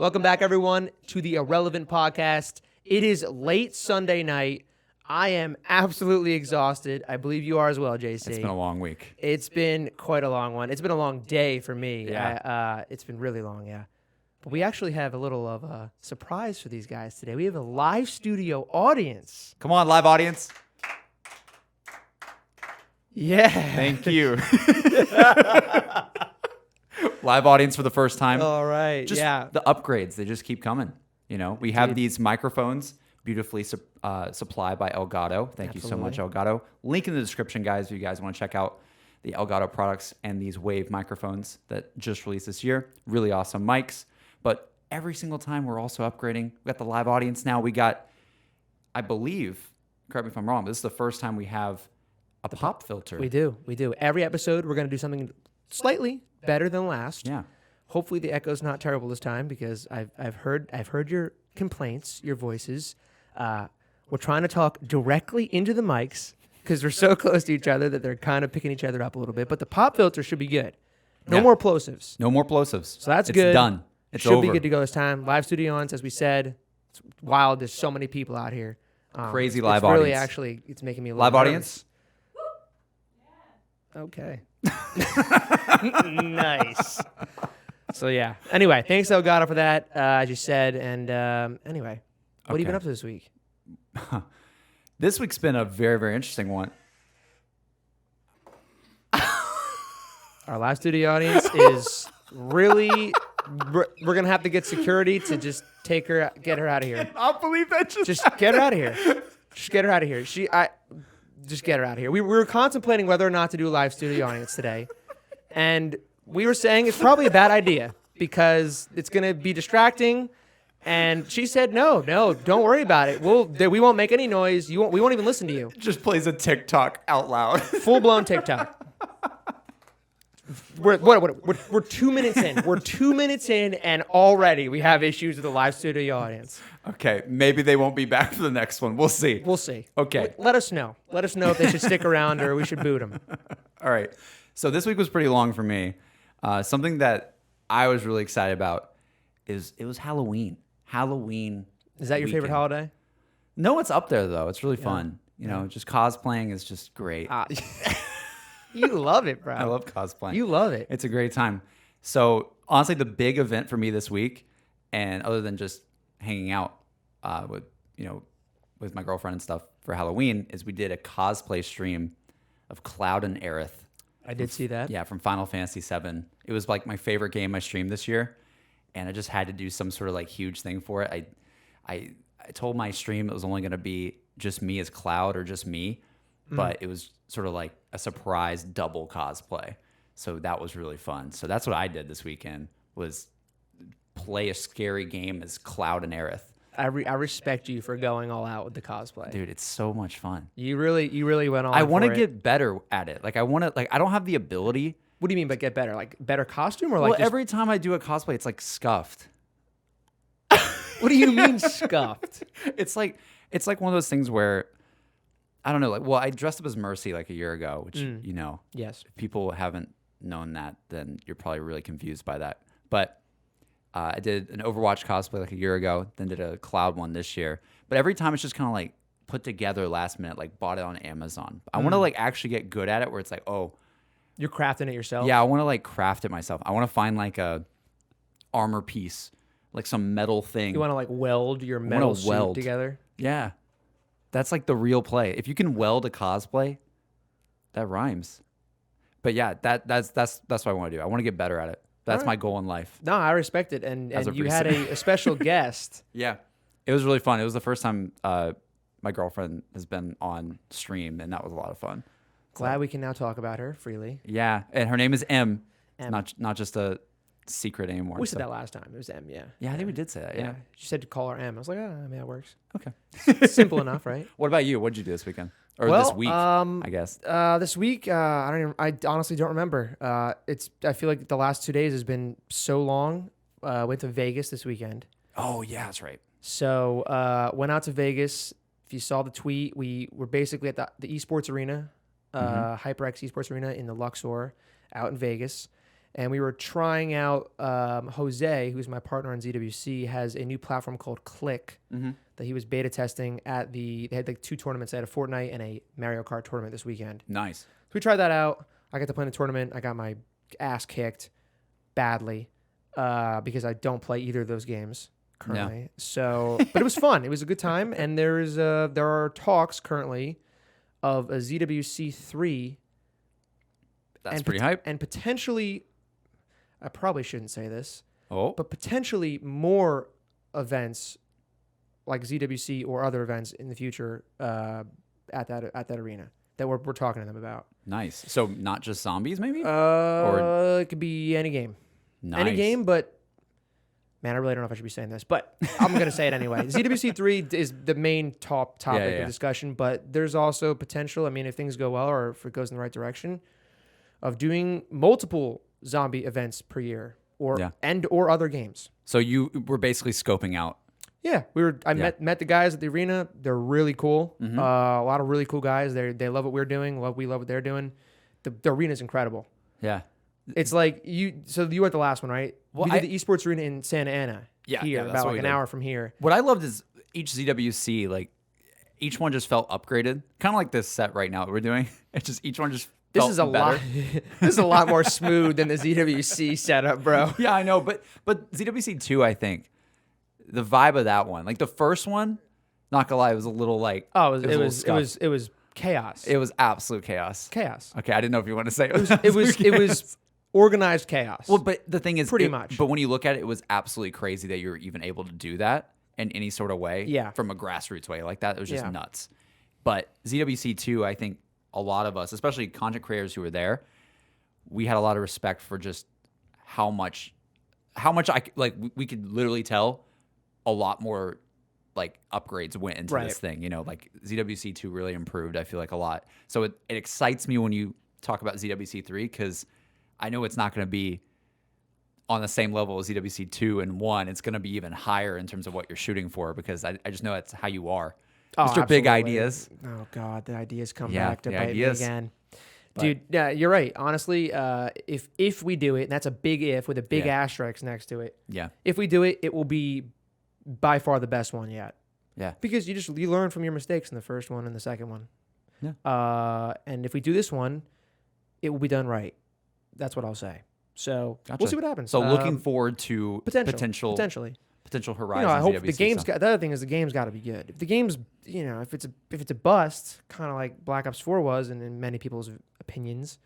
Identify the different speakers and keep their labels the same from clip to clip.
Speaker 1: Welcome back, everyone, to the Irrelevant Podcast. It is late Sunday night. I am absolutely exhausted. I believe you are as well, JC.
Speaker 2: It's been a long week.
Speaker 1: It's been quite a long one. It's been a long day for me.
Speaker 2: Yeah.
Speaker 1: It's been really long, yeah. But we actually have a little of a surprise for these guys today. We have a live studio audience.
Speaker 2: Come on, live audience.
Speaker 1: Yeah.
Speaker 2: Thank you. Live audience for the first time.
Speaker 1: All right.
Speaker 2: Just
Speaker 1: yeah.
Speaker 2: the upgrades, they just keep coming. You know, we have these microphones beautifully supplied by Elgato. Thank you so much, Elgato. Link in the description, guys, if you guys want to check out the Elgato products and these Wave microphones that just released this year. Really awesome mics. But every single time we're also upgrading. We got the live audience now. We got, I believe, correct me if I'm wrong, but this is the first time we have a pop filter.
Speaker 1: We do. Every episode, we're going to do something slightly better than last.
Speaker 2: Yeah.
Speaker 1: Hopefully the echo's not terrible this time because I've heard your complaints, your voices. We're trying to talk directly into the mics because we're so close to each other that they're kind of picking each other up a little bit. But the pop filter should be good. No more plosives.
Speaker 2: No more plosives.
Speaker 1: So that's
Speaker 2: it's
Speaker 1: good.
Speaker 2: It's done. It's
Speaker 1: should
Speaker 2: over.
Speaker 1: be good to go this time. Live studio audience, as we said. It's wild. There's so many people out here.
Speaker 2: Crazy live
Speaker 1: audience. Really,
Speaker 2: audience.
Speaker 1: actually, it's making me a little
Speaker 2: live
Speaker 1: nervous.
Speaker 2: Audience.
Speaker 1: Okay. Nice. So yeah. Anyway, thanks Elgato for that, as you said. And anyway, what have you been up to this week?
Speaker 2: This week's been a very, very interesting one.
Speaker 1: Our live studio audience is really. We're gonna have to get security to just get her out of here.
Speaker 2: I believe that
Speaker 1: Just get her out of here. Just get her out of here. Just get her out of here. We were contemplating whether or not to do a live studio audience today, and we were saying it's probably a bad idea because it's gonna be distracting. And she said, no, don't worry about it. We won't make any noise. We won't even listen to you.
Speaker 2: just plays a TikTok out loud.
Speaker 1: Full-blown TikTok. We're 2 minutes in. We're 2 minutes in, and already we have issues with the live studio audience.
Speaker 2: Okay, maybe they won't be back for the next one. We'll see.
Speaker 1: We'll see.
Speaker 2: Okay.
Speaker 1: Let us know. Let us know if they should stick around or we should boot them.
Speaker 2: All right. So this week was pretty long for me. Something that I was really excited about is it was Halloween. Halloween.
Speaker 1: Is that your favorite
Speaker 2: weekend.
Speaker 1: holiday?
Speaker 2: No, it's up there though. It's really fun. You know, just cosplaying is just great.
Speaker 1: You love it, bro.
Speaker 2: I love cosplaying.
Speaker 1: You love it.
Speaker 2: It's a great time. So honestly, the big event for me this week, and other than just hanging out with my girlfriend and stuff for Halloween, is we did a cosplay stream of Cloud and Aerith.
Speaker 1: I did see that.
Speaker 2: Yeah, from Final Fantasy VII. It was like my favorite game I streamed this year, and I just had to do some sort of like huge thing for it. I told my stream it was only going to be just me as Cloud or just me, but it was sort of like a surprise double cosplay. So that was really fun. So that's what I did this weekend, was play a scary game as Cloud and Aerith.
Speaker 1: I respect you for going all out with the cosplay.
Speaker 2: Dude, it's so much fun.
Speaker 1: You really went all.
Speaker 2: I want to get better at it. Like I don't have the ability.
Speaker 1: What do you mean by get better? Like better costume or like?
Speaker 2: Well,
Speaker 1: just,
Speaker 2: every time I do a cosplay, it's like scuffed.
Speaker 1: what do you mean scuffed?
Speaker 2: It's like one of those things where I don't know. Like, well, I dressed up as Mercy like a year ago, which you know,
Speaker 1: Yes.
Speaker 2: if people haven't known that, then you're probably really confused by that. But I did an Overwatch cosplay like a year ago, then did a Cloud one this year. But every time it's just kind of like put together last minute, like bought it on Amazon. I want to like actually get good at it, where it's like, oh,
Speaker 1: You're crafting it yourself?
Speaker 2: yeah, I want to like craft it myself. I want to find like a armor piece, like some metal thing.
Speaker 1: You want to like weld your metal suit together?
Speaker 2: Yeah. That's like the real play. If you can weld a cosplay, that rhymes. But yeah, that's what I want to do. I want to get better at it. That's my goal in life.
Speaker 1: No, I respect it. And you had a special guest.
Speaker 2: Yeah. It was really fun. It was the first time my girlfriend has been on stream, and that was a lot of fun.
Speaker 1: Glad we can now talk about her freely.
Speaker 2: Yeah. And her name is M.
Speaker 1: M.
Speaker 2: Not just a secret anymore.
Speaker 1: We said that last time. It was M, yeah.
Speaker 2: Yeah, I think we did say that. Yeah.
Speaker 1: She said to call her M. I was like, I mean, that works.
Speaker 2: Okay.
Speaker 1: Simple enough, right?
Speaker 2: What about you? What did you do this weekend? Or
Speaker 1: Well,
Speaker 2: this week, I guess.
Speaker 1: This week, I honestly don't remember. I feel like the last 2 days has been so long. Went to Vegas this weekend.
Speaker 2: Oh, yeah, that's right.
Speaker 1: So went out to Vegas. If you saw the tweet, we were basically at the esports arena, HyperX esports arena in the Luxor out in Vegas. and we were trying out. Jose, who's my partner on ZWC, has a new platform called Click that he was beta testing at the. They had like 2 tournaments. They had a Fortnite and a Mario Kart tournament this weekend.
Speaker 2: Nice.
Speaker 1: So we tried that out. I got to play in the tournament. I got my ass kicked badly because I don't play either of those games currently.
Speaker 2: Yeah.
Speaker 1: So, but it was fun. It was a good time, and there are talks currently of a ZWC 3.
Speaker 2: That's pretty hype.
Speaker 1: And potentially, I probably shouldn't say this,
Speaker 2: but
Speaker 1: potentially more events like ZWC or other events in the future at that arena that we're talking to them about.
Speaker 2: Nice. So not just zombies, maybe?
Speaker 1: It could be any game.
Speaker 2: Nice.
Speaker 1: Any game, but man, I really don't know if I should be saying this, but I'm going to say it anyway. ZWC 3 is the main top topic of discussion, but there's also potential, I mean, if things go well or if it goes in the right direction, of doing multiple zombie events per year or other games.
Speaker 2: So you were basically scoping out.
Speaker 1: Yeah, I met the guys at the arena. They're really cool. A lot of really cool guys. They love what we're doing. We love what they're doing. The arena's incredible.
Speaker 2: Yeah.
Speaker 1: It's like you were at the last one, right? Well, we did the esports arena in Santa Ana. Here, about like an hour from here.
Speaker 2: What I loved is each ZWC, like each one just felt upgraded. Kind of like this set right now that we're doing. It's just each one just felt better.
Speaker 1: This is a lot more smooth than the ZWC setup, bro.
Speaker 2: Yeah, I know, but ZWC 2, I think the vibe of that one, like the first one, not gonna lie, it was a little like
Speaker 1: it was chaos.
Speaker 2: It was absolute chaos.
Speaker 1: Chaos.
Speaker 2: Okay, I didn't know if you want to say
Speaker 1: it was organized chaos.
Speaker 2: Well, but the thing is,
Speaker 1: pretty much.
Speaker 2: But when you look at it, it was absolutely crazy that you were even able to do that in any sort of way.
Speaker 1: Yeah.
Speaker 2: From a grassroots way like that, it was just nuts. But ZWC 2, I think a lot of us, especially content creators who were there, we had a lot of respect for just how much we could literally tell a lot more like upgrades went into this thing. You know, like ZWC 2 really improved, I feel like, a lot. So it excites me when you talk about ZWC 3 because I know it's not going to be on the same level as ZWC 2 and 1. It's going to be even higher in terms of what you're shooting for because I just know that's how you are.
Speaker 1: Oh,
Speaker 2: Mr.
Speaker 1: absolutely.
Speaker 2: Big Ideas.
Speaker 1: Oh, God, the ideas come back to bite me again.
Speaker 2: But,
Speaker 1: dude, yeah, you're right. Honestly, if we do it, and that's a big if with a big asterisk next to it.
Speaker 2: Yeah.
Speaker 1: If we do it, it will be by far the best one yet.
Speaker 2: Yeah.
Speaker 1: Because you learn from your mistakes in the first one and the second one.
Speaker 2: Yeah.
Speaker 1: And if we do this one, it will be done right. That's what I'll say. So we'll see what happens.
Speaker 2: So looking forward to potential
Speaker 1: horizons.
Speaker 2: I
Speaker 1: hope the game's the other thing is the game's got to be good. If the game's, if it's a bust, kind of like Black Ops 4 was, and in many people's opinions,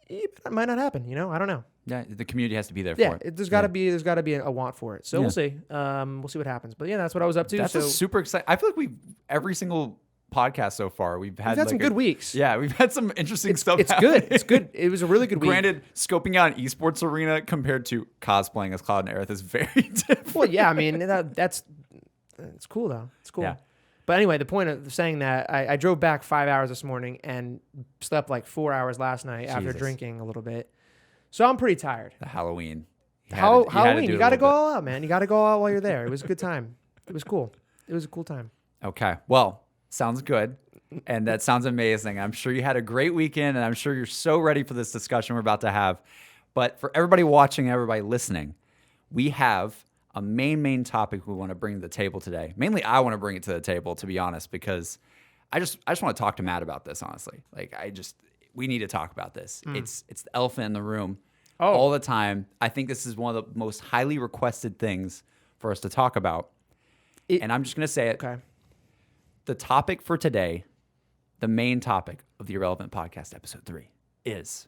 Speaker 1: it might not happen. I don't know.
Speaker 2: Yeah, the community has to be there for it.
Speaker 1: There's got to be a want for it. So we'll see. We'll see what happens. But yeah, that's what I was up to.
Speaker 2: That's super exciting. I feel like every single podcast so far we've had
Speaker 1: some good weeks.
Speaker 2: Yeah, we've had some interesting stuff.
Speaker 1: It's good. It's good. It was a really good week.
Speaker 2: Granted, scoping out an esports arena compared to cosplaying as Cloud and Aerith is very different.
Speaker 1: Well, yeah, I mean that's cool though. It's cool.
Speaker 2: Yeah.
Speaker 1: But anyway, the point of saying that, I drove back 5 hours this morning and slept like 4 hours last night after drinking a little bit. So I'm pretty tired.
Speaker 2: The Halloween.
Speaker 1: Halloween. You got to go all out, man. You got to go all out while you're there. It was a good time. It was cool. It was a cool time.
Speaker 2: Okay. Well, sounds good. And that sounds amazing. I'm sure you had a great weekend, and I'm sure you're so ready for this discussion we're about to have. But for everybody watching, everybody listening, we have a main topic we want to bring to the table today. Mainly, I want to bring it to the table, to be honest, because I just want to talk to Matt about this, honestly. We need to talk about this. It's the elephant in the room all the time. I think this is one of the most highly requested things for us to talk about. And I'm just going to say it.
Speaker 1: Okay.
Speaker 2: The topic for today, the main topic of the Irrelevant Podcast, episode 3, is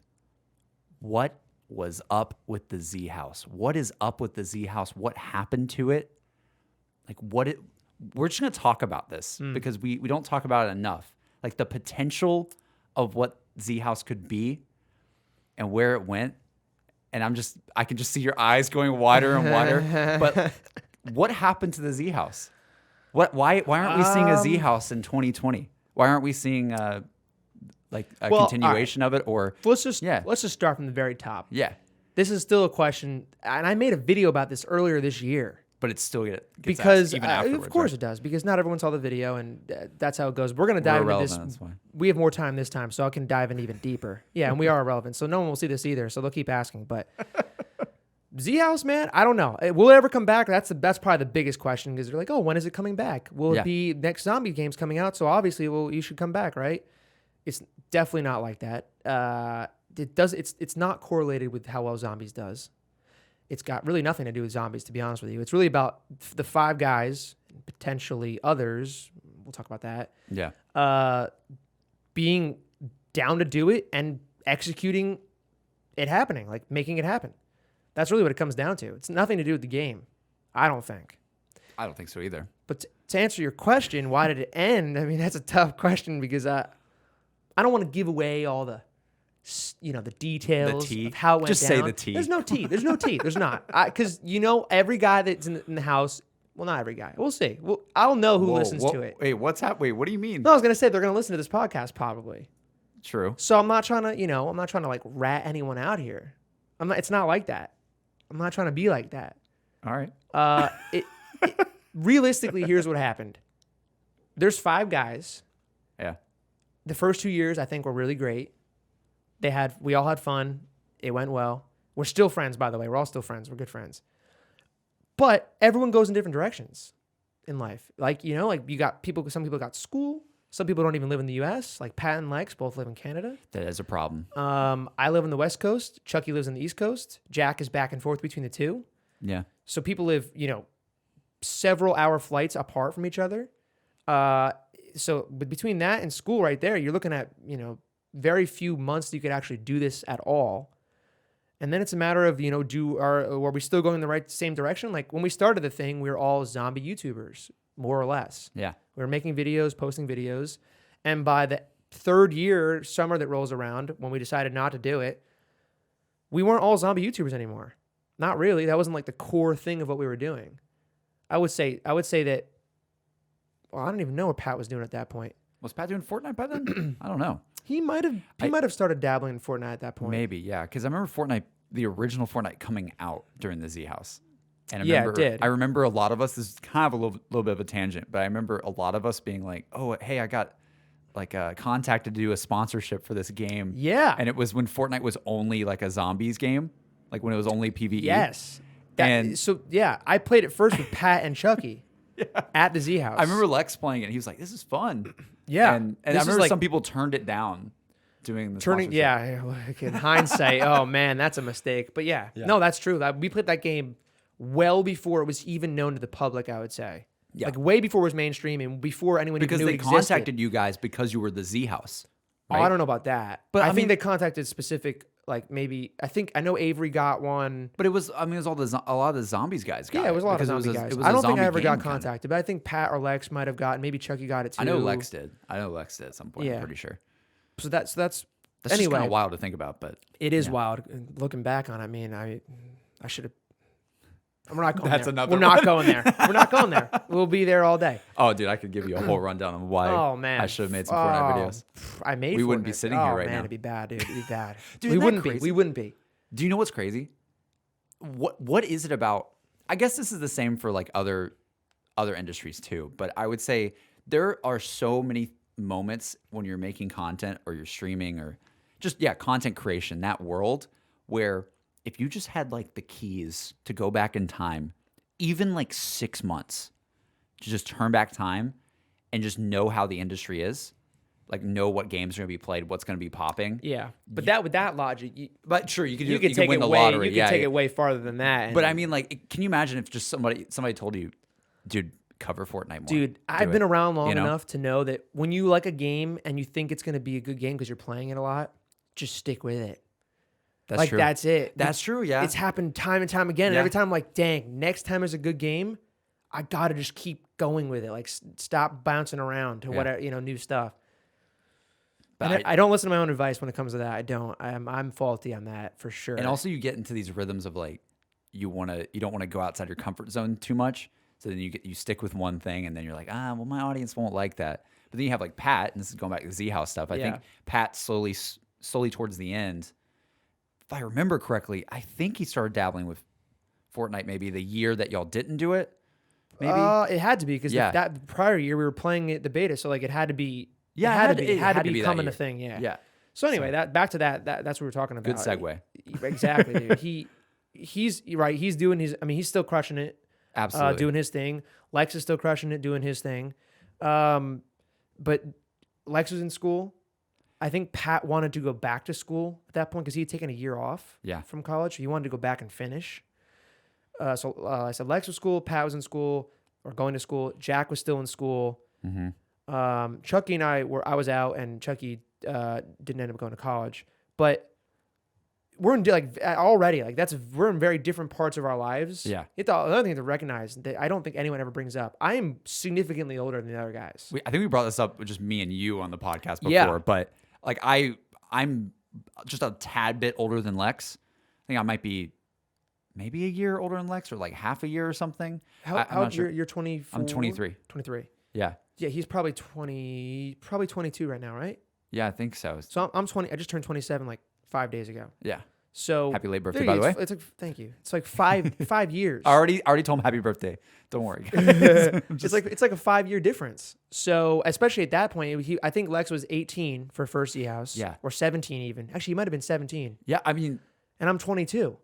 Speaker 2: what was up with the ZHouse? What is up with the ZHouse? What happened to it? We're just going to talk about this because we don't talk about it enough. Like the potential of what ZHouse could be and where it went. And I can just see your eyes going wider and wider. But what happened to the ZHouse? Why aren't we seeing a ZHouse in 2020? Why aren't we seeing a continuation of it? Or
Speaker 1: let's just start from the very top.
Speaker 2: Yeah.
Speaker 1: This is still a question, and I made a video about this earlier this year.
Speaker 2: but it still gets
Speaker 1: because
Speaker 2: asked even afterwards.
Speaker 1: of course
Speaker 2: right?
Speaker 1: it does, because not everyone saw the video, and that's how it goes. We're gonna dive into this.
Speaker 2: That's why.
Speaker 1: We have more time this time, so I can dive in even deeper. Yeah, and we are irrelevant, so no one will see this either. So they'll keep asking. But ZHouse, man, I don't know. Will it ever come back? That's probably the biggest question, because they're like, oh, when is it coming back? Will it be next zombie game's coming out? So obviously, well, you should come back, right? It's definitely not like that. It's not correlated with how well Zombies does. It's got really nothing to do with Zombies, to be honest with you. It's really about the 5 guys, and potentially others. We'll talk about that.
Speaker 2: Yeah.
Speaker 1: Being down to do it and executing it happening, like making it happen. That's really what it comes down to. It's nothing to do with the game, I don't think.
Speaker 2: I don't think so either.
Speaker 1: But to answer your question, why did it end? I mean, that's a tough question, because I don't want to give away all the details of how it went
Speaker 2: Just
Speaker 1: down.
Speaker 2: say the tea.
Speaker 1: There's no tea. There's no tea. There's not. Because, every guy that's in the house, well, not every guy. We'll see. I'll know who listens to it.
Speaker 2: Wait, what's happening? Wait, what do you mean?
Speaker 1: No, I was going to say they're going to listen to this podcast probably.
Speaker 2: True.
Speaker 1: So I'm not trying to, like rat anyone out here. It's not like that. I'm not trying to be like that.
Speaker 2: All right.
Speaker 1: Realistically, here's what happened. There's 5 guys.
Speaker 2: Yeah.
Speaker 1: The first 2 years, I think, were really great. We all had fun. It went well. We're still friends, by the way. We're all still friends. We're good friends. But everyone goes in different directions in life. Like, you got some people got school. Some people don't even live in the U.S. Like Pat and Lex both live in Canada.
Speaker 2: That is a problem.
Speaker 1: I live on the West Coast. Chucky lives on the East Coast. Jack is back and forth between the two.
Speaker 2: Yeah.
Speaker 1: So people live, several hour flights apart from each other. But between that and school right there, you're looking at, very few months that you could actually do this at all. And then it's a matter of, are we still going in the same direction? Like when we started the thing, we were all zombie YouTubers, more or less.
Speaker 2: Yeah.
Speaker 1: We were making videos, posting videos. And by the 3rd year, summer that rolls around, when we decided not to do it, we weren't all zombie YouTubers anymore. Not really. That wasn't like the core thing of what we were doing. I would say that, well, I don't even know what Pat was doing at that point.
Speaker 2: Was Pat doing Fortnite by then? I don't know.
Speaker 1: He might have started dabbling in Fortnite at that point.
Speaker 2: Maybe, yeah. Because I remember Fortnite, the original Fortnite, coming out during the ZHouse. And
Speaker 1: It did.
Speaker 2: I remember a lot of us, this is kind of a little bit of a tangent, but I remember a lot of us being like, oh, hey, I got contacted to do a sponsorship for this game.
Speaker 1: Yeah.
Speaker 2: And it was when Fortnite was only like a zombies game, like when it was only PvE.
Speaker 1: Yes. I played it first with Pat and Chucky at the ZHouse.
Speaker 2: I remember Lex playing it. He was like, this is fun.
Speaker 1: Yeah.
Speaker 2: And I remember some people turned it down doing the sponsorship.
Speaker 1: Yeah. Like in hindsight, oh man, that's a mistake. But yeah. No, that's true. We played that game well before it was even known to the public, I would say. Yeah. Like way before it was mainstream and before anyone even knew it existed.
Speaker 2: Because they contacted you guys because you were the ZHouse. Right?
Speaker 1: Oh, I don't know about that. But I think they contacted specific, like maybe, I know Avery got one.
Speaker 2: But it was a lot of the zombies guys got it.
Speaker 1: Yeah, it was a lot of zombie guys. I don't think I ever got contacted, but I think Pat or Lex might have gotten, maybe Chucky got it too.
Speaker 2: I know Lex did at some point, I'm pretty sure.
Speaker 1: So that's
Speaker 2: just
Speaker 1: anyway,
Speaker 2: kind of wild to think about, but
Speaker 1: it is wild. Looking back on it, I mean, I should have. We're not going
Speaker 2: That's
Speaker 1: there.
Speaker 2: another
Speaker 1: We're not going there. We're not going there. We'll be there all day.
Speaker 2: Oh, dude, I could give you a whole rundown on why I should have made some Fortnite videos. We wouldn't be sitting here right now.
Speaker 1: It'd be bad, dude. It'd be bad.
Speaker 2: Dude,
Speaker 1: we wouldn't be.
Speaker 2: Do you know what's crazy? What is it about? I guess this is the same for like other industries too, but I would say there are so many moments when you're making content or you're streaming or just content creation, that world where if you just had like the keys to go back in time, even like 6 months, to just turn back time and just know how the industry is, like know what games are going to be played, what's going to be popping.
Speaker 1: Yeah, but with that logic,
Speaker 2: but sure, you could
Speaker 1: take
Speaker 2: win
Speaker 1: it
Speaker 2: the
Speaker 1: way,
Speaker 2: lottery.
Speaker 1: You could take it way farther than that.
Speaker 2: But I mean, like, can you imagine if just somebody told you, dude, cover Fortnite more?
Speaker 1: Dude, I've been around long enough to know that when you like a game and you think it's going to be a good game because you're playing it a lot, just stick with it.
Speaker 2: That's true.
Speaker 1: That's it.
Speaker 2: That's true, yeah.
Speaker 1: It's happened time and time again. And every time I'm like, dang, next time is a good game, I got to just keep going with it. Like, stop bouncing around to whatever, new stuff. But I don't listen to my own advice when it comes to that. I don't. I'm faulty on that for sure.
Speaker 2: And also you get into these rhythms of like, you don't want to go outside your comfort zone too much. So then you stick with one thing and then you're like, well, my audience won't like that. But then you have like Pat, and this is going back to the ZHouse stuff. I think Pat slowly towards the end, if I remember correctly, I think he started dabbling with Fortnite maybe the year that y'all didn't do it. Maybe
Speaker 1: it had to be because
Speaker 2: Yeah.
Speaker 1: that prior year we were playing it the beta, so like it had to be.
Speaker 2: Yeah,
Speaker 1: it had to be
Speaker 2: that
Speaker 1: becoming
Speaker 2: year.
Speaker 1: a thing. Yeah.
Speaker 2: Yeah.
Speaker 1: So anyway, back to that. That's what we were talking about.
Speaker 2: Good segue.
Speaker 1: Exactly, dude. He's right. He's doing his. I mean, he's still crushing it.
Speaker 2: Absolutely.
Speaker 1: Doing his thing. Lex is still crushing it, doing his thing. But Lex was in school. I think Pat wanted to go back to school at that point because he had taken a year off from college. So he wanted to go back and finish. So I said Lex was school, Pat was in school or going to school. Jack was still in school.
Speaker 2: Mm-hmm.
Speaker 1: Chucky and I was out, and Chucky didn't end up going to college. But we're in already we're in very different parts of our lives.
Speaker 2: Yeah.
Speaker 1: It's another thing to recognize that I don't think anyone ever brings up. I am significantly older than the other guys.
Speaker 2: I think we brought this up with just me and you on the podcast before,
Speaker 1: Yeah.
Speaker 2: but like I'm just a tad bit older than Lex. I think I might be maybe a year older than Lex, or like half a year or something.
Speaker 1: How
Speaker 2: not sure.
Speaker 1: you're 24?
Speaker 2: I'm 23.
Speaker 1: 23.
Speaker 2: Yeah.
Speaker 1: Yeah, he's probably 22 right now, right?
Speaker 2: Yeah, I think so.
Speaker 1: So I'm 20. I just turned 27 like 5 days ago.
Speaker 2: Yeah.
Speaker 1: So
Speaker 2: happy late birthday, by the way.
Speaker 1: It's like thank you. It's like 5 years.
Speaker 2: I already told him happy birthday. Don't worry.
Speaker 1: It's like a 5-year difference. So especially at that point, I think Lex was 18 for first ZHouse.
Speaker 2: Yeah.
Speaker 1: Or 17 even. Actually, he might have been 17.
Speaker 2: Yeah, I mean,
Speaker 1: and I'm 22.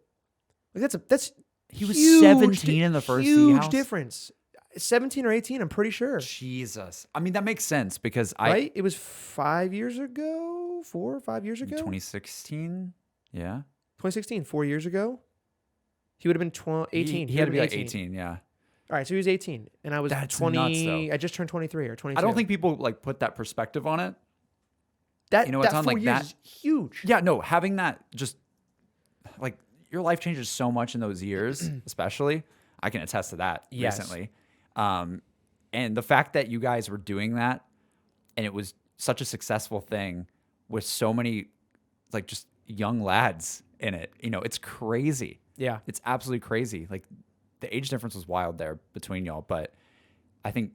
Speaker 1: Like that's
Speaker 2: he was
Speaker 1: huge
Speaker 2: 17 in the first
Speaker 1: huge
Speaker 2: ZHouse?
Speaker 1: difference. 17 or 18, I'm pretty sure.
Speaker 2: Jesus. I mean, that makes sense because
Speaker 1: Right? It was 5 years ago, 4 or 5 years ago.
Speaker 2: 2016. Yeah.
Speaker 1: 2016, 4 years ago. He would have been 18.
Speaker 2: He had to be like 18. Yeah.
Speaker 1: All right, so he was 18, and I was
Speaker 2: That's
Speaker 1: 20.
Speaker 2: nuts, though.
Speaker 1: I just turned 23 or 22.
Speaker 2: I don't think people like put that perspective on it.
Speaker 1: that
Speaker 2: you know,
Speaker 1: that
Speaker 2: it's on
Speaker 1: 4
Speaker 2: like
Speaker 1: years
Speaker 2: that.
Speaker 1: is huge.
Speaker 2: Yeah, no, having that just like your life changes so much in those years, especially. I can attest to that
Speaker 1: Yes.
Speaker 2: recently. And the fact that you guys were doing that and it was such a successful thing with so many like just young lads in it, you know, it's crazy.
Speaker 1: Yeah.
Speaker 2: It's absolutely crazy. Like the age difference was wild there between y'all, but I think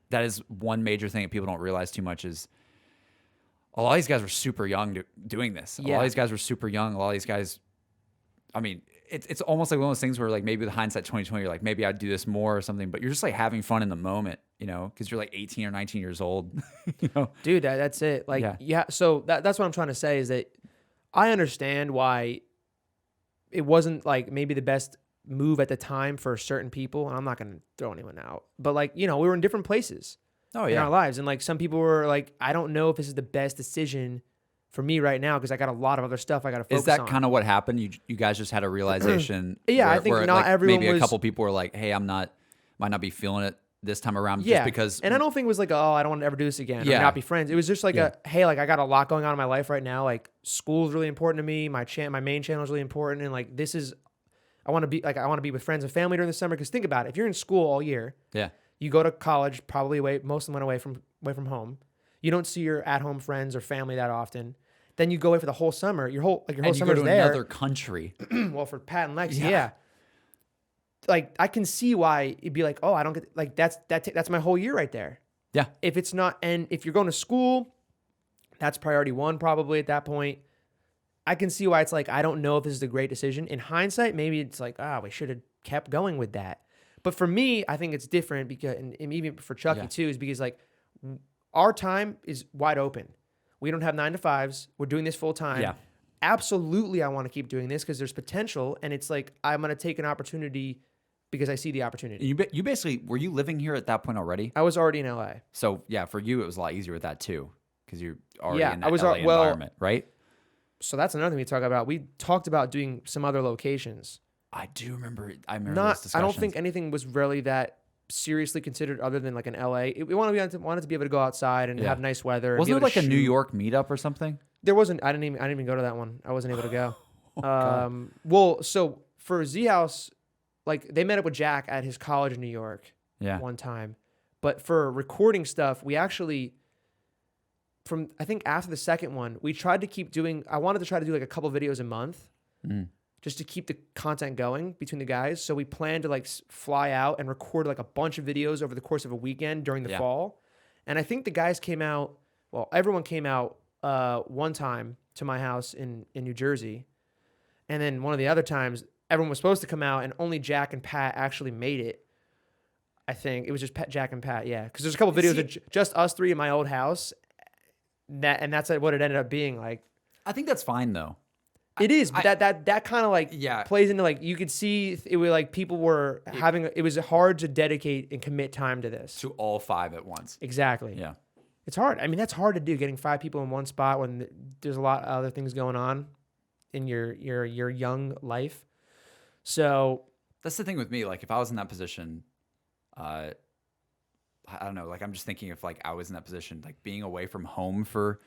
Speaker 2: that is one major thing that people don't realize too much is a lot of these guys were super young doing this. A lot of these guys were super young. A lot of these guys, I mean, it's almost like one of those things where like maybe with hindsight 2020, you're like, maybe I'd do this more or something, but you're just like having fun in the moment, you know, because you're like 18 or 19 years old, you know?
Speaker 1: Dude, that's it. Like,
Speaker 2: Yeah.
Speaker 1: yeah. So that's what I'm trying to say is that I understand why it wasn't like maybe the best move at the time for certain people. And I'm not going to throw anyone out, but like, you know, we were in different places in our lives. And like some people were like, I don't know if this is the best decision for me right now because I got a lot of other stuff I got to focus on.
Speaker 2: Is that kind of what happened? You guys just had a realization?
Speaker 1: Yeah, I think not
Speaker 2: like,
Speaker 1: everyone
Speaker 2: maybe
Speaker 1: was-
Speaker 2: a couple people were like, hey, might not be feeling it this time around
Speaker 1: Yeah.
Speaker 2: just because.
Speaker 1: And I don't think it was like, oh, I don't want to ever do this again.
Speaker 2: Yeah.
Speaker 1: Or not be friends. It was just like
Speaker 2: Yeah.
Speaker 1: hey, like I got a lot going on in my life right now. Like school is really important to me. My main channel is really important. And like, I want to be with friends and family during the summer. Cause think about it. If you're in school all year,
Speaker 2: Yeah.
Speaker 1: you go to college, probably most of them went away from home. You don't see your at home friends or family that often. Then you go away for the whole summer. Your whole
Speaker 2: And you go
Speaker 1: summer's
Speaker 2: to
Speaker 1: there.
Speaker 2: another country.
Speaker 1: Well, for Pat and Lex,
Speaker 2: Yeah.
Speaker 1: yeah. Like I can see why it'd be like, oh, I don't get like that's my whole year right there.
Speaker 2: Yeah.
Speaker 1: If it's not, and if you're going to school, that's priority one probably at that point. I can see why it's like I don't know if this is a great decision. In hindsight, maybe it's like, we should have kept going with that. But for me, I think it's different because, and even for Chucky too, is because like our time is wide open. We don't have 9 to 5s. We're doing this full time.
Speaker 2: Yeah.
Speaker 1: Absolutely, I want to keep doing this because there's potential, and it's like I'm gonna take an opportunity because I see the opportunity.
Speaker 2: You basically, were you living here at that point already?
Speaker 1: I was already in LA.
Speaker 2: So yeah, for you, it was a lot easier with that too. Because you're already in that
Speaker 1: I was
Speaker 2: LA
Speaker 1: well,
Speaker 2: environment, right?
Speaker 1: So that's another thing we talk about. We talked about doing some other locations.
Speaker 2: I do remember. I remember
Speaker 1: Not,
Speaker 2: this discussion.
Speaker 1: I don't think anything was really that seriously considered other than like an LA. We wanted to be able to go outside and have nice weather.
Speaker 2: Wasn't there like a New York meetup or something?
Speaker 1: There wasn't. I didn't even go to that one. I wasn't able to go.
Speaker 2: God.
Speaker 1: Well, so for ZHouse, like they met up with Jack at his college in New York one time, but for recording stuff, we actually. I think after the second one, we tried to keep doing. I wanted to try to do like a couple videos a month, just to keep the content going between the guys. So we planned to like fly out and record like a bunch of videos over the course of a weekend during the fall. And I think the guys came out. Well, everyone came out one time to my house in New Jersey, and then one of the other times everyone was supposed to come out, and only Jack and Pat actually made it. I think it was just Jack and Pat, yeah. Because there's a couple videos of just us three in my old house, that's what it ended up being like.
Speaker 2: I think that's fine though.
Speaker 1: It is, but that kind of like plays into like you could see it was like people were having. It was hard to dedicate and commit time to this.
Speaker 2: To all 5 at once.
Speaker 1: Exactly.
Speaker 2: Yeah.
Speaker 1: It's hard. I mean, that's hard to do. Getting 5 people in one spot when there's a lot of other things going on in your young life. So
Speaker 2: that's the thing with me. Like if I was in that position, I don't know. Like I'm just thinking if like I was in that position, like being away from home for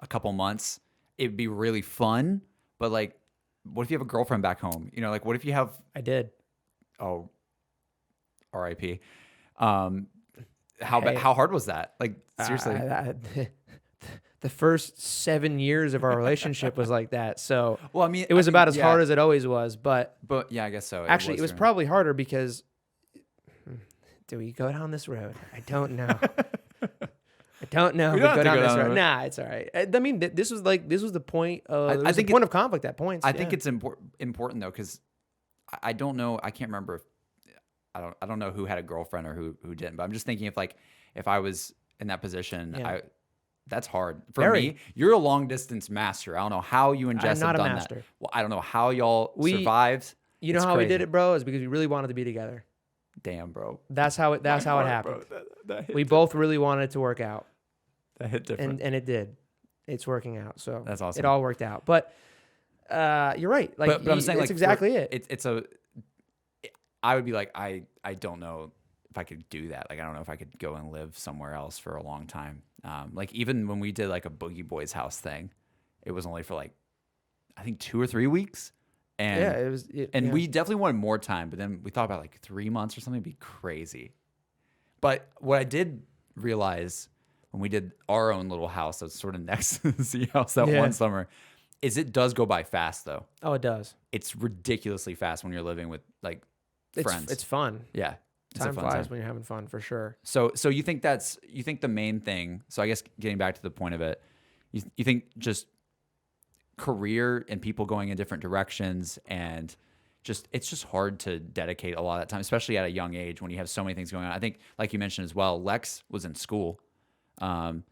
Speaker 2: a couple months, it'd be really fun. But like, what if you have a girlfriend back home? You know, like what if you have?
Speaker 1: I did.
Speaker 2: Oh, R.I.P. How hard was that? Like seriously.
Speaker 1: The first 7 years of our relationship was like that. So
Speaker 2: well, I mean,
Speaker 1: it was about as hard as it always was. But
Speaker 2: yeah, I guess so.
Speaker 1: Actually, it was probably harder because. Do we go down this road? I don't know. I don't know. We go down this road. Nah, it's all right. I mean, this was the point. I think point of conflict at points.
Speaker 2: I think it's important though, because I don't know. I can't remember. I don't know who had a girlfriend or who didn't. But I'm just thinking if I was in that position, that's hard for me. You're a long distance master. I don't know how you and Jess have done that. Well, I don't know how y'all survived.
Speaker 1: You know how we did it, bro? Is because we really wanted to be together.
Speaker 2: Damn, bro.
Speaker 1: That's how it happened. We both really wanted it to work out.
Speaker 2: That hit different.
Speaker 1: And it did. It's working out. So
Speaker 2: that's awesome.
Speaker 1: It all worked out. But you're right. Like, but I'm saying, that's exactly it.
Speaker 2: I would be like, I don't know if I could do that. Like, I don't know if I could go and live somewhere else for a long time. Like even when we did like a Boogie Boys house thing, it was only for like, I think 2 or 3 weeks. And we definitely wanted more time, but then we thought about like 3 months or something would be crazy. But what I did realize when we did our own little house that's sort of next to the ZHouse that one summer is it does go by fast though.
Speaker 1: Oh, it does.
Speaker 2: It's ridiculously fast when you're living with like friends.
Speaker 1: It's fun.
Speaker 2: Yeah.
Speaker 1: Time flies when you're having fun for sure.
Speaker 2: So you think the main thing, so I guess getting back to the point of it, you think just career and people going in different directions and it's just hard to dedicate a lot of that time, especially at a young age when you have so many things going on. I think like you mentioned as well, Lex was in school. I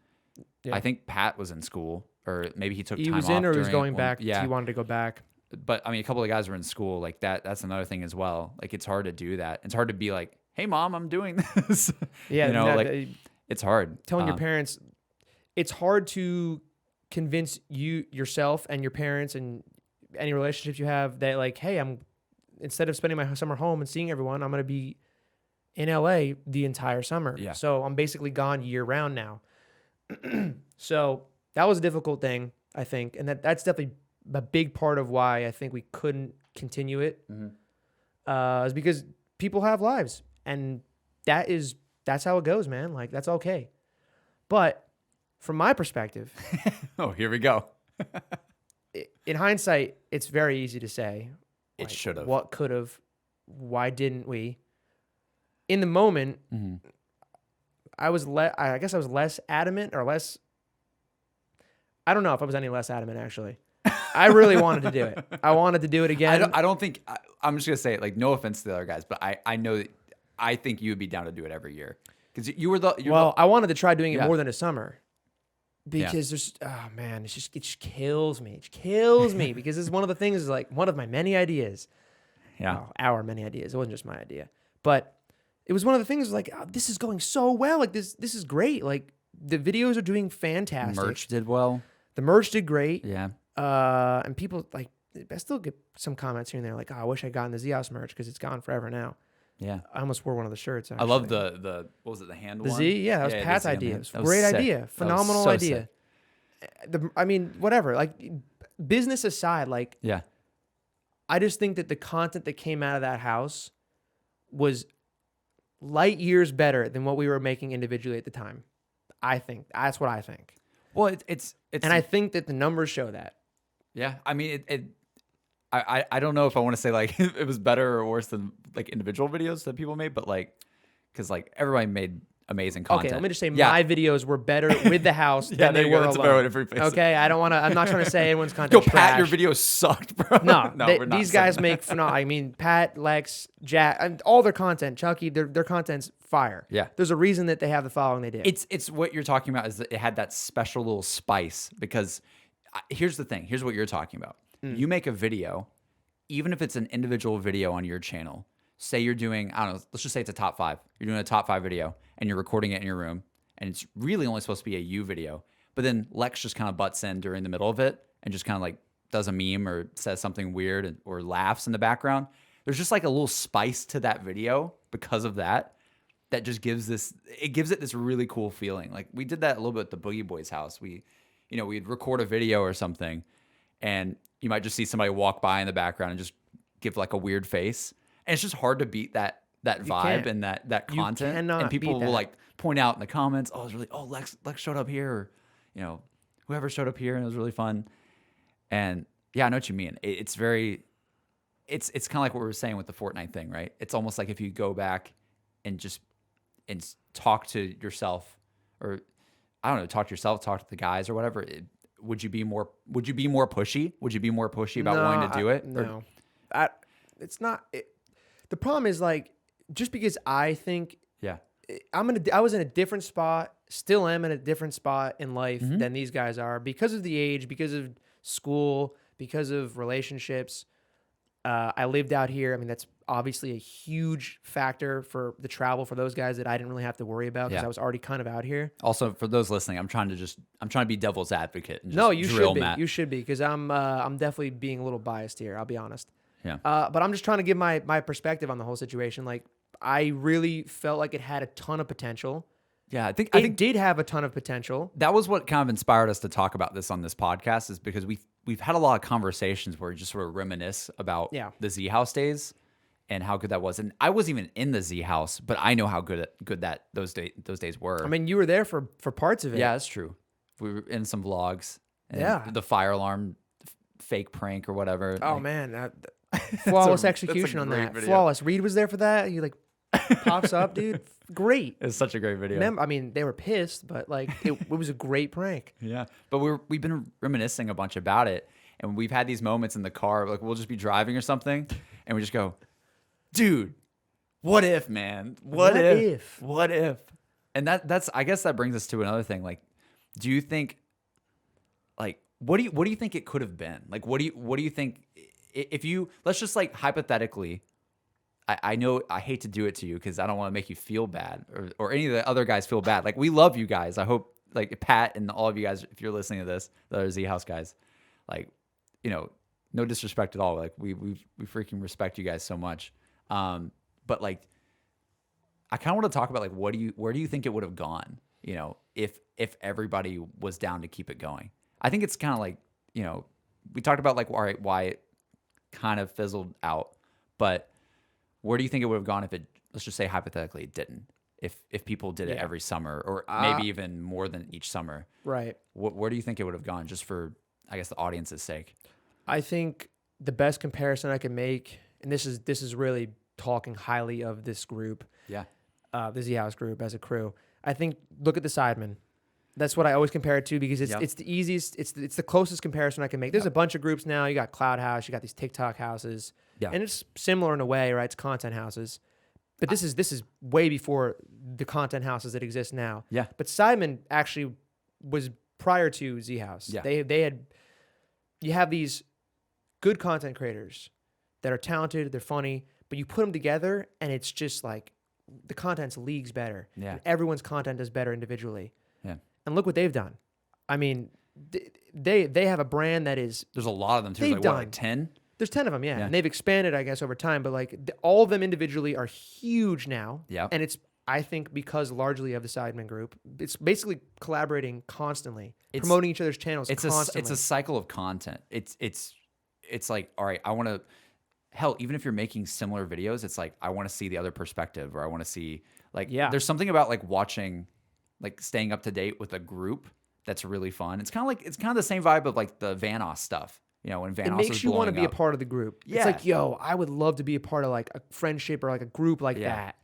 Speaker 2: think Pat was in school, or maybe he took time off.
Speaker 1: He was in or he was going back. Yeah. He wanted to go back.
Speaker 2: But I mean, a couple of guys were in school like that. That's another thing as well. Like it's hard to do that. It's hard to be like, hey mom, I'm doing this. Yeah. It's hard.
Speaker 1: Telling your parents, it's hard to convince yourself and your parents and any relationships you have that like, hey, instead of spending my summer home and seeing everyone, I'm going to be in LA the entire summer.
Speaker 2: Yeah.
Speaker 1: So I'm basically gone year round now. So that was a difficult thing, I think. And that's definitely a big part of why I think we couldn't continue it. Is because people have lives and that's how it goes, man. Like that's okay. But from my perspective,
Speaker 2: oh, here we go.
Speaker 1: In hindsight, it's very easy to say
Speaker 2: it should have.
Speaker 1: What could have? Why didn't we? In the moment, I guess I was less adamant or less. I don't know if I was any less adamant actually. I really wanted to do it. I wanted to do it again.
Speaker 2: I don't think I'm just gonna say it. Like no offense to the other guys, but I know that I think you would be down to do it every year because you were
Speaker 1: I wanted to try doing it more than a summer. Because there's, oh man, it just kills me. It kills me because it's one of the things, like one of my many ideas.
Speaker 2: Yeah.
Speaker 1: Oh, our many ideas. It wasn't just my idea. But it was one of the things like, oh, this is going so well. Like this is great. Like the videos are doing fantastic.
Speaker 2: Merch did well.
Speaker 1: The merch did great.
Speaker 2: Yeah.
Speaker 1: And people like, I still get some comments here and there like, oh, I wish I'd gotten the ZHouse merch because it's gone forever now.
Speaker 2: Yeah.
Speaker 1: I almost wore one of the shirts. Actually.
Speaker 2: I love the what was it, the hand
Speaker 1: one?
Speaker 2: The
Speaker 1: Z? Yeah, that was Pat's idea. It was a great idea. Phenomenal idea. I mean, whatever. Like, business aside, like, I just think that the content that came out of that house was light years better than what we were making individually at the time. I think that's what I think.
Speaker 2: Well, it's
Speaker 1: and I think that the numbers show that.
Speaker 2: Yeah, I mean, I don't know if I want to say like it was better or worse than like individual videos that people made, but like, because like everybody made amazing content.
Speaker 1: Okay, let me just say my videos were better with the house than they were
Speaker 2: That's
Speaker 1: alone.
Speaker 2: about what everybody says.
Speaker 1: Okay, I'm not trying to say anyone's content
Speaker 2: Yo,
Speaker 1: trash.
Speaker 2: Pat, your video sucked, bro.
Speaker 1: No,
Speaker 2: we're not
Speaker 1: these
Speaker 2: saying
Speaker 1: guys
Speaker 2: that.
Speaker 1: make phenomenal. I mean, Pat, Lex, Jack, and all their content, Chucky, their content's fire.
Speaker 2: Yeah.
Speaker 1: There's a reason that they have the following they did.
Speaker 2: It's what you're talking about is that it had that special little spice because here's the thing. Here's what you're talking about. You make a video, even if it's an individual video on your channel. Say you're doing, I don't know, let's just say it's a top 5. You're doing a top 5 video and you're recording it in your room and it's really only supposed to be a you video. But then Lex just kind of butts in during the middle of it and just kind of like does a meme or says something weird or laughs in the background. There's just like a little spice to that video because of that just gives it this really cool feeling. Like we did that a little bit at the Boogie Boys house. We'd record a video or something and you might just see somebody walk by in the background and just give like a weird face. And it's just hard to beat that vibe and that content. And people will like point out in the comments, Lex showed up here, or whoever showed up here, and it was really fun. And yeah, I know what you mean. It's kind of like what we were saying with the Fortnite thing, right? It's almost like if you go back and talk to yourself, or I don't know, talk to the guys or whatever. Would you be more pushy? Would you be more pushy about wanting to do it?
Speaker 1: No, it's not. The problem is like just because I think I was in a different spot, still am in a different spot in life than these guys are because of the age, because of school, because of relationships. I lived out here. I mean, that's obviously a huge factor for the travel for those guys that I didn't really have to worry about because I was already kind of out here.
Speaker 2: Also, for those listening, I'm trying to be devil's advocate and just
Speaker 1: no, you
Speaker 2: drill
Speaker 1: should be.
Speaker 2: Matt.
Speaker 1: You should be because I'm definitely being a little biased here. I'll be honest.
Speaker 2: Yeah.
Speaker 1: But I'm just trying to give my perspective on the whole situation. Like, I really felt like it had a ton of potential.
Speaker 2: Yeah, I think
Speaker 1: it did have a ton of potential.
Speaker 2: That was what kind of inspired us to talk about this on this podcast, is because we've had a lot of conversations where we just sort of reminisce about the ZHouse days and how good that was. And I wasn't even in the ZHouse, but I know how good that those days were.
Speaker 1: I mean, you were there for parts of it.
Speaker 2: Yeah, that's true. We were in some vlogs. And
Speaker 1: yeah.
Speaker 2: The fire alarm fake prank or whatever.
Speaker 1: Oh, man. Flawless execution on that.
Speaker 2: Video.
Speaker 1: Flawless. Reed was there for that. He like pops up, dude. Great.
Speaker 2: It's such a great video.
Speaker 1: I mean, they were pissed, but like it was a great prank.
Speaker 2: Yeah. But we've been reminiscing a bunch about it. And we've had these moments in the car, like we'll just be driving or something, and we just go, dude, what if, man? What if? What if? And that's I guess that brings us to another thing. Like, do you think, like, what do you think it could have been? Like, what do you think if you, let's just like hypothetically, I know I hate to do it to you because I don't want to make you feel bad or any of the other guys feel bad. Like, we love you guys. I hope like Pat and all of you guys, if you're listening to this, the other ZHouse guys, like, no disrespect at all. Like we freaking respect you guys so much. But like, I kind of want to talk about like, where do you think it would have gone? If everybody was down to keep it going. I think it's kind of like, we talked about like, all right, why it kind of fizzled out, but where do you think it would have gone if it, let's just say hypothetically it didn't, if people did it every summer or maybe even more than each summer,
Speaker 1: right?
Speaker 2: Where do you think it would have gone, just for, I guess, the audience's sake?
Speaker 1: I think the best comparison I can make, and this is really talking highly of this group, the ZHouse group as a crew. I think look at the Sidemen. That's what I always compare it to because it's the easiest, it's the closest comparison I can make. There's a bunch of groups now. You got Cloud House, you got these TikTok houses, and it's similar in a way, right? It's content houses, but this is way before the content houses that exist now.
Speaker 2: Yeah.
Speaker 1: But Sidemen actually was prior to ZHouse.
Speaker 2: Yeah.
Speaker 1: They had, you have these good content creators that are talented, they're funny, but you put them together and it's just like the content's leagues better.
Speaker 2: Yeah.
Speaker 1: And everyone's content is better individually.
Speaker 2: Yeah.
Speaker 1: And look what they've done. I mean, they have a brand that is...
Speaker 2: There's a lot of them too. Like 10?
Speaker 1: There's 10 of them, yeah. And they've expanded, I guess, over time. But like all of them individually are huge now.
Speaker 2: Yeah.
Speaker 1: And it's, I think, because largely of the Sidemen group. It's basically collaborating constantly, promoting each other's channels constantly.
Speaker 2: It's a cycle of content. It's like, all right, I want to... Hell, even if you're making similar videos, it's like, I want to see the other perspective, or I want to see... Like, there's something about like watching... like staying up to date with a group that's really fun. It's kind of the same vibe of like the Vanoss stuff. When Vanoss, it
Speaker 1: makes you want to be a part of the group.
Speaker 2: Yeah.
Speaker 1: It's like, yo, I would love to be a part of like a friendship or like a group like that.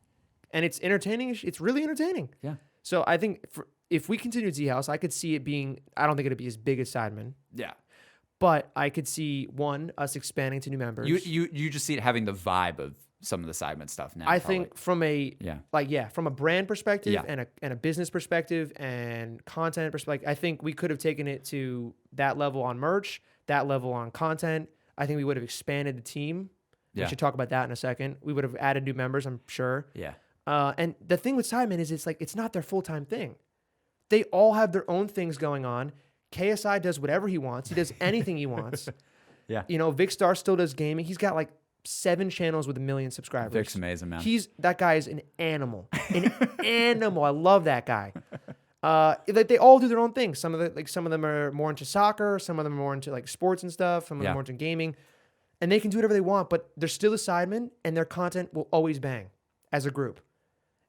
Speaker 1: and it's entertaining. It's really entertaining.
Speaker 2: Yeah.
Speaker 1: So I think if we continue ZHouse, I could see it being. I don't think it'd be as big as Sidemen.
Speaker 2: Yeah.
Speaker 1: But I could see us expanding to new members.
Speaker 2: You just see it having the vibe of some of the Sidemen stuff now.
Speaker 1: I think from a from a brand perspective and a business perspective and content perspective, I think we could have taken it to that level on merch, that level on content. I think we would have expanded the team. We should talk about that in a second. We would have added new members, I'm sure.
Speaker 2: Yeah.
Speaker 1: And the thing with Sidemen is it's not their full-time thing. They all have their own things going on. KSI does whatever he wants. He does anything he wants.
Speaker 2: Yeah.
Speaker 1: You know, Vic Star still does gaming. He's got like 7 channels with 1 million subscribers.
Speaker 2: Vic's amazing, man.
Speaker 1: That guy is an animal. An animal. I love that guy. They all do their own things. Some of them are more into soccer. Some of them are more into like sports and stuff. Some of them are more into gaming. And they can do whatever they want, but they're still a Sidemen, and their content will always bang as a group.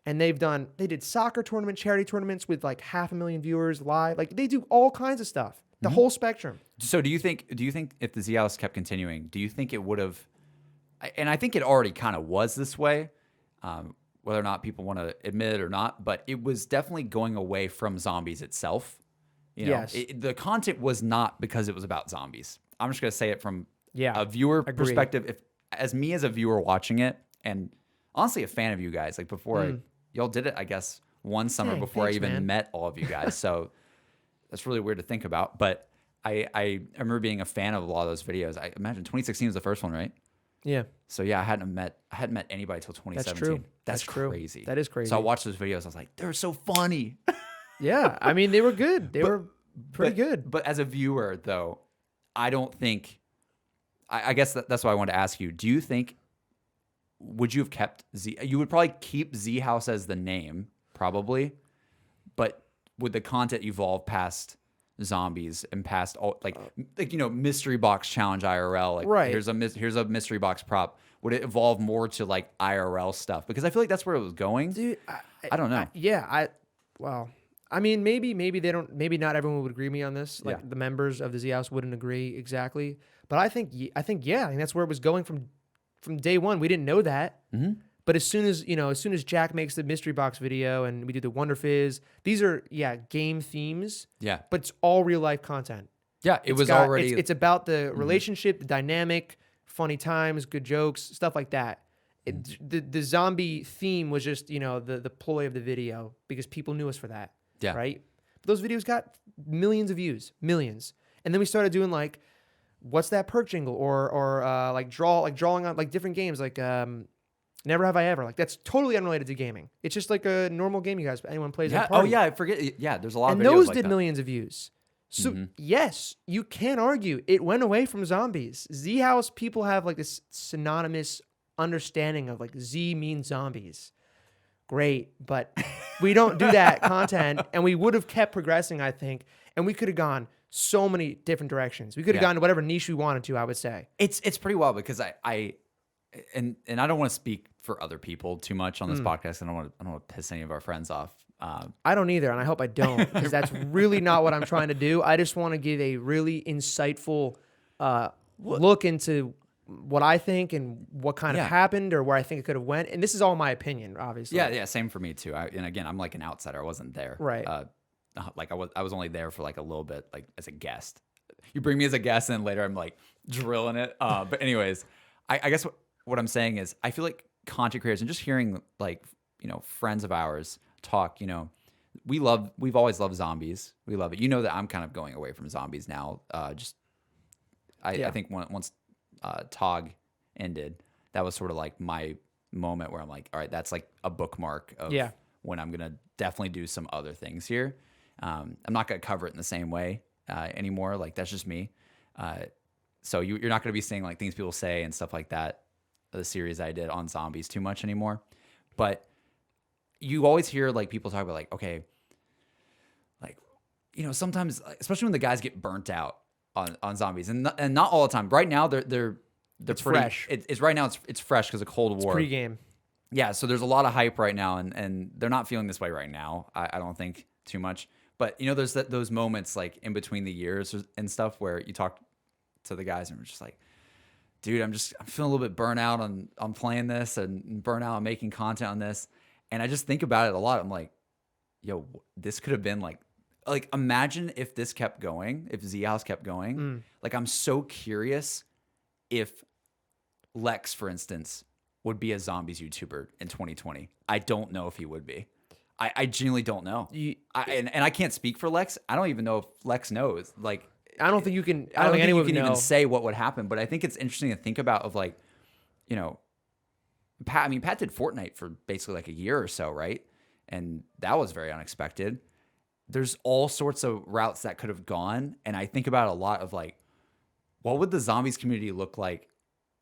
Speaker 1: And they did soccer tournament, charity tournaments with like 500,000 viewers live. Like they do all kinds of stuff, the whole spectrum.
Speaker 2: So do you think if the ZHouse kept continuing, do you think it would have, and I think it already kind of was this way, whether or not people want to admit it or not, but it was definitely going away from zombies itself. You know,
Speaker 1: yes.
Speaker 2: The content was not because it was about zombies. I'm just going to say it from a viewer
Speaker 1: Agreed.
Speaker 2: perspective. As a viewer watching it, and honestly a fan of you guys, like before y'all did it, I guess, one summer before I even met all of you guys. So that's really weird to think about. But I remember being a fan of a lot of those videos. I imagine 2016 was the first one, right?
Speaker 1: Yeah.
Speaker 2: So yeah, I hadn't met anybody till 2017.
Speaker 1: That's true.
Speaker 2: That's
Speaker 1: true.
Speaker 2: crazy.
Speaker 1: That is crazy.
Speaker 2: So I watched those videos. I was like, they're so funny.
Speaker 1: Yeah. I mean, they were good. They were pretty good.
Speaker 2: But as a viewer, though, I don't think. I guess that's why I wanted to ask you. Do you think? Would you have kept You would probably keep ZHouse as the name, probably, but would the content evolve past zombies and past all like mystery box challenge IRL? Like,
Speaker 1: right.
Speaker 2: Here's a mystery box prop. Would it evolve more to like IRL stuff? Because I feel like that's where it was going.
Speaker 1: Dude,
Speaker 2: I don't know.
Speaker 1: I mean, maybe they don't. Maybe not everyone would agree with me on this. Like the members of the ZHouse wouldn't agree exactly. But I think that's where it was going from day one. We didn't know that. Mm-hmm. But as soon as Jack makes the mystery box video and we do the Wonder Fizz, these are game themes. Yeah. But it's all real life content.
Speaker 2: Yeah,
Speaker 1: it's about the relationship, the dynamic, funny times, good jokes, stuff like that. The zombie theme was just the ploy of the video because people knew us for that. Yeah. Right. But those videos got millions of views, millions, and then we started doing like, what's that perk jingle or drawing on like different games like Never Have I Ever. Like that's totally unrelated to gaming. It's just like a normal game you guys anyone plays.
Speaker 2: Yeah.
Speaker 1: At a party.
Speaker 2: Oh yeah, I forget. Yeah, there's a lot of videos
Speaker 1: and those
Speaker 2: like
Speaker 1: did
Speaker 2: that.
Speaker 1: Millions of views. So yes, you can't argue it went away from zombies. ZHouse people have like this synonymous understanding of like Z means zombies. Great, but we don't do that content, and we would have kept progressing, I think, and we could have gone so many different directions. We could have gone to whatever niche we wanted to, I would say.
Speaker 2: It's pretty wild because I don't want to speak for other people too much on this podcast. I don't want to piss any of our friends off.
Speaker 1: I don't either, and I hope I don't, because that's really not what I'm trying to do. I just want to give a really insightful look into what I think and what kind of happened or where I think it could have went. And this is all my opinion, obviously.
Speaker 2: Yeah, same for me too. And again, I'm like an outsider. I wasn't there.
Speaker 1: Right.
Speaker 2: Like I was only there for like a little bit, like as a guest. You bring me as a guest, and later I'm like drilling it. But anyways, I guess what I'm saying is I feel like content creators and just hearing like friends of ours talk. We've always loved zombies. We love it. You know that I'm kind of going away from zombies now. I think once Tog ended, that was sort of like my moment where I'm like, all right, that's like a bookmark of when I'm gonna definitely do some other things here. I'm not gonna cover it in the same way anymore. Like that's just me. So you're not gonna be saying like things people say and stuff like that. The series I did on zombies too much anymore, but you always hear like people talk about like, okay, like sometimes, especially when the guys get burnt out on zombies, and not all the time. Right now they're
Speaker 1: fresh.
Speaker 2: It's right now it's fresh because of Cold War.
Speaker 1: It's pre-game.
Speaker 2: Yeah, so there's a lot of hype right now, and they're not feeling this way right now. I don't think too much, but there's those moments like in between the years and stuff where you talk to the guys and we're just like, dude, I'm feeling a little bit burnt out on playing this and burnt out on making content on this, And I just think about it a lot. I'm like, yo, this could have been like imagine if this kept going, if ZHouse kept going. Like, I'm so curious if Lex, for instance, would be a zombies YouTuber in 2020. I don't know if he would be. I genuinely don't know. And I can't speak for Lex. I don't even know if Lex knows. Like,
Speaker 1: I don't think you can.
Speaker 2: I don't think
Speaker 1: anyone
Speaker 2: you can
Speaker 1: would know.
Speaker 2: even say what would happen. But I think it's interesting to think about of like, you know, Pat. I mean, Pat did Fortnite for basically like a year or so, right? And that was very unexpected. There's all sorts of routes that could have gone. And I think about a lot of like, what would the zombies community look like?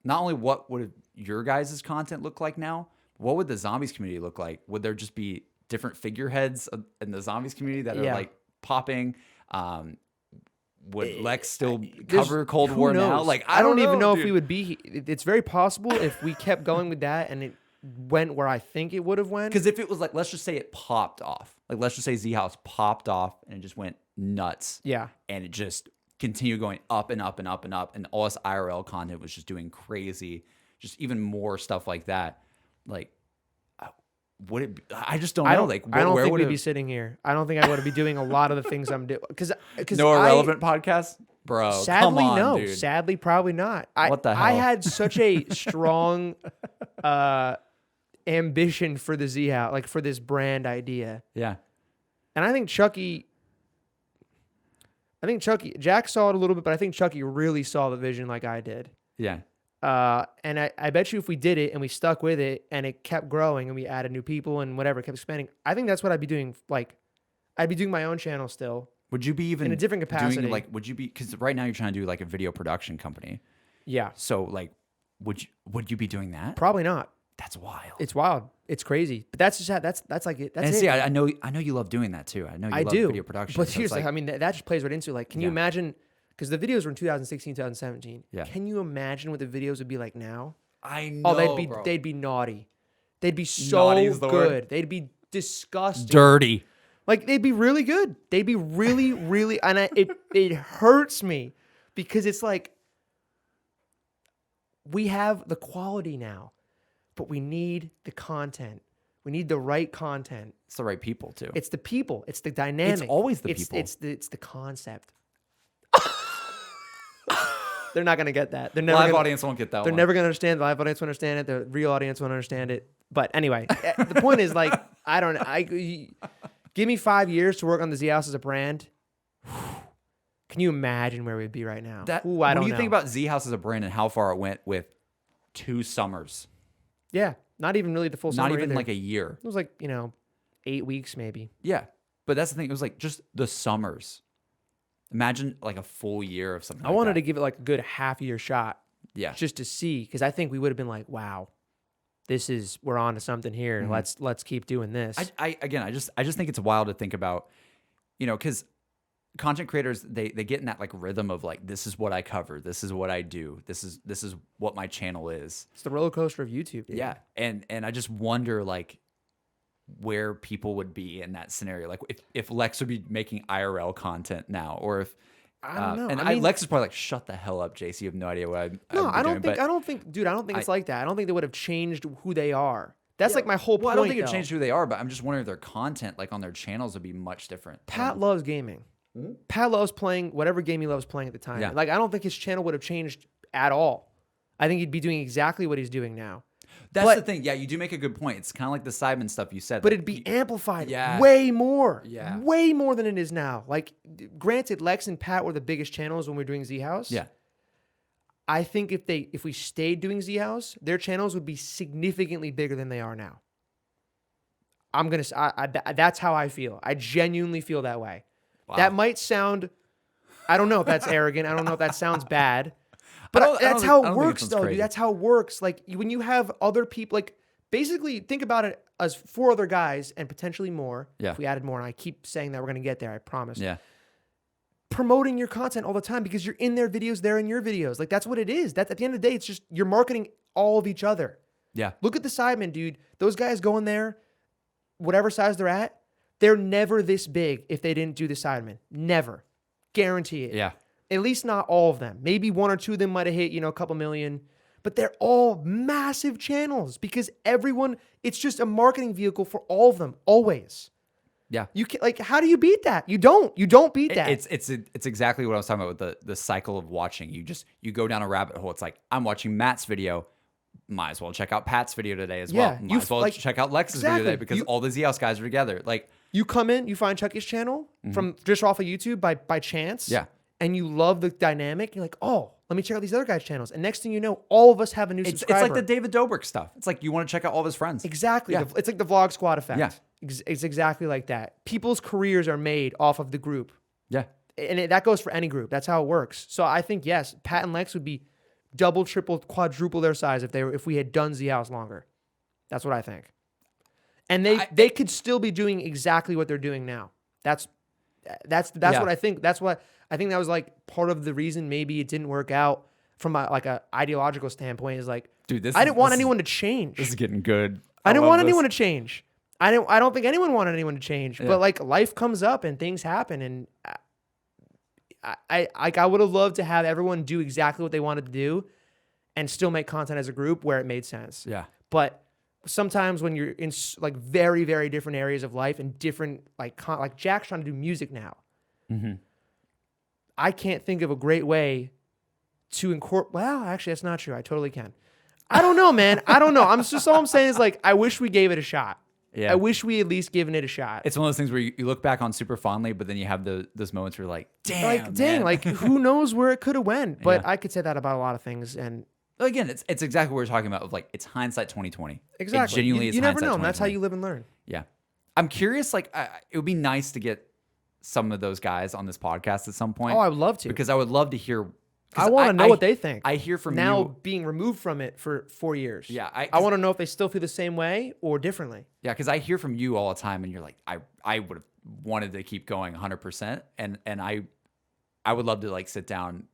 Speaker 2: Not only what would your guys' content look like now, what would the zombies community look like? Would there just be different figureheads in the zombies community that are like popping? Would Lex still cover Cold War now? Like,
Speaker 1: I don't even know if we would be. It's very possible if we kept going with that and it went where I think it would have went.
Speaker 2: Because if it was like, let's just say it popped off. Like, let's just say ZHouse popped off and it just went nuts.
Speaker 1: Yeah.
Speaker 2: And it just continued going up and up and up and up. And all this IRL content was just doing crazy. Just even more stuff like that. Like, would it be, I just don't know. Like,
Speaker 1: I don't
Speaker 2: where
Speaker 1: think
Speaker 2: would
Speaker 1: we'd be sitting here. I don't think I would be doing a lot of the things I'm doing. Because
Speaker 2: no irrelevant podcast? Bro,
Speaker 1: sadly,
Speaker 2: come on,
Speaker 1: no.
Speaker 2: dude.
Speaker 1: Sadly, probably not.
Speaker 2: What the hell?
Speaker 1: I had such a strong ambition for the ZHouse, like for this brand idea.
Speaker 2: Yeah.
Speaker 1: And I think Chucky, Jack saw it a little bit, but I think Chucky really saw the vision like I did.
Speaker 2: Yeah.
Speaker 1: And I bet you if we did it and we stuck with it and it kept growing and we added new people and whatever, kept expanding, I think that's what I'd be doing. Like, I'd be doing my own channel still.
Speaker 2: Would you be even
Speaker 1: in a different capacity?
Speaker 2: Doing, like, would you be, because right now you're trying to do like a video production company.
Speaker 1: Yeah.
Speaker 2: So like, would you be doing that?
Speaker 1: Probably not.
Speaker 2: That's wild.
Speaker 1: It's wild. It's crazy. But that's just that's like it. That's
Speaker 2: and
Speaker 1: it.
Speaker 2: see, I know you love doing that too. I know you love video production.
Speaker 1: But
Speaker 2: so
Speaker 1: seriously,
Speaker 2: like,
Speaker 1: I mean, that just plays right into it. Like, can you imagine? Because the videos were in 2016, 2017.
Speaker 2: Yeah.
Speaker 1: Can you imagine what the videos would be like now?
Speaker 2: I know.
Speaker 1: Oh, they'd be naughty. They'd be so good.
Speaker 2: Word.
Speaker 1: They'd be disgusting.
Speaker 2: Dirty.
Speaker 1: Like, they'd be really good. They'd be really, really, and it hurts me because it's like we have the quality now, but we need the content. We need the right content.
Speaker 2: It's the right people too.
Speaker 1: It's the people. It's the dynamic.
Speaker 2: It's always the people.
Speaker 1: It's the concept. They're not gonna get that. Live
Speaker 2: audience won't get that.
Speaker 1: They're never gonna understand. The live audience won't understand it. The real audience won't understand it. But anyway, the point is, like, I don't. Give me 5 years to work on the ZHouse as a brand. Can you imagine where we'd be right now?
Speaker 2: What do you think about ZHouse as a brand and how far it went with 2 summers?
Speaker 1: Yeah, not even really the full summer.
Speaker 2: Not even
Speaker 1: either.
Speaker 2: like a year.
Speaker 1: It was like 8 weeks maybe.
Speaker 2: Yeah, but that's the thing. It was like just the summers. Imagine like a full year of something.
Speaker 1: I wanted to give it like a good half-year shot.
Speaker 2: Yeah,
Speaker 1: just to see, because I think we would have been like, wow, we're on to something here. Mm-hmm. Let's keep doing this.
Speaker 2: I just think it's wild to think about, because content creators, they get in that like rhythm of like, this is what I cover, this is what I do, this is what my channel is.
Speaker 1: It's the roller coaster of YouTube, dude.
Speaker 2: Yeah, and I just wonder like where people would be in that scenario, like if Lex would be making IRL content now, or if
Speaker 1: I don't know.
Speaker 2: And Lex is probably like, shut the hell up, JC. You have no idea what I'm doing.
Speaker 1: I don't think it's like that. I don't think they would have changed who they are. That's like my whole point.
Speaker 2: I don't think it changed who they are, but I'm just wondering if their content, like on their channels, would be much different.
Speaker 1: Pat loves gaming. Mm-hmm. Pat loves playing whatever game he loves playing at the time. Yeah. Like, I don't think his channel would have changed at all. I think he'd be doing exactly what he's doing now.
Speaker 2: That's the thing. Yeah, you do make a good point. It's kind of like the Simon stuff you said.
Speaker 1: But it'd be amplified way more.
Speaker 2: Yeah.
Speaker 1: Way more than it is now. Like, granted, Lex and Pat were the biggest channels when we were doing ZHouse.
Speaker 2: Yeah.
Speaker 1: I think if we stayed doing ZHouse, their channels would be significantly bigger than they are now. That's how I feel. I genuinely feel that way. Wow. That might sound, I don't know if that's arrogant. I don't know if that sounds bad. But that's how it works, though, dude. That's how it works. Like, when you have other people, like, basically think about it as 4 other guys and potentially more.
Speaker 2: Yeah.
Speaker 1: If we added more, and I keep saying that we're going to get there, I promise.
Speaker 2: Yeah.
Speaker 1: Promoting your content all the time because you're in their videos, they're in your videos. Like, that's what it is. That's, at the end of the day, it's just you're marketing all of each other.
Speaker 2: Yeah.
Speaker 1: Look at the Sidemen, dude. Those guys go in there, whatever size they're at, they're never this big if they didn't do the Sidemen. Never. Guarantee it.
Speaker 2: Yeah.
Speaker 1: At least not all of them. Maybe 1 or 2 of them might have hit, a couple million. but they're all massive channels because it's just a marketing vehicle for all of them, always.
Speaker 2: Yeah.
Speaker 1: You can like, how do you beat that? You don't beat that.
Speaker 2: It's exactly what I was talking about with the cycle of watching. You go down a rabbit hole. It's like, I'm watching Matt's video. Might as well check out Pat's video today as well. Might as well check out Lex's video today because all the ZHouse guys are together. Like,
Speaker 1: you come in, you find Chucky's channel from just off of YouTube by chance.
Speaker 2: Yeah.
Speaker 1: And you love the dynamic. You're like, oh, let me check out these other guys' channels. And next thing you know, all of us have a new subscriber.
Speaker 2: It's like the David Dobrik stuff. It's like you want to check out all of his friends.
Speaker 1: Exactly. Yeah. It's like the Vlog Squad effect.
Speaker 2: Yeah.
Speaker 1: It's exactly like that. People's careers are made off of the group.
Speaker 2: Yeah.
Speaker 1: And that goes for any group. That's how it works. So I think, yes, Pat and Lex would be double, triple, quadruple their size if we had done ZHouse longer. That's what I think. And they could still be doing exactly what they're doing now. That's what I think. That's what I think that was like part of the reason maybe it didn't work out from a ideological standpoint is like, dude, I didn't want anyone to change.
Speaker 2: This is getting good.
Speaker 1: I didn't want anyone to change. I don't think anyone wanted anyone to change. Yeah. But like life comes up and things happen, and I would have loved to have everyone do exactly what they wanted to do and still make content as a group where it made sense.
Speaker 2: Yeah.
Speaker 1: But sometimes when you're in like very, very different areas of life and different like Jack's trying to do music now. Mm-hmm. I can't think of a great way to incorporate. Well, actually, that's not true. I totally can. I don't know, man. I don't know. All I'm saying is like, I wish we gave it a shot. Yeah. I wish we at least given it a shot.
Speaker 2: It's one of those things where you look back on super fondly, but then you have those moments where you're like, damn,
Speaker 1: like who knows where it could have went. But I could say that about a lot of things. And
Speaker 2: again, it's exactly what we're talking about. Of like, it's hindsight 2020.
Speaker 1: Exactly.
Speaker 2: It genuinely is.
Speaker 1: You never know.
Speaker 2: And
Speaker 1: that's how you live and learn.
Speaker 2: Yeah. I'm curious. Like, it would be nice to get some of those guys on this podcast at some point.
Speaker 1: Oh, I would love to.
Speaker 2: Because I would love to hear.
Speaker 1: I want to know what they think.
Speaker 2: I hear from
Speaker 1: now
Speaker 2: you
Speaker 1: being removed from it for 4 years.
Speaker 2: Yeah,
Speaker 1: I want to know if they still feel the same way or differently.
Speaker 2: Yeah, because I hear from you all the time, and you're like, I would have wanted to keep going 100%, and I would love to like sit down,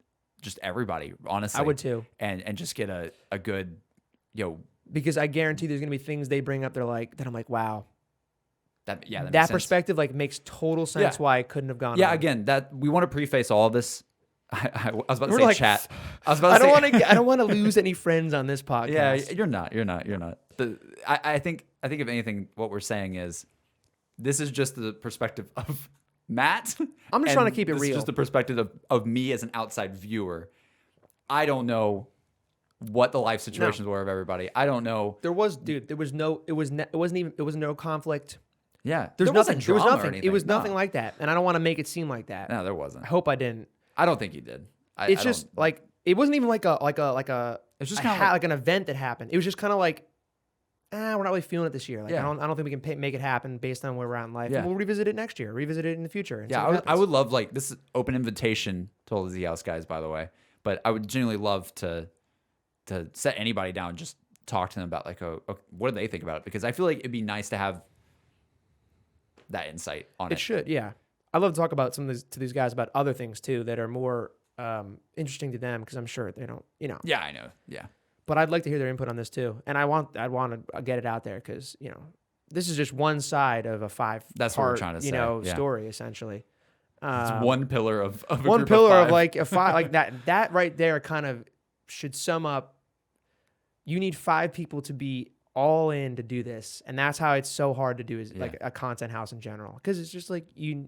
Speaker 2: just everybody, honestly.
Speaker 1: I would too,
Speaker 2: and just get a good,
Speaker 1: because I guarantee there's gonna be things they bring up. They're like that. I'm like, wow.
Speaker 2: That
Speaker 1: perspective like makes total sense why it couldn't have gone.
Speaker 2: Yeah,
Speaker 1: on.
Speaker 2: Again, that we want to preface all of this. I was about to say chat. I was about to say
Speaker 1: I don't want to lose any friends on this podcast.
Speaker 2: Yeah, you're not. I think if anything, what we're saying is this is just the perspective of Matt.
Speaker 1: I'm just trying to keep it real.
Speaker 2: This is just the perspective of me as an outside viewer. I don't know what the life situations were of everybody. I don't know.
Speaker 1: There was no conflict.
Speaker 2: Yeah,
Speaker 1: there was nothing.
Speaker 2: It
Speaker 1: was nothing like that, and I don't want to make it seem like that.
Speaker 2: No, there wasn't.
Speaker 1: I hope I didn't.
Speaker 2: I don't think you did.
Speaker 1: It's just like it wasn't even like a. It's just kind of like an event that happened. It was just kind of like, we're not really feeling it this year. Like I don't think we can make it happen based on where we're at in life. Yeah. We'll revisit it next year. Revisit it in the future.
Speaker 2: Yeah, I would love like this is open invitation to all the ZHouse guys, by the way. But I would genuinely love to set anybody down, and just talk to them about like what do they think about it, because I feel like it'd be nice to have that insight on it.
Speaker 1: It should, yeah. I'd love to talk about to these guys about other things too that are more interesting to them, because I'm sure they don't,
Speaker 2: Yeah, I know. Yeah.
Speaker 1: But I'd like to hear their input on this too, and I'd want to get it out there because this is just one side of a
Speaker 2: That's what we're trying to say.
Speaker 1: Story essentially.
Speaker 2: It's one pillar of a
Speaker 1: one
Speaker 2: group
Speaker 1: pillar
Speaker 2: of
Speaker 1: of like a five, like that. That right there kind of should sum up. You need 5 people to be all in to do this, and that's how it's so hard to do is like a content house in general, because it's just like it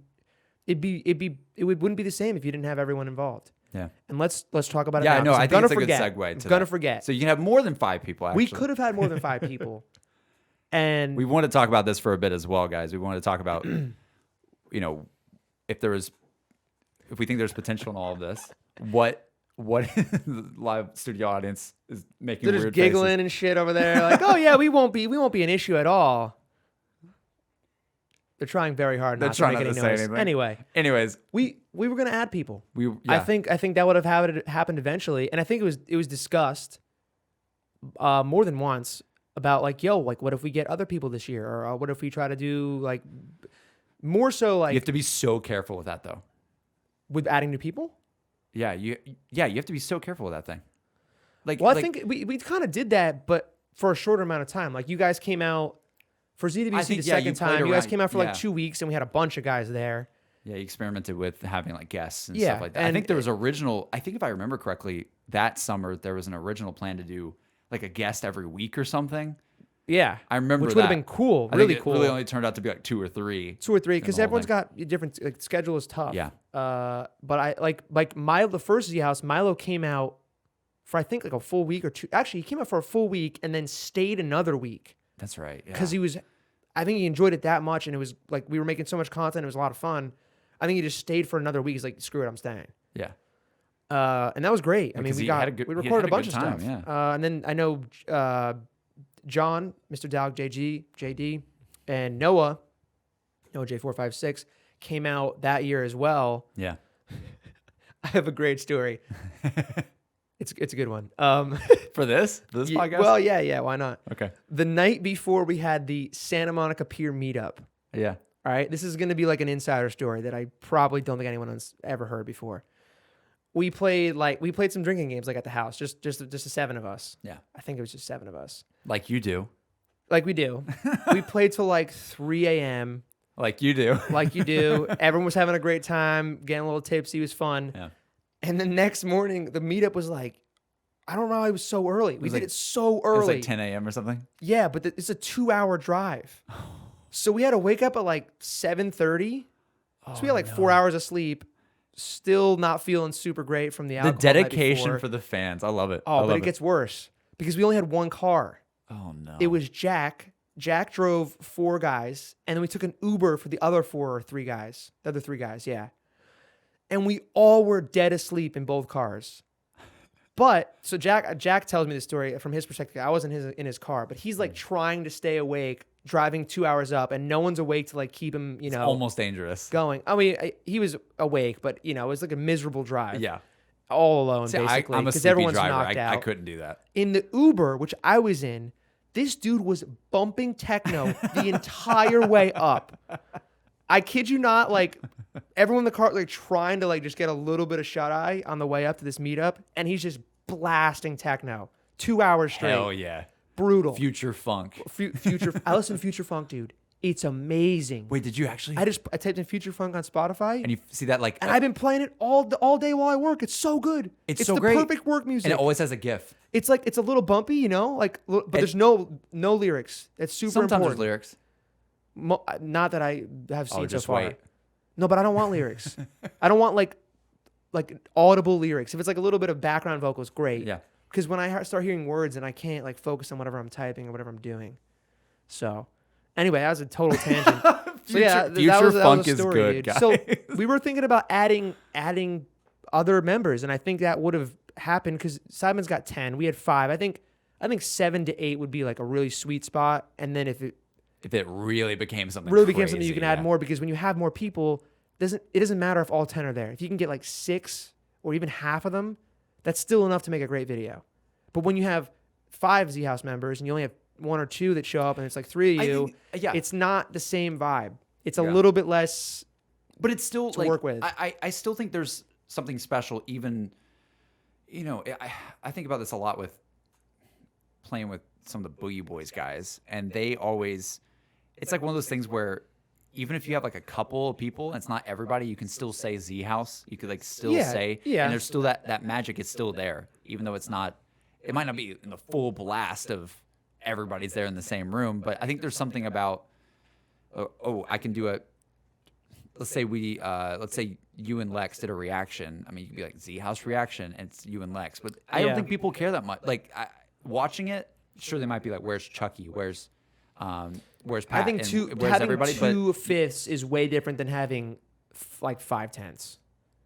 Speaker 1: wouldn't be the same if you didn't have everyone involved.
Speaker 2: Yeah.
Speaker 1: And let's talk about it.
Speaker 2: Yeah,
Speaker 1: now,
Speaker 2: no, I think it's
Speaker 1: forget.
Speaker 2: a good segue.
Speaker 1: I'm gonna forget.
Speaker 2: So you can have more than 5 people. Actually,
Speaker 1: we could have had more than 5 people. And
Speaker 2: we want to talk about this for a bit as well, guys. We want to talk about, if we think there's potential in all of this, what the live studio audience is making.
Speaker 1: They're
Speaker 2: weird
Speaker 1: just giggling
Speaker 2: faces.
Speaker 1: and shit over there, like, oh yeah, we won't be an issue at all. They're trying very hard not to make any noise. Anyways, we were gonna add people. I think that would have happened eventually, and I think it was discussed more than once about like, what if we get other people this year, or what if we try to do like more so like.
Speaker 2: You have to be so careful with that though.
Speaker 1: With adding new people.
Speaker 2: Yeah, you have to be so careful with that thing.
Speaker 1: I think we kind of did that, but for a shorter amount of time. Like you guys came out for ZWC the second time. You guys came out for like 2 weeks, and we had a bunch of guys there.
Speaker 2: Yeah, you experimented with having like guests and stuff like that. I think there was I think if I remember correctly, that summer there was an original plan to do like a guest every week or something.
Speaker 1: Yeah,
Speaker 2: I remember
Speaker 1: which
Speaker 2: that.
Speaker 1: would have been cool,
Speaker 2: I
Speaker 1: really
Speaker 2: think
Speaker 1: cool.
Speaker 2: It really only turned out to be like 2 or 3.
Speaker 1: 2 or 3, because
Speaker 2: the whole
Speaker 1: everyone's
Speaker 2: thing.
Speaker 1: got different schedule is tough.
Speaker 2: Yeah.
Speaker 1: But I like Milo, the first ZHouse, Milo came out for I think like a full week or 2. Actually, he came out for a full week and then stayed another week
Speaker 2: That's right. Yeah.
Speaker 1: because I think he enjoyed it that much, and it was like we were making so much content, it was a lot of fun. I think he just stayed for another week. He's like, screw it, I'm staying.
Speaker 2: Yeah.
Speaker 1: And that was great. I mean,
Speaker 2: because
Speaker 1: we
Speaker 2: he had
Speaker 1: we
Speaker 2: he
Speaker 1: recorded
Speaker 2: had
Speaker 1: a bunch of
Speaker 2: good time,
Speaker 1: stuff.
Speaker 2: Yeah.
Speaker 1: And then I know John, Mr. Dog, JD, and Noah J456 came out that year as well.
Speaker 2: Yeah.
Speaker 1: I have a great story. It's a good one.
Speaker 2: For this podcast?
Speaker 1: Well, yeah, why not?
Speaker 2: Okay.
Speaker 1: The night before we had the Santa Monica Pier meetup.
Speaker 2: Yeah.
Speaker 1: All right, this is going to be like an insider story that I probably don't think anyone has ever heard before. We played some drinking games like at the house, just the 7 of us.
Speaker 2: Yeah.
Speaker 1: I think it was just 7 of us.
Speaker 2: Like you do.
Speaker 1: Like we do. We played till like 3 a.m.
Speaker 2: Like you do.
Speaker 1: Like you do. Everyone was having a great time, getting a little tipsy. It was fun.
Speaker 2: Yeah.
Speaker 1: And the next morning, the meetup was like, I don't know why it was so early. We did it so
Speaker 2: It
Speaker 1: early.
Speaker 2: was like 10 a.m. or something.
Speaker 1: Yeah, but it's a 2-hour drive. So we had to wake up at like 7:30. So we had like 4 hours of sleep. Still not feeling super great from the
Speaker 2: The
Speaker 1: alcohol. The night
Speaker 2: dedication
Speaker 1: before.
Speaker 2: for the fans. I love it.
Speaker 1: Oh, but it gets worse because we only had one car.
Speaker 2: Oh no.
Speaker 1: It was Jack. Jack drove 4 guys, and then we took an Uber for the other 4 or 3 guys. The other 3 guys, yeah. And we all were dead asleep in both cars. But so Jack tells me the story from his perspective. I wasn't in his car, but he's like trying to stay awake, driving 2 hours up, and no one's awake to like keep him,
Speaker 2: It's almost dangerous.
Speaker 1: going. I mean, he was awake, but it was like a miserable drive.
Speaker 2: Yeah.
Speaker 1: All alone,
Speaker 2: See,
Speaker 1: basically,
Speaker 2: I'm a
Speaker 1: because
Speaker 2: sleepy
Speaker 1: everyone's
Speaker 2: driver.
Speaker 1: knocked out.
Speaker 2: I couldn't do that.
Speaker 1: In the Uber, which I was in, this dude was bumping techno the entire way up. I kid you not, like everyone in the car like trying to like just get a little bit of shut eye on the way up to this meetup, and he's just blasting techno 2 hours straight.
Speaker 2: Hell yeah.
Speaker 1: Brutal.
Speaker 2: Future funk.
Speaker 1: Future. I listen to Future Funk, dude. It's amazing.
Speaker 2: Wait, did you actually?
Speaker 1: I typed in Future Funk on Spotify,
Speaker 2: And you see that like.
Speaker 1: and I've been playing it all day while I work. It's so good.
Speaker 2: It's so
Speaker 1: the
Speaker 2: great.
Speaker 1: perfect work music.
Speaker 2: and it always has a GIF.
Speaker 1: It's like it's a little bumpy, but there's no lyrics. That's super
Speaker 2: Sometimes
Speaker 1: important.
Speaker 2: there's lyrics.
Speaker 1: Not that I have seen so
Speaker 2: just
Speaker 1: far.
Speaker 2: wait.
Speaker 1: No, but I don't want lyrics. I don't want like audible lyrics. If it's like a little bit of background vocals, great.
Speaker 2: Yeah.
Speaker 1: Because when I start hearing words and I can't like focus on whatever I'm typing or whatever I'm doing. So, anyway, that was a total tangent. So yeah,
Speaker 2: Future
Speaker 1: that
Speaker 2: funk
Speaker 1: was a
Speaker 2: is
Speaker 1: story,
Speaker 2: good,
Speaker 1: dude.
Speaker 2: guys.
Speaker 1: So we were thinking about adding other members, and I think that would have happened because Simon's got 10. We had 5. I think 7 to 8 would be like a really sweet spot, and then if it
Speaker 2: really became something
Speaker 1: really
Speaker 2: crazy,
Speaker 1: became something you can add
Speaker 2: yeah.
Speaker 1: more, because when you have more people, it doesn't matter if all 10 are there. If you can get like 6 or even half of them, that's still enough to make a great video. But when you have 5 ZHouse members and you only have 1 or 2 that show up and it's like 3 of you, it's not the same vibe. It's a little bit less,
Speaker 2: but it's still
Speaker 1: to
Speaker 2: like,
Speaker 1: work with.
Speaker 2: I still think there's something special. Even, I think about this a lot with playing with some of the Boogie Boys guys, and they always, it's like one of those things where even if you have like a couple of people and it's not everybody, you can still say ZHouse. You could like still say,
Speaker 1: yeah.
Speaker 2: and there's still that magic is still there, even though it might not be in the full blast of everybody's there in the same room. But I think there's something about, I can do let's say you and Lex did a reaction. I mean, you could be like ZHouse reaction, and it's you and Lex. But I don't think people care that much. Like watching it, sure they might be like, "Where's Chucky? Where's Pat?"
Speaker 1: I think
Speaker 2: where's everybody? But
Speaker 1: 2/5 is way different than having like 5/10.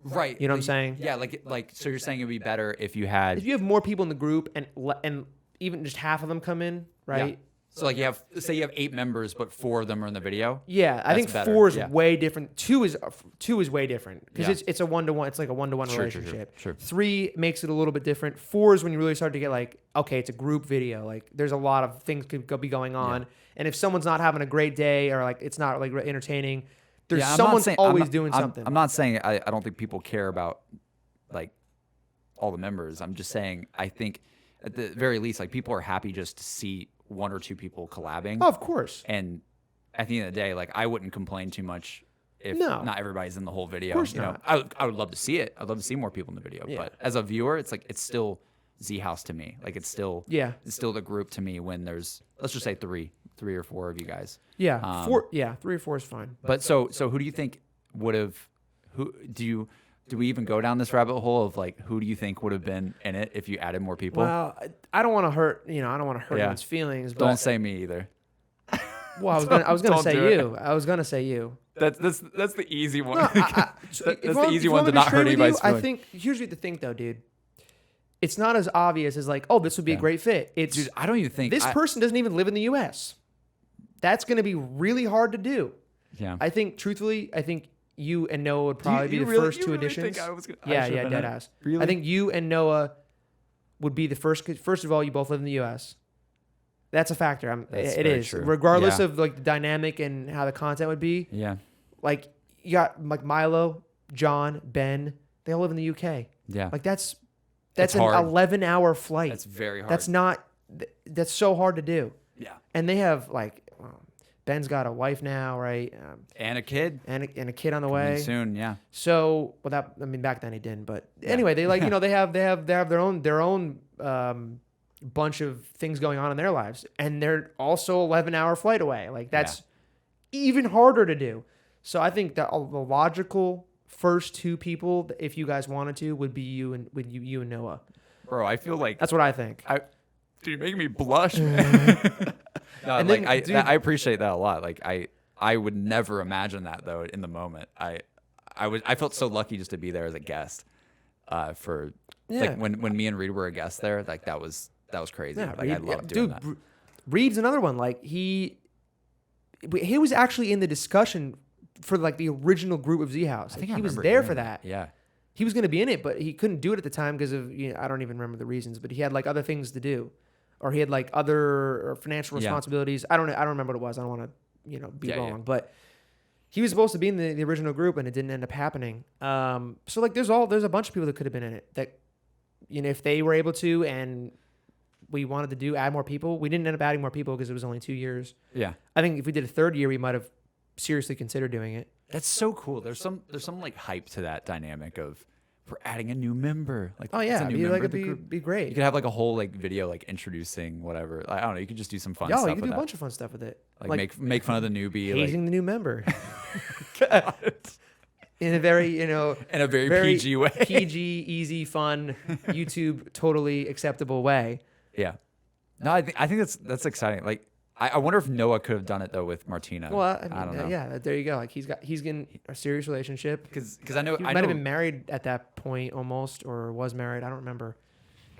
Speaker 2: right,
Speaker 1: You know what I'm saying?
Speaker 2: Yeah, like so you're saying it'd be better if you had.
Speaker 1: If you have more people in the group and even just half of them come in, right?
Speaker 2: Yeah. So like you have 8 members, but 4 of them are in the video.
Speaker 1: Yeah, I think
Speaker 2: better.
Speaker 1: 4 is
Speaker 2: Yeah.
Speaker 1: way different. 2 is way different because
Speaker 2: Yeah.
Speaker 1: it's a 1-to-1. It's like a 1-to-1
Speaker 2: Sure,
Speaker 1: relationship.
Speaker 2: Sure.
Speaker 1: 3 makes it a little bit different. 4 is when you really start to get like, okay, it's a group video. Like there's a lot of things could be going on, and if someone's not having a great day or like it's not like entertaining, there's someone's always doing something.
Speaker 2: I'm not saying I don't think people care about like all the members. I'm just saying I think at the very least, like people are happy just to see 1 or 2 people collabing.
Speaker 1: Oh, of course.
Speaker 2: And at the end of the day, like I wouldn't complain too much if
Speaker 1: No.
Speaker 2: not everybody's in the whole video.
Speaker 1: Of course
Speaker 2: you know,
Speaker 1: not.
Speaker 2: I would love to see it. I'd love to see more people in the video.
Speaker 1: Yeah.
Speaker 2: But as a viewer, it's like it's still ZHouse to me. Like it's still the group to me when there's, let's just say three or four of you guys.
Speaker 1: Yeah, 3 or 4 is fine.
Speaker 2: But so who do you think would have? Do we even go down this rabbit hole of like who do you think would have been in it if you added more people?
Speaker 1: Well, I don't want to hurt. I don't want to hurt anyone's feelings. But,
Speaker 2: Don't say me either.
Speaker 1: Well, I was gonna
Speaker 2: Don't
Speaker 1: say
Speaker 2: do it.
Speaker 1: you. I was gonna say you.
Speaker 2: That's the easy one.
Speaker 1: No,
Speaker 2: That's the easy
Speaker 1: if
Speaker 2: one
Speaker 1: I'm
Speaker 2: to
Speaker 1: gonna
Speaker 2: not
Speaker 1: be straight
Speaker 2: hurt
Speaker 1: with
Speaker 2: anybody's
Speaker 1: you, I
Speaker 2: feelings.
Speaker 1: think here's what to think though, dude. It's not as obvious as like, oh, this would be a great fit. It's
Speaker 2: Dude, I don't even think
Speaker 1: this person doesn't even live in the U.S. That's going to be really hard to do.
Speaker 2: Yeah.
Speaker 1: I think, truthfully, you and Noah would probably be the first two additions. Yeah, dead ass.
Speaker 2: Really?
Speaker 1: I think you and Noah would be the first. First of all, you both live in the U.S. That's a factor.
Speaker 2: That's
Speaker 1: it
Speaker 2: very
Speaker 1: is,
Speaker 2: true.
Speaker 1: regardless
Speaker 2: Yeah.
Speaker 1: of like the dynamic and how the content would be.
Speaker 2: Yeah.
Speaker 1: Like you got like Milo, John, Ben. They all live in the UK.
Speaker 2: Yeah.
Speaker 1: Like that's
Speaker 2: It's
Speaker 1: an
Speaker 2: hard.
Speaker 1: 11-hour flight.
Speaker 2: That's very hard.
Speaker 1: That's so hard to do.
Speaker 2: Yeah.
Speaker 1: And they have like Ben's got a wife now, right?
Speaker 2: And a kid.
Speaker 1: And a kid on the
Speaker 2: Coming
Speaker 1: way.
Speaker 2: soon. Yeah.
Speaker 1: So, back then he didn't, but anyway, they like they have their own bunch of things going on in their lives, and they're also 11-hour flight away. Like that's even harder to do. So I think that the logical first two people, if you guys wanted to, would be you and Noah.
Speaker 2: Bro, I feel like
Speaker 1: That's what I think.
Speaker 2: Dude, you're making me blush, man. No,
Speaker 1: And
Speaker 2: like
Speaker 1: then, dude-
Speaker 2: I appreciate that a lot. Like I would never imagine that though in the moment. I felt so lucky just to be there as a guest. For like when me and Reed were a guest there, like that was crazy.
Speaker 1: Yeah,
Speaker 2: like I loved doing that.
Speaker 1: Reed's another one. Like he was actually in the discussion for like the original group of ZHouse.
Speaker 2: I think
Speaker 1: he
Speaker 2: I
Speaker 1: was
Speaker 2: remember
Speaker 1: there
Speaker 2: hearing
Speaker 1: for that.
Speaker 2: Yeah.
Speaker 1: He was going to be in it, but he couldn't do it at the time because of I don't even remember the reasons. But he had like other things to do, or he had like other financial responsibilities. I don't remember what it was. I don't want to be wrong, but he was supposed to be in the original group, and it didn't end up happening. So like there's a bunch of people that could have been in it that if they were able to, and we wanted to add more people. We didn't end up adding more people because it was only 2 years.
Speaker 2: Yeah.
Speaker 1: I think if we did a third year, we might have seriously considered doing it.
Speaker 2: That's so cool. There's some like hype to that dynamic of we're adding a new member. Like
Speaker 1: Oh yeah,
Speaker 2: it's a new member of the group.
Speaker 1: be great.
Speaker 2: You could have like a whole like video like introducing whatever. I don't know. You could just do some fun stuff.
Speaker 1: You could
Speaker 2: with
Speaker 1: do a
Speaker 2: that.
Speaker 1: bunch of fun stuff with it.
Speaker 2: Like make fun of the newbie.
Speaker 1: Hazing
Speaker 2: Like,
Speaker 1: the new member. In a very,
Speaker 2: in a very PG way.
Speaker 1: PG, easy, fun, YouTube totally acceptable way.
Speaker 2: Yeah. No, I think that's exciting. Like I wonder if Noah could have done it though with Martina.
Speaker 1: Well,
Speaker 2: I don't know.
Speaker 1: Yeah, there you go. Like he's getting a serious relationship.
Speaker 2: Because I know
Speaker 1: He
Speaker 2: I
Speaker 1: might have
Speaker 2: know
Speaker 1: been married at that point almost, or was married. I don't remember.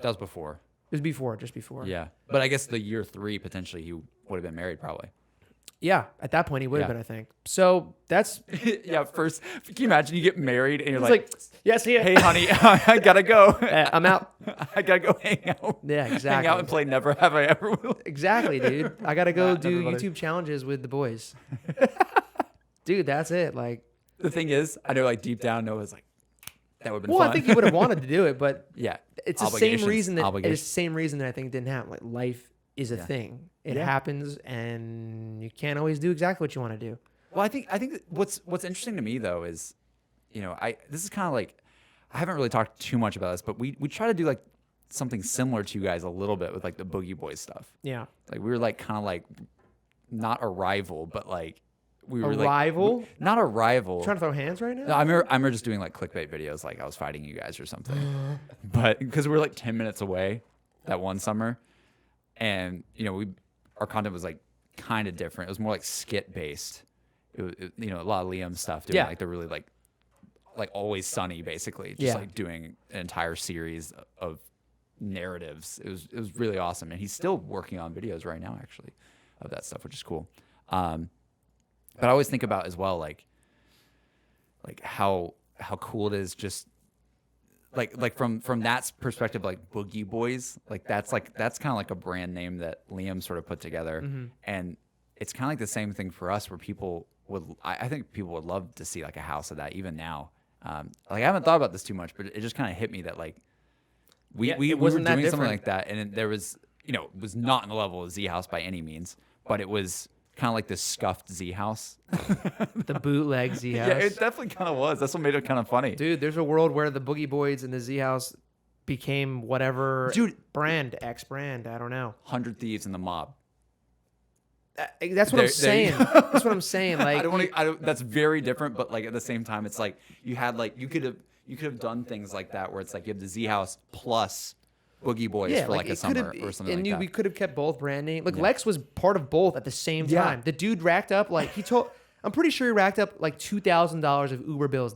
Speaker 2: that was before.
Speaker 1: It was just before.
Speaker 2: Yeah. But I guess the year 3 potentially he would have been married probably.
Speaker 1: Yeah, at that point he would have
Speaker 2: Yeah.
Speaker 1: been, I think. So that's
Speaker 2: Yeah. First, can you imagine you get married and you're
Speaker 1: it's like, yes, yeah.
Speaker 2: hey, honey, I gotta go.
Speaker 1: I'm out.
Speaker 2: I gotta go hang out.
Speaker 1: Yeah,
Speaker 2: Hang
Speaker 1: exactly.
Speaker 2: out and play Never Have I Ever Will.
Speaker 1: Exactly, dude. I gotta go
Speaker 2: Not
Speaker 1: do
Speaker 2: everybody.
Speaker 1: YouTube challenges with the boys. Dude, that's it. Like,
Speaker 2: The thing is, I know like deep down Noah's like, that would have been
Speaker 1: well,
Speaker 2: fun.
Speaker 1: I think he would have wanted to do it, but
Speaker 2: Yeah.
Speaker 1: it's the same
Speaker 2: Obligations,
Speaker 1: reason that
Speaker 2: obligations.
Speaker 1: it's the same reason that I think it didn't happen. Like, life is a
Speaker 2: Yeah.
Speaker 1: thing. It
Speaker 2: Yeah.
Speaker 1: happens, and you can't always do exactly what you want to do.
Speaker 2: Well, I think that what's interesting to me though is, this is kind of like, I haven't really talked too much about this, but we try to do like something similar to you guys a little bit with like the Boogie Boys stuff.
Speaker 1: Yeah.
Speaker 2: Like we were like kind of like not a rival, but like we were
Speaker 1: A
Speaker 2: like,
Speaker 1: rival?
Speaker 2: not a rival.
Speaker 1: Trying to throw hands right
Speaker 2: No,
Speaker 1: now?
Speaker 2: I remember just doing like clickbait videos, like I was fighting you guys or something. But because we were like 10 minutes away that one summer, and our content was like kind of different. It was more like skit based. It was, a lot of Liam stuff, doing like the really like Always Sunny, basically, just like doing an entire series of narratives. It was really awesome, and he's still working on videos right now, actually, of that stuff, which is cool. But I always think about as well, like how cool it is, just like from that perspective, like Boogie Boys, that's kind of like a brand name that Liam sort of put together, and it's kind of like the same thing for us, where I think people would love to see like a house of that even now. I haven't thought about this too much, but it just kind of hit me that like we were
Speaker 1: wasn't that
Speaker 2: doing something
Speaker 1: different.
Speaker 2: like that, and there was it was not in the level of ZHouse by any means, but it was kind of like this scuffed ZHouse.
Speaker 1: The bootleg ZHouse.
Speaker 2: Yeah, it definitely kind of was. That's what made it kind of funny.
Speaker 1: Dude, there's a world where the Boogie Boys and the ZHouse became whatever brand, X brand. I don't know.
Speaker 2: 100 Thieves and the Mob.
Speaker 1: That's what I'm saying. That's what I'm saying. Like,
Speaker 2: I don't. That's very different, but like at the same time, it's like you had like you could have done things like that where it's like you have the ZHouse plus Boogie Boys for like a summer or something like that.
Speaker 1: We could have kept both brand name. Like Lex was part of both at the same time. The dude racked up I'm pretty sure he racked up like $2,000 of Uber bills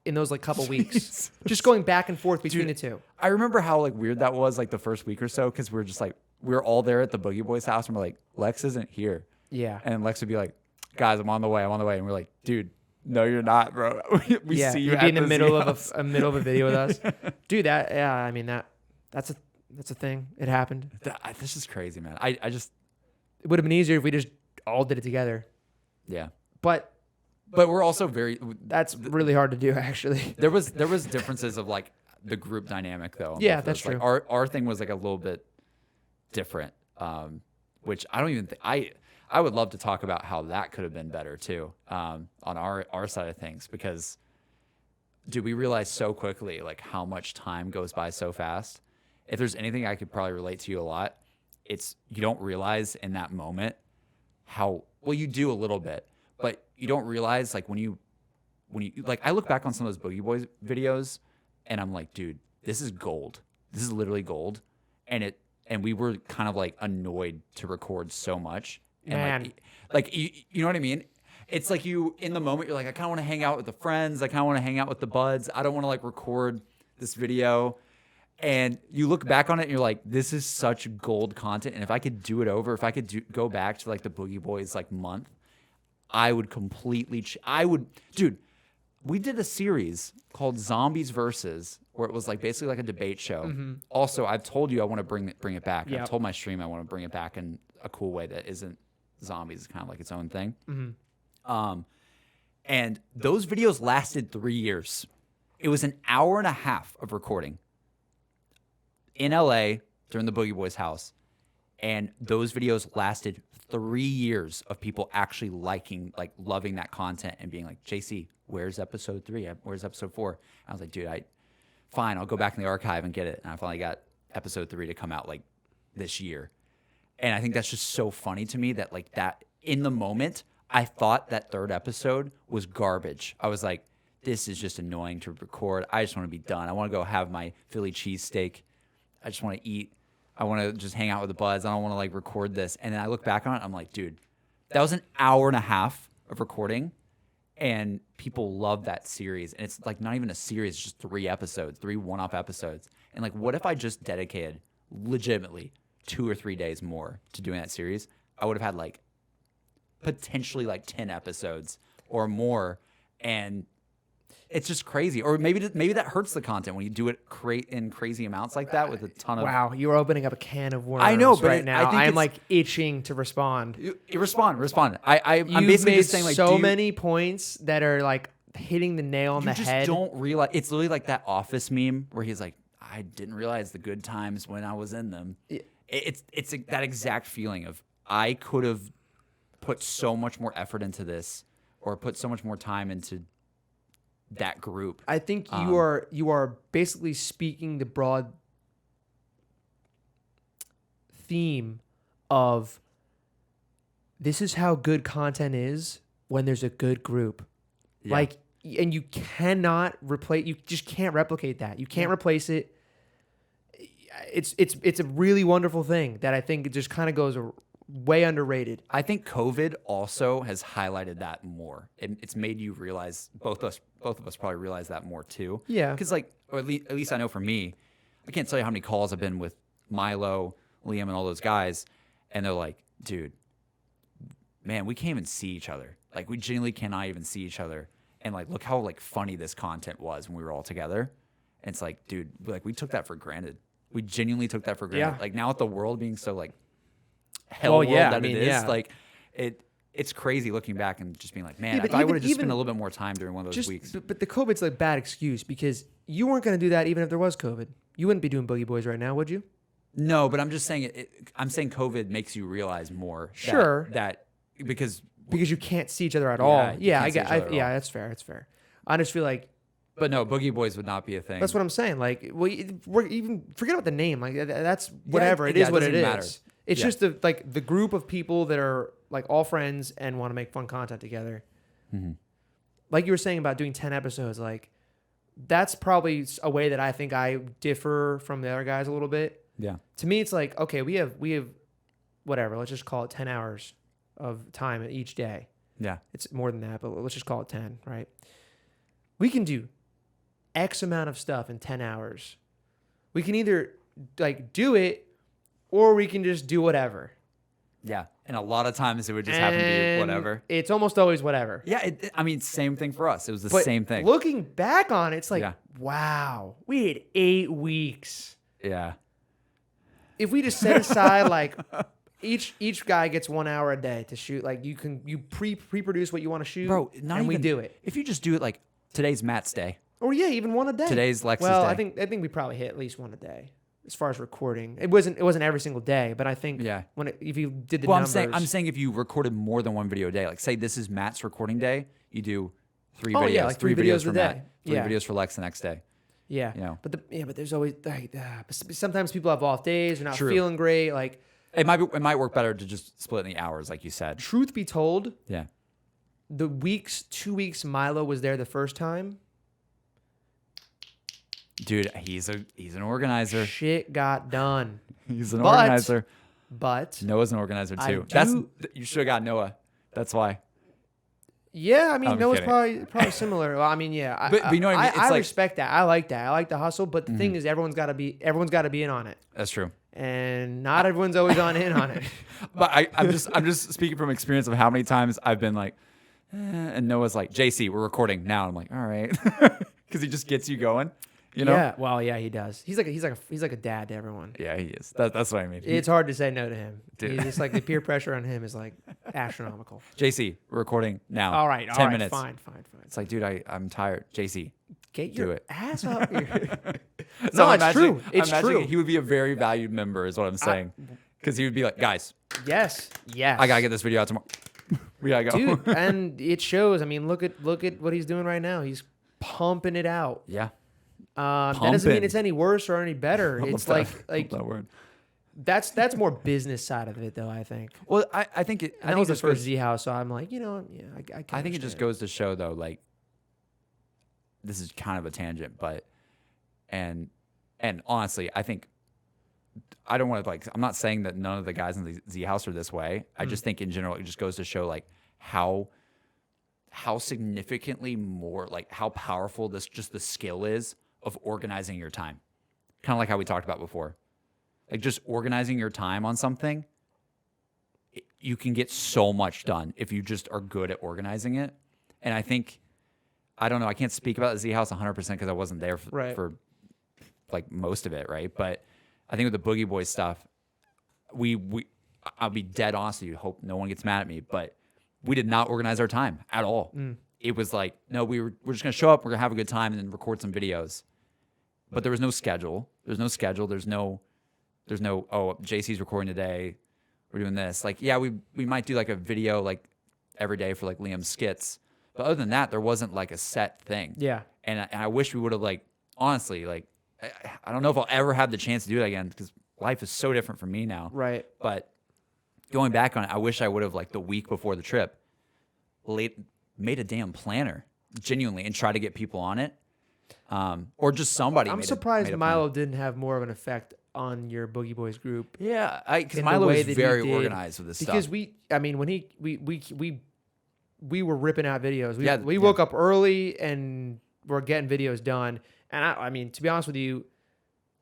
Speaker 1: in those like couple weeks, just going back and forth between the two.
Speaker 2: I remember how like weird that was like the first week or so because we were just like we were all there at the Boogie Boys house and we're like Lex isn't here.
Speaker 1: Yeah.
Speaker 2: And Lex would be like, guys, I'm on the way. And we're like, dude, no, you're not, bro. we see you.
Speaker 1: You'd be in the middle of a video with us, dude. I mean that's a thing. It happened.
Speaker 2: This is crazy, man. I just
Speaker 1: it would have been easier if we just all did it together.
Speaker 2: Yeah.
Speaker 1: But
Speaker 2: we're also
Speaker 1: that's really hard to do, actually.
Speaker 2: There was differences of like the group dynamic though.
Speaker 1: Yeah, that's true.
Speaker 2: Like our thing was like a little bit different, which I don't even think I would love to talk about how that could have been better too, on our side of things, because dude, we realized so quickly like how much time goes by so fast. If there's anything I could probably relate to you a lot, it's you don't realize in that moment how well you do a little bit, but you don't realize like when you like I look back on some of those Boogie Boys videos and I'm like, dude, this is gold. This is literally gold. And we were kind of like annoyed to record so much. And
Speaker 1: man,
Speaker 2: like you know what I mean? It's like you in the moment you're like, I kind of want to hang out with the friends. I kind of want to hang out with the buds. I don't want to like record this video. And you look back on it and you're like, this is such gold content. And if I could do it over, if I could go back to like the Boogie Boys like month, I would completely, dude, we did a series called Zombies Versus where it was like basically like a debate show. Mm-hmm. Also, I've told you I want to bring it back. Yep. I've told my stream I want to bring it back in a cool way that isn't zombies. It's kind of like its own thing. Mm-hmm. And those videos lasted 3 years. It was an hour and a half of recording in LA during the Boogie Boys house. And those videos lasted 3 years of people actually loving that content and being like, JC, where's episode 3? Where's episode 4? I was like, dude, fine, I'll go back in the archive and get it. And I finally got episode 3 to come out like this year. And I think that's just so funny to me that like that in the moment, I thought that third episode was garbage. I was like, this is just annoying to record. I just want to be done. I want to go have my Philly cheesesteak. I just want to eat. I want to just hang out with the buds. I don't want to like record this. And then I look back on it. I'm like, dude, that was an hour and a half of recording. And people love that series. And it's like not even a series, it's just 3 episodes, 3 one-off episodes. And like, what if I just dedicated legitimately 2 or 3 days more to doing that series? I would have had like potentially like 10 episodes or more. And it's just crazy. Or maybe that hurts the content when you do it in crazy amounts like that with a ton of...
Speaker 1: Wow, you're opening up a can of worms.
Speaker 2: I know, but
Speaker 1: right now. I'm like itching to respond.
Speaker 2: You respond. I'm basically just saying like...
Speaker 1: so many points that are like hitting the nail on the head.
Speaker 2: You just don't realize... It's literally like that Office meme where he's like, I didn't realize the good times when I was in them. It's that exact feeling of I could have put so much more effort into this or put so much more time into that group.
Speaker 1: I think you are basically speaking the broad theme of this is how good content is when there's a good group. Yeah. Like, and you cannot replace, you just can't replicate that. You can't replace it. It's a really wonderful thing that I think it just kind of goes way underrated.
Speaker 2: I think COVID also has highlighted that more. It's made you realize, both of us probably realize that more too.
Speaker 1: Yeah.
Speaker 2: Because like, or at least I know for me, I can't tell you how many calls I've been with Milo, Liam, and all those guys, and they're like, dude, man, we can't even see each other. Like, we genuinely cannot even see each other. And like, look how like funny this content was when we were all together. And it's like, dude, like we took that for granted. We genuinely took that for granted. Yeah. Like now with the world being so like hell world that it is, like it's crazy looking back and just being like, man, if I would have just spent a little bit more time during one of those weeks.
Speaker 1: But the COVID's like a bad excuse because you weren't going to do that even if there was COVID. You wouldn't be doing Boogie Boys right now, would you?
Speaker 2: No, but I'm just saying I'm saying COVID makes you realize more.
Speaker 1: Sure.
Speaker 2: That because
Speaker 1: you can't see each other at
Speaker 2: Yeah,
Speaker 1: all.
Speaker 2: you
Speaker 1: Yeah,
Speaker 2: can't see each other at
Speaker 1: yeah,
Speaker 2: all.
Speaker 1: that's fair. That's fair. I just feel like
Speaker 2: but no, Boogie Boys would not be a thing.
Speaker 1: that's what I'm saying. Like, we're even forget about the name. Like, that's whatever. It
Speaker 2: yeah,
Speaker 1: is
Speaker 2: it
Speaker 1: what it
Speaker 2: doesn't
Speaker 1: is.
Speaker 2: matter.
Speaker 1: It's
Speaker 2: Yeah.
Speaker 1: just the group of people that are like all friends and want to make fun content together.
Speaker 2: Mm-hmm.
Speaker 1: Like you were saying about doing 10 episodes, like that's probably a way that I think I differ from the other guys a little bit.
Speaker 2: Yeah.
Speaker 1: To me, it's like, okay, we have whatever. Let's just call it 10 hours of time each day.
Speaker 2: Yeah.
Speaker 1: It's more than that, but let's just call it 10, right? We can do X amount of stuff in 10 hours. We can either like do it or we can just do whatever.
Speaker 2: Yeah. And a lot of times it would just happen to be
Speaker 1: And
Speaker 2: whatever.
Speaker 1: It's almost always whatever.
Speaker 2: Yeah. I mean, same thing for us. It was the
Speaker 1: But
Speaker 2: same thing.
Speaker 1: Looking back on it, it's like,
Speaker 2: Yeah.
Speaker 1: wow, we had 8 weeks.
Speaker 2: Yeah.
Speaker 1: If we just set aside like each guy gets 1 hour a day to shoot, like you pre-produce what you want to shoot,
Speaker 2: Bro, not
Speaker 1: and we
Speaker 2: even-
Speaker 1: do it.
Speaker 2: If you just do it like today's Matt's day.
Speaker 1: Or yeah, even one a day.
Speaker 2: Today's Lex's
Speaker 1: well,
Speaker 2: day.
Speaker 1: I think we probably hit at least one a day as far as recording. It wasn't every single day, but I think
Speaker 2: Yeah.
Speaker 1: if you did the
Speaker 2: Well,
Speaker 1: numbers,
Speaker 2: I'm saying if you recorded more than one video a day, like say this is Matt's recording day, you do 3
Speaker 1: Oh,
Speaker 2: videos.
Speaker 1: yeah, like
Speaker 2: 3
Speaker 1: 3
Speaker 2: videos
Speaker 1: videos
Speaker 2: for
Speaker 1: a day.
Speaker 2: Matt, 3
Speaker 1: Yeah.
Speaker 2: videos for Lex the next day.
Speaker 1: yeah,
Speaker 2: you know.
Speaker 1: but there's always like but sometimes people have off days, they're not
Speaker 2: True.
Speaker 1: feeling great. Like
Speaker 2: It might work better to just split in the hours, like you said.
Speaker 1: truth be told,
Speaker 2: Yeah.
Speaker 1: the 2 weeks Milo was there the first time,
Speaker 2: Dude, he's an organizer.
Speaker 1: shit got done.
Speaker 2: He's an
Speaker 1: But-
Speaker 2: organizer.
Speaker 1: But
Speaker 2: Noah's an organizer
Speaker 1: I
Speaker 2: too.
Speaker 1: do-
Speaker 2: You should have got Noah. That's why.
Speaker 1: yeah, I mean,
Speaker 2: I'm
Speaker 1: Noah's
Speaker 2: kidding.
Speaker 1: probably similar. Well, I mean, yeah,
Speaker 2: But you know what I mean? It's
Speaker 1: I
Speaker 2: like-
Speaker 1: respect that. I like that. I like the hustle. But the thing is, everyone's got to be in on it,
Speaker 2: That's true.
Speaker 1: and not everyone's always in on it.
Speaker 2: But I'm just speaking from experience of how many times I've been like, and Noah's like, JC, we're recording now. I'm like, all right, because he just gets you going. You know?
Speaker 1: Yeah, well, yeah, he does. He's like a dad to everyone.
Speaker 2: Yeah, he is. That's what I mean.
Speaker 1: It's hard to say no to him.
Speaker 2: Dude.
Speaker 1: He's just like the peer pressure on him is like astronomical.
Speaker 2: JC, we're recording now.
Speaker 1: All right,
Speaker 2: 10 minutes.
Speaker 1: fine.
Speaker 2: It's like, dude, I'm tired. JC,
Speaker 1: Get
Speaker 2: do
Speaker 1: your
Speaker 2: it.
Speaker 1: ass up here.
Speaker 2: So
Speaker 1: No,
Speaker 2: I'm
Speaker 1: it's
Speaker 2: imagining-
Speaker 1: true. It's
Speaker 2: I'm imagining
Speaker 1: true.
Speaker 2: He would be a very valued member, is what I'm saying. Because he would be like, guys,
Speaker 1: Yes.
Speaker 2: I gotta get this video out tomorrow. We gotta go.
Speaker 1: Dude, and it shows. I mean, look at what he's doing right now. He's pumping it out.
Speaker 2: Yeah.
Speaker 1: That doesn't mean
Speaker 2: Pumping.
Speaker 1: it's any worse or any better.
Speaker 2: I
Speaker 1: It's
Speaker 2: love that.
Speaker 1: like
Speaker 2: Love that word.
Speaker 1: that's more business side of it, though. I think.
Speaker 2: Well, I think it.
Speaker 1: And that was the first ZHouse, so I'm like, yeah,
Speaker 2: I think it just goes to show though, like this is kind of a tangent, but and honestly, I think I don't want to I'm not saying that none of the guys in the ZHouse are this way. I just think in general it just goes to show like how significantly more like how powerful the skill is of organizing your time. Kind of like how we talked about before. Like just organizing your time on something, you can get so much done if you just are good at organizing it. And I think, I don't know, I can't speak about the ZHouse 100% because I wasn't there for like most of it, right? But I think with the Boogie Boys stuff, I'll be dead honest with you, hope no one gets mad at me, but we did not organize our time at all. It was like, no, we're just going to show up, we're going to have a good time and then record some videos. But there was no schedule. There's no, oh, JC's recording today. We're doing this. Like, yeah, we might do like a video like every day for like Liam's skits. But other than that, there wasn't like a set thing.
Speaker 1: Yeah.
Speaker 2: And I wish we would have like, honestly, like, I don't know if I'll ever have the chance to do it again because life is so different for me now.
Speaker 1: Right.
Speaker 2: But going back on it, I wish I would have like the week before the trip made a damn planner genuinely and try to get people on it. Or just somebody.
Speaker 1: I'm surprised Milo didn't have more of an effect on your Boogie Boys group.
Speaker 2: Yeah, because
Speaker 1: in the
Speaker 2: Milo
Speaker 1: way
Speaker 2: is
Speaker 1: that he
Speaker 2: very
Speaker 1: did.
Speaker 2: organized with this
Speaker 1: Because
Speaker 2: stuff.
Speaker 1: when we were ripping out videos. We
Speaker 2: Yeah.
Speaker 1: woke up early and we're getting videos done. And I mean, to be honest with you,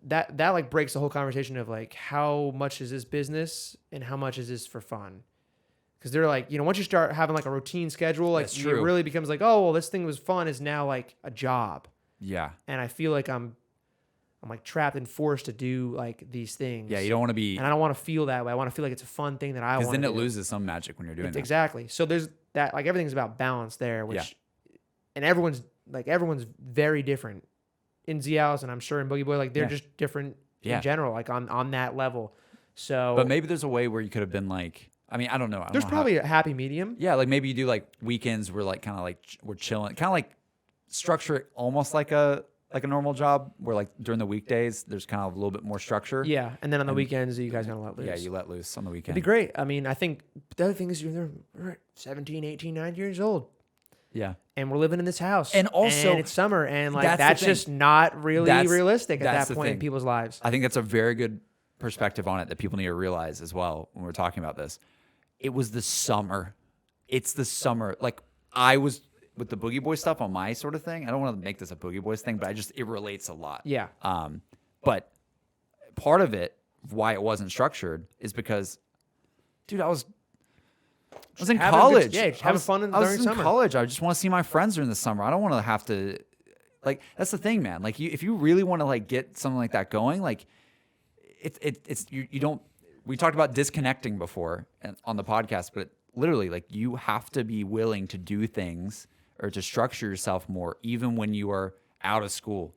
Speaker 1: that like breaks the whole conversation of like how much is this business and how much is this for fun? Because they're like, once you start having like a routine schedule, like
Speaker 2: That's
Speaker 1: it
Speaker 2: true.
Speaker 1: really becomes like, oh well, this thing was fun is now like a job.
Speaker 2: Yeah,
Speaker 1: And I feel like I'm like trapped and forced to do like these things.
Speaker 2: yeah, you don't want to be,
Speaker 1: And I don't want to feel that way. I want to feel like it's a fun thing that I want.
Speaker 2: because then it loses some magic when you're doing that.
Speaker 1: Exactly. So there's that, like everything's about balance there, which,
Speaker 2: Yeah.
Speaker 1: and everyone's very different in ZHouse, and I'm sure in Boogie Boy, like they're
Speaker 2: Yeah.
Speaker 1: just different
Speaker 2: Yeah.
Speaker 1: in general, like on that level. So,
Speaker 2: But maybe there's a way where you could have been like, I mean, I don't know. I don't
Speaker 1: There's
Speaker 2: know
Speaker 1: probably a happy medium.
Speaker 2: yeah, like maybe you do like weekends where like kind of like we're chilling, kind of like structure it almost like a normal job where like during the weekdays there's kind of a little bit more structure.
Speaker 1: Yeah, and then on the weekends you guys gonna let loose.
Speaker 2: Yeah, you let loose on the weekend.
Speaker 1: It'd be great. I mean, I think the other thing is we're 17, 18, 19 years old.
Speaker 2: Yeah.
Speaker 1: And we're living in this house.
Speaker 2: And also-
Speaker 1: and it's summer, and like
Speaker 2: That's the
Speaker 1: that's
Speaker 2: thing.
Speaker 1: just not really realistic at
Speaker 2: that's
Speaker 1: that
Speaker 2: the
Speaker 1: point in
Speaker 2: thing.
Speaker 1: people's lives.
Speaker 2: I think that's a very good perspective on it that people need to realize as well when we're talking about this. It was the summer. It's the summer. Like I was with the Boogie Boys stuff on my sort of thing. I don't want to make this a Boogie Boys thing, but it relates a lot.
Speaker 1: Yeah.
Speaker 2: But part of it, why it wasn't structured, is because, dude, I was in
Speaker 1: having a good-
Speaker 2: college.
Speaker 1: yeah, just having fun
Speaker 2: I was
Speaker 1: during
Speaker 2: in
Speaker 1: summer.
Speaker 2: college. I just want to see my friends during the summer. I don't want to have to, like, that's the thing, man. Like, if you really want to like get something like that going, like, you don't. We talked about disconnecting before on the podcast, but literally, like, you have to be willing to do things or to structure yourself more, even when you are out of school,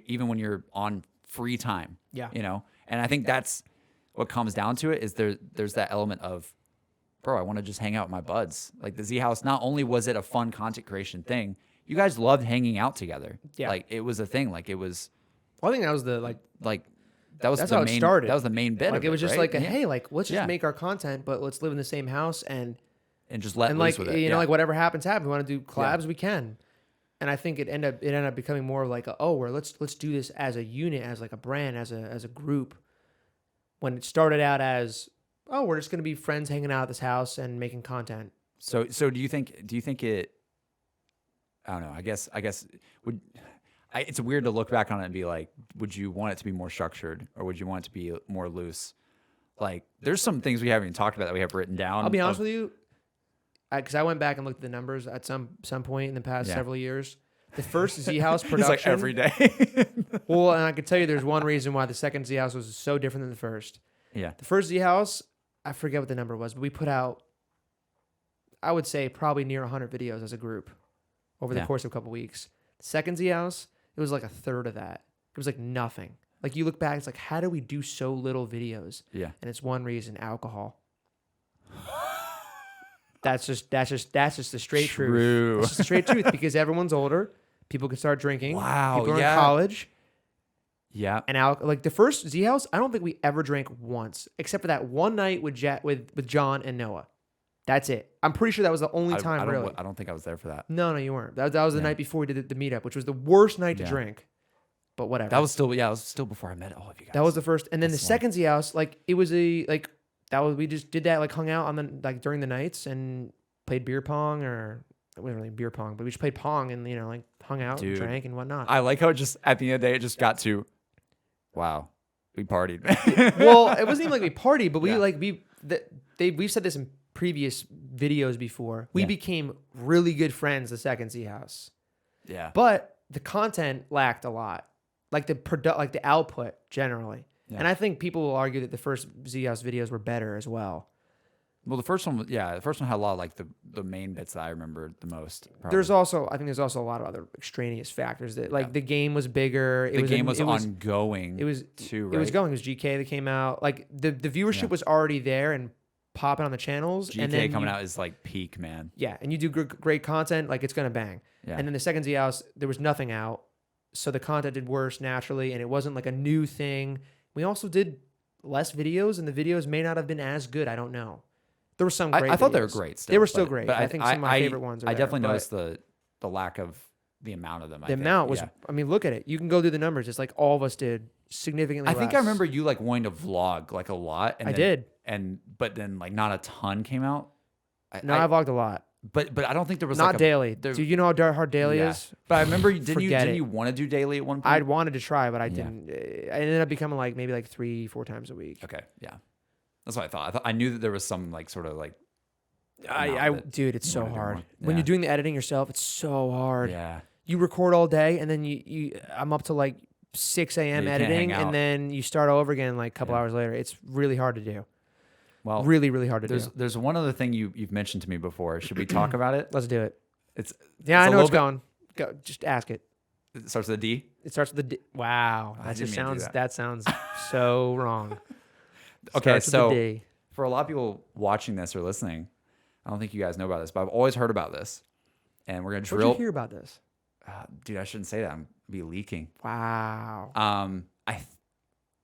Speaker 2: even when you're on free time.
Speaker 1: Yeah.
Speaker 2: You know, and I think that's what comes down to it is there's that element of, bro, I want to just hang out with my buds. Like the ZHouse, not only was it a fun content creation thing, you guys loved hanging out together.
Speaker 1: Yeah.
Speaker 2: Like it was a thing. Like it was
Speaker 1: Well, I think that was the like
Speaker 2: that was
Speaker 1: that's
Speaker 2: the
Speaker 1: how it
Speaker 2: main
Speaker 1: started.
Speaker 2: That was the main bit.
Speaker 1: like
Speaker 2: of
Speaker 1: it was just
Speaker 2: right?
Speaker 1: like a,
Speaker 2: Yeah.
Speaker 1: hey, like let's just
Speaker 2: Yeah.
Speaker 1: make our content, but let's live in the same house and
Speaker 2: just let
Speaker 1: like
Speaker 2: loose with it.
Speaker 1: you know
Speaker 2: Yeah.
Speaker 1: like whatever happens. We want to do collabs, we can. And I think it ended up becoming more like let's do this as a unit, as like a brand, as a group. When it started out as we're just gonna be friends hanging out at this house and making content.
Speaker 2: So do you think it? I don't know. I guess it's weird to look back on it and be like, would you want it to be more structured or would you want it to be more loose? Like, there's some things we haven't even talked about that we have written down.
Speaker 1: I'll be honest with you, because I went back and looked at the numbers at some point in the past several years. The first ZHouse production,
Speaker 2: It's like every day.
Speaker 1: well, and I can tell you, there's one reason why the second ZHouse was so different than the first.
Speaker 2: Yeah.
Speaker 1: The first ZHouse, I forget what the number was, but we put out, I would say, probably near 100 videos as a group over the course of a couple weeks. The second ZHouse, it was like a third of that. It was like nothing. Like you look back, it's like, how do we do so little videos?
Speaker 2: Yeah.
Speaker 1: And it's one reason: alcohol. That's just the straight truth.
Speaker 2: True.
Speaker 1: It's just the straight truth because everyone's older. People can start drinking.
Speaker 2: Wow,
Speaker 1: People are
Speaker 2: yeah.
Speaker 1: in college.
Speaker 2: Yeah.
Speaker 1: And like the first ZHouse, I don't think we ever drank once, except for that one night with John and Noah. That's it. I'm pretty sure that was the only time, really.
Speaker 2: I don't think I was there for that.
Speaker 1: No, you weren't. That was the night before we did the meetup, which was the worst night to drink. But whatever.
Speaker 2: That was still before I met all of you guys.
Speaker 1: That was the first, and then the second ZHouse, like it was we just did that, like hung out on the like during the nights and played beer pong, or it wasn't really beer pong, but we just played pong and like hung out and drank and whatnot.
Speaker 2: I like how it just at the end of the day it just got to, wow, we partied.
Speaker 1: Well, it wasn't even like we partied, but
Speaker 2: Yeah.
Speaker 1: we've said this in previous videos before. We became really good friends the second ZHouse.
Speaker 2: Yeah.
Speaker 1: But the content lacked a lot, like the output generally.
Speaker 2: Yeah.
Speaker 1: And I think people will argue that the first ZHouse videos were better as well.
Speaker 2: Well, the first one had a lot of like the main bits that I remember the most. Probably.
Speaker 1: There's also a lot of other extraneous factors that like the game was bigger.
Speaker 2: The game was ongoing.
Speaker 1: It was
Speaker 2: too. Right?
Speaker 1: It was going. It was GK that came out. Like the viewership was already there and popping on the channels.
Speaker 2: GK
Speaker 1: and then
Speaker 2: coming out is like peak, man.
Speaker 1: Yeah, and you do great content, like it's gonna bang.
Speaker 2: Yeah.
Speaker 1: And then the second ZHouse, there was nothing out, so the content did worse naturally, and it wasn't like a new thing. We also did less videos, and the videos may not have been as good. I don't know. There were some great.
Speaker 2: I thought they were
Speaker 1: videos.
Speaker 2: great. Still,
Speaker 1: they were still great.
Speaker 2: But
Speaker 1: I think some of my favorite ones.
Speaker 2: I definitely noticed the lack of the amount of them.
Speaker 1: The amount was. I mean, look at it. You can go through the numbers. It's like all of us did significantly.
Speaker 2: I think I
Speaker 1: less.
Speaker 2: remember you like wanting to vlog like a lot. And
Speaker 1: I
Speaker 2: then,
Speaker 1: did.
Speaker 2: But then like not a ton came out.
Speaker 1: I vlogged a lot.
Speaker 2: But I don't think there was
Speaker 1: not
Speaker 2: like
Speaker 1: daily. Do you know how hard daily is?
Speaker 2: But I remember didn't
Speaker 1: Forget
Speaker 2: you want to do daily at one point?
Speaker 1: I wanted to try, but I didn't. I ended up becoming like maybe like 3-4 times a week.
Speaker 2: Okay, yeah, that's what I thought. I knew that there was some like sort of like.
Speaker 1: Dude, it's so hard.
Speaker 2: Yeah.
Speaker 1: When you're doing the editing yourself, it's so hard.
Speaker 2: Yeah.
Speaker 1: You record all day, and then I'm up to like 6 a.m.
Speaker 2: you can't
Speaker 1: editing,
Speaker 2: hang out.
Speaker 1: and then you start all over again like a couple hours later. It's really hard to do.
Speaker 2: Well,
Speaker 1: really, really hard to do.
Speaker 2: There's one other thing you've mentioned to me before. Should we talk about it?
Speaker 1: Let's do it.
Speaker 2: It's
Speaker 1: I
Speaker 2: a
Speaker 1: know it's
Speaker 2: little
Speaker 1: going. Go, just ask it.
Speaker 2: It starts with a D.
Speaker 1: It starts with a D. Wow,
Speaker 2: I
Speaker 1: that
Speaker 2: didn't
Speaker 1: just
Speaker 2: mean to do
Speaker 1: sounds.
Speaker 2: that.
Speaker 1: That sounds so wrong.
Speaker 2: Okay,
Speaker 1: Starts with a
Speaker 2: so
Speaker 1: D.
Speaker 2: for a lot of people watching this or listening, I don't think you guys know about this, but I've always heard about this. And we're going to drill.
Speaker 1: Where'd you hear about this?
Speaker 2: Dude, I shouldn't say that. I'm be leaking.
Speaker 1: Wow.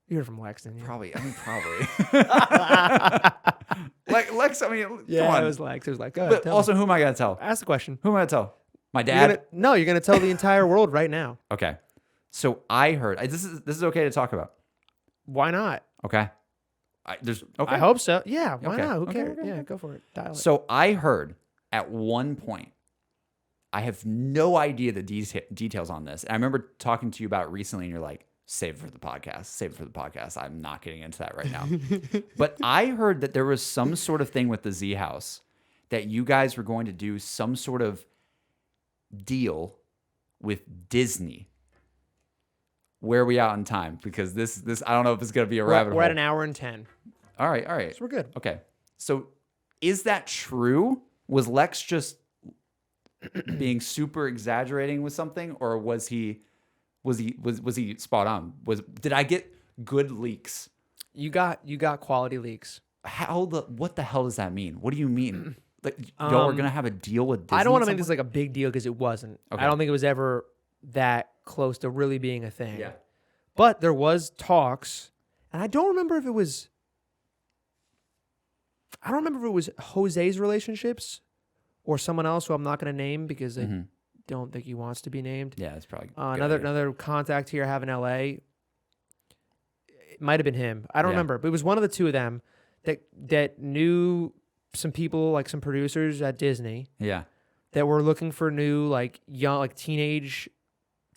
Speaker 2: You
Speaker 1: heard from Lex, didn't you?
Speaker 2: Probably. Lex, I mean,
Speaker 1: yeah,
Speaker 2: come on.
Speaker 1: It was Lex. Go ahead,
Speaker 2: But also, who am I going to tell?
Speaker 1: Ask the question.
Speaker 2: Who am I going to tell? My dad?
Speaker 1: You're going to tell the entire world right now.
Speaker 2: Okay. So I heard, this is okay to talk about.
Speaker 1: Why not?
Speaker 2: Okay.
Speaker 1: I hope so. Yeah, why
Speaker 2: Okay.
Speaker 1: not? Who
Speaker 2: Okay,
Speaker 1: cares?
Speaker 2: okay,
Speaker 1: Yeah,
Speaker 2: okay.
Speaker 1: go for it. Dial it.
Speaker 2: So I heard at one point, I have no idea the details on this. I remember talking to you about it recently, and you're like, save it for the podcast. Save it for the podcast. I'm not getting into that right now. But I heard that there was some sort of thing with the ZHouse that you guys were going to do some sort of deal with Disney. Where are we out in time? Because this I don't know if it's going to be a rabbit hole.
Speaker 1: We're at an hour and 10.
Speaker 2: All right.
Speaker 1: So we're good.
Speaker 2: Okay. So is that true? Was Lex just being super exaggerating with something, or was he spot on? Did I get good leaks?
Speaker 1: You got quality leaks.
Speaker 2: What the hell does that mean? What do you mean? Like y'all are gonna have a deal with Disney?
Speaker 1: I don't want to make this like a big deal because it wasn't.
Speaker 2: Okay.
Speaker 1: I don't think it was ever that close to really being a thing.
Speaker 2: Yeah.
Speaker 1: But there was talks, and I don't remember if it was Jose's relationships or someone else who I'm not going to name because I don't think he wants to be named.
Speaker 2: Yeah, it's probably
Speaker 1: another contact here I have in LA. It might have been him. I don't remember, but it was one of the two of them that knew some people, like some producers at Disney.
Speaker 2: Yeah.
Speaker 1: That were looking for new young teenage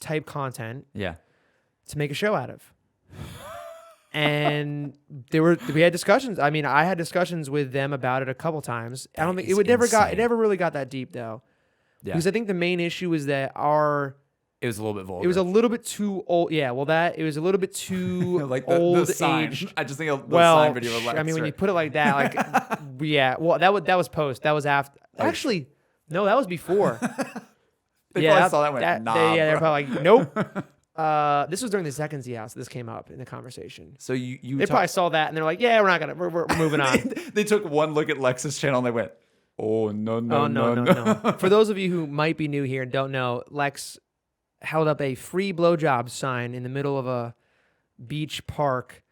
Speaker 1: type content.
Speaker 2: Yeah.
Speaker 1: To make a show out of. And we had discussions. I mean, I had discussions with them about it a couple times. I don't think it never really got that deep though. Yeah. Because I think the main issue is that
Speaker 2: it was a little bit vulgar.
Speaker 1: It was a little bit too old. Yeah, well, it was a little bit too old age.
Speaker 2: I just think of the sign video.
Speaker 1: I mean, when you put it like that, yeah. Well, that was post. That was after. Actually, no, that was before.
Speaker 2: They probably saw that and went, nah.
Speaker 1: They're probably like, nope. This was during the second ZHouse. This came up in the conversation.
Speaker 2: So they
Speaker 1: probably saw that and they're like, yeah, we're moving on.
Speaker 2: They took one look at Lex's channel and they went, oh no.
Speaker 1: For those of you who might be new here and don't know, Lex held up a free blowjob sign in the middle of a beach park.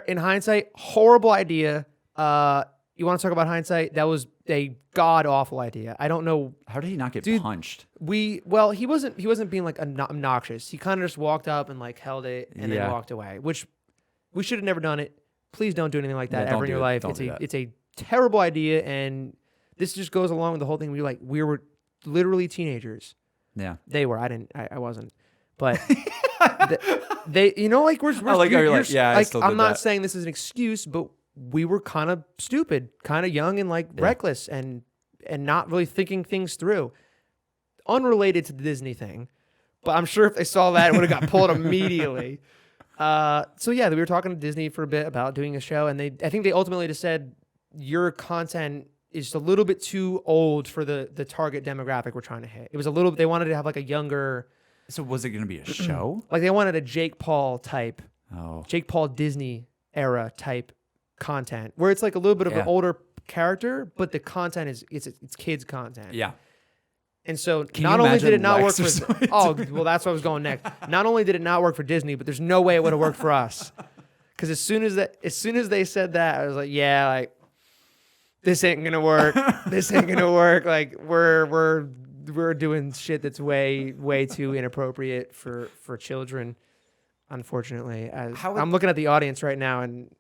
Speaker 1: In hindsight, horrible idea. You want to talk about hindsight? That was a god awful idea. I don't know.
Speaker 2: How did he not get punched?
Speaker 1: He wasn't being obnoxious. He kind of just walked up and held it and then walked away, which we should have never done it. Please don't do anything like that ever in your life. It's a terrible idea, and this just goes along with the whole thing. We were literally teenagers.
Speaker 2: Yeah,
Speaker 1: they were. I wasn't, but they. I'm not saying this is an excuse, but we were kind of stupid, kind of young and reckless, and not really thinking things through. Unrelated to the Disney thing, but I'm sure if they saw that, it would have got pulled immediately. So yeah, we were talking to Disney for a bit about doing a show, and I think they ultimately just said your content is a little bit too old for the target demographic we're trying to hit. It was they wanted to have a younger.
Speaker 2: So was it going to be a show?
Speaker 1: They wanted a Jake Paul type, Jake Paul Disney era type content where it's a little bit of an older character, but the content is it's kids content.
Speaker 2: Yeah.
Speaker 1: And so not only did it not work for that's what I was going next. Not only did it not work for Disney, but there's no way it would have worked for us. Because as soon as they said that, I was like, yeah, this ain't gonna work. This ain't gonna work. We're doing shit that's way too inappropriate for children. Unfortunately, I'm looking at the audience right now, and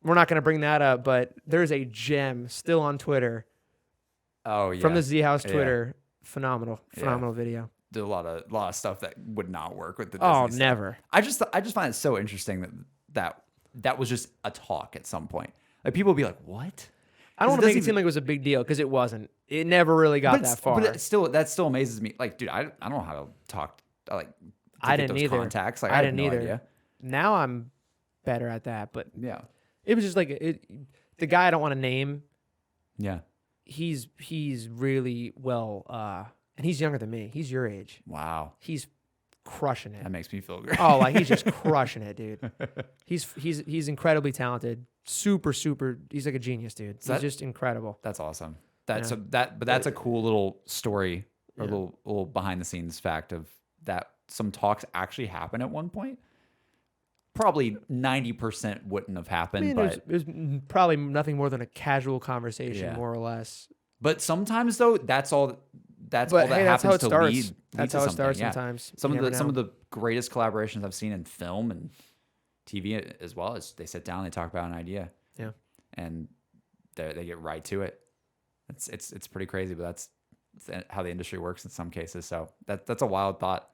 Speaker 1: we're not gonna bring that up, but there's a gem still on Twitter.
Speaker 2: Oh yeah,
Speaker 1: from the ZHouse Twitter, phenomenal video.
Speaker 2: There's a lot of stuff that would not work with the
Speaker 1: Disney
Speaker 2: stuff.
Speaker 1: Never.
Speaker 2: I just find it so interesting that was just a talk at some point. People would be like, "What?"
Speaker 1: I don't want to make it seem like it was a big deal because it wasn't. It never really got that far.
Speaker 2: But that still amazes me. Dude, I don't know how to talk.
Speaker 1: I didn't either.
Speaker 2: Contacts.
Speaker 1: I didn't either. Idea. Now I'm better at that. But
Speaker 2: yeah,
Speaker 1: it was just the guy I don't want to name.
Speaker 2: Yeah.
Speaker 1: He's really well, and he's younger than me. He's your age.
Speaker 2: Wow.
Speaker 1: He's crushing it.
Speaker 2: That makes me feel great.
Speaker 1: He's just crushing it, dude. He's incredibly talented, super. He's like a genius, dude. He's just incredible.
Speaker 2: That's awesome. That's a cool little story or
Speaker 1: Yeah.
Speaker 2: little behind the scenes fact of that. Some talks actually happened at one point. Probably 90% wouldn't have happened, but
Speaker 1: it was probably nothing more than a casual conversation, more or less.
Speaker 2: But sometimes though, that's all that
Speaker 1: But, hey,
Speaker 2: happens
Speaker 1: that's how it
Speaker 2: to
Speaker 1: starts.
Speaker 2: lead
Speaker 1: That's
Speaker 2: to
Speaker 1: how it
Speaker 2: something.
Speaker 1: starts
Speaker 2: Yeah.
Speaker 1: sometimes.
Speaker 2: Some
Speaker 1: You
Speaker 2: of
Speaker 1: never know.
Speaker 2: the greatest collaborations I've seen in film and TV as well is they sit down, they talk about an idea,
Speaker 1: Yeah.
Speaker 2: and they get right to it. It's pretty crazy, but that's how the industry works in some cases. So that's a wild thought.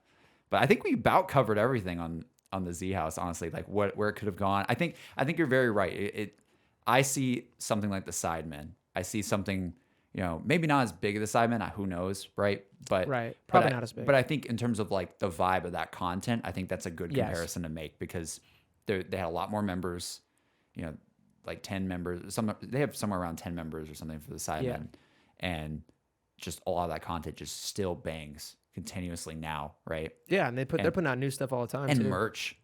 Speaker 2: But I think we about covered everything on the ZHouse, honestly, like where it could have gone. I think you're very right. I see something like the Sidemen. I see something, maybe not as big of the Sidemen. Who knows, right? But
Speaker 1: Right. Probably not as big.
Speaker 2: But I think in terms of like the vibe of that content, I think that's a good comparison to make because they had a lot more members, like 10 members. They have somewhere around 10 members or something for the Sidemen, and just a lot of that content just still bangs continuously now, right?
Speaker 1: Yeah, and they're putting out new stuff all the time
Speaker 2: And
Speaker 1: too.
Speaker 2: merch.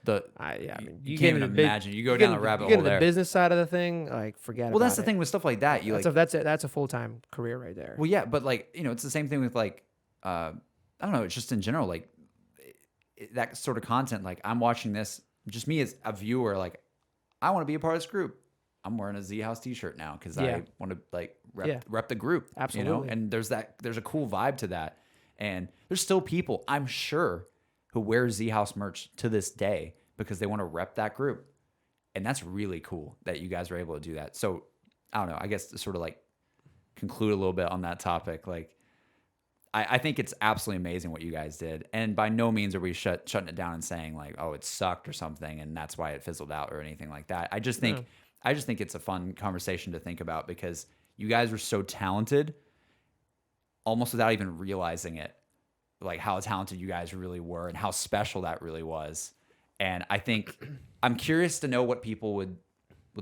Speaker 1: You
Speaker 2: You
Speaker 1: get
Speaker 2: can't
Speaker 1: into
Speaker 2: even
Speaker 1: the
Speaker 2: imagine. You go down the rabbit
Speaker 1: you get
Speaker 2: hole
Speaker 1: into
Speaker 2: there.
Speaker 1: the business side of the thing, like forget about it.
Speaker 2: Well, that's the thing with stuff like that.
Speaker 1: That's a full-time career right there.
Speaker 2: Well, yeah, but like it's the same thing with like I don't know. It's just in general like that sort of content. Like I'm watching this, just me as a viewer. Like I want to be a part of this group. I'm wearing a ZHouse T-shirt now because I want to like rep the group.
Speaker 1: Absolutely.
Speaker 2: And there's a cool vibe to that. And there's still people I'm sure who wear ZHouse merch to this day because they want to rep that group. And that's really cool that you guys are able to do that. So I don't know. I guess to sort of like conclude a little bit on that topic, like I think it's absolutely amazing what you guys did. And by no means are we shutting it down and saying like, oh, it sucked or something and that's why it fizzled out or anything like that. I just think it's a fun conversation to think about because you guys were so talented almost without even realizing it, like how talented you guys really were and how special that really was. And I think I'm curious to know what people would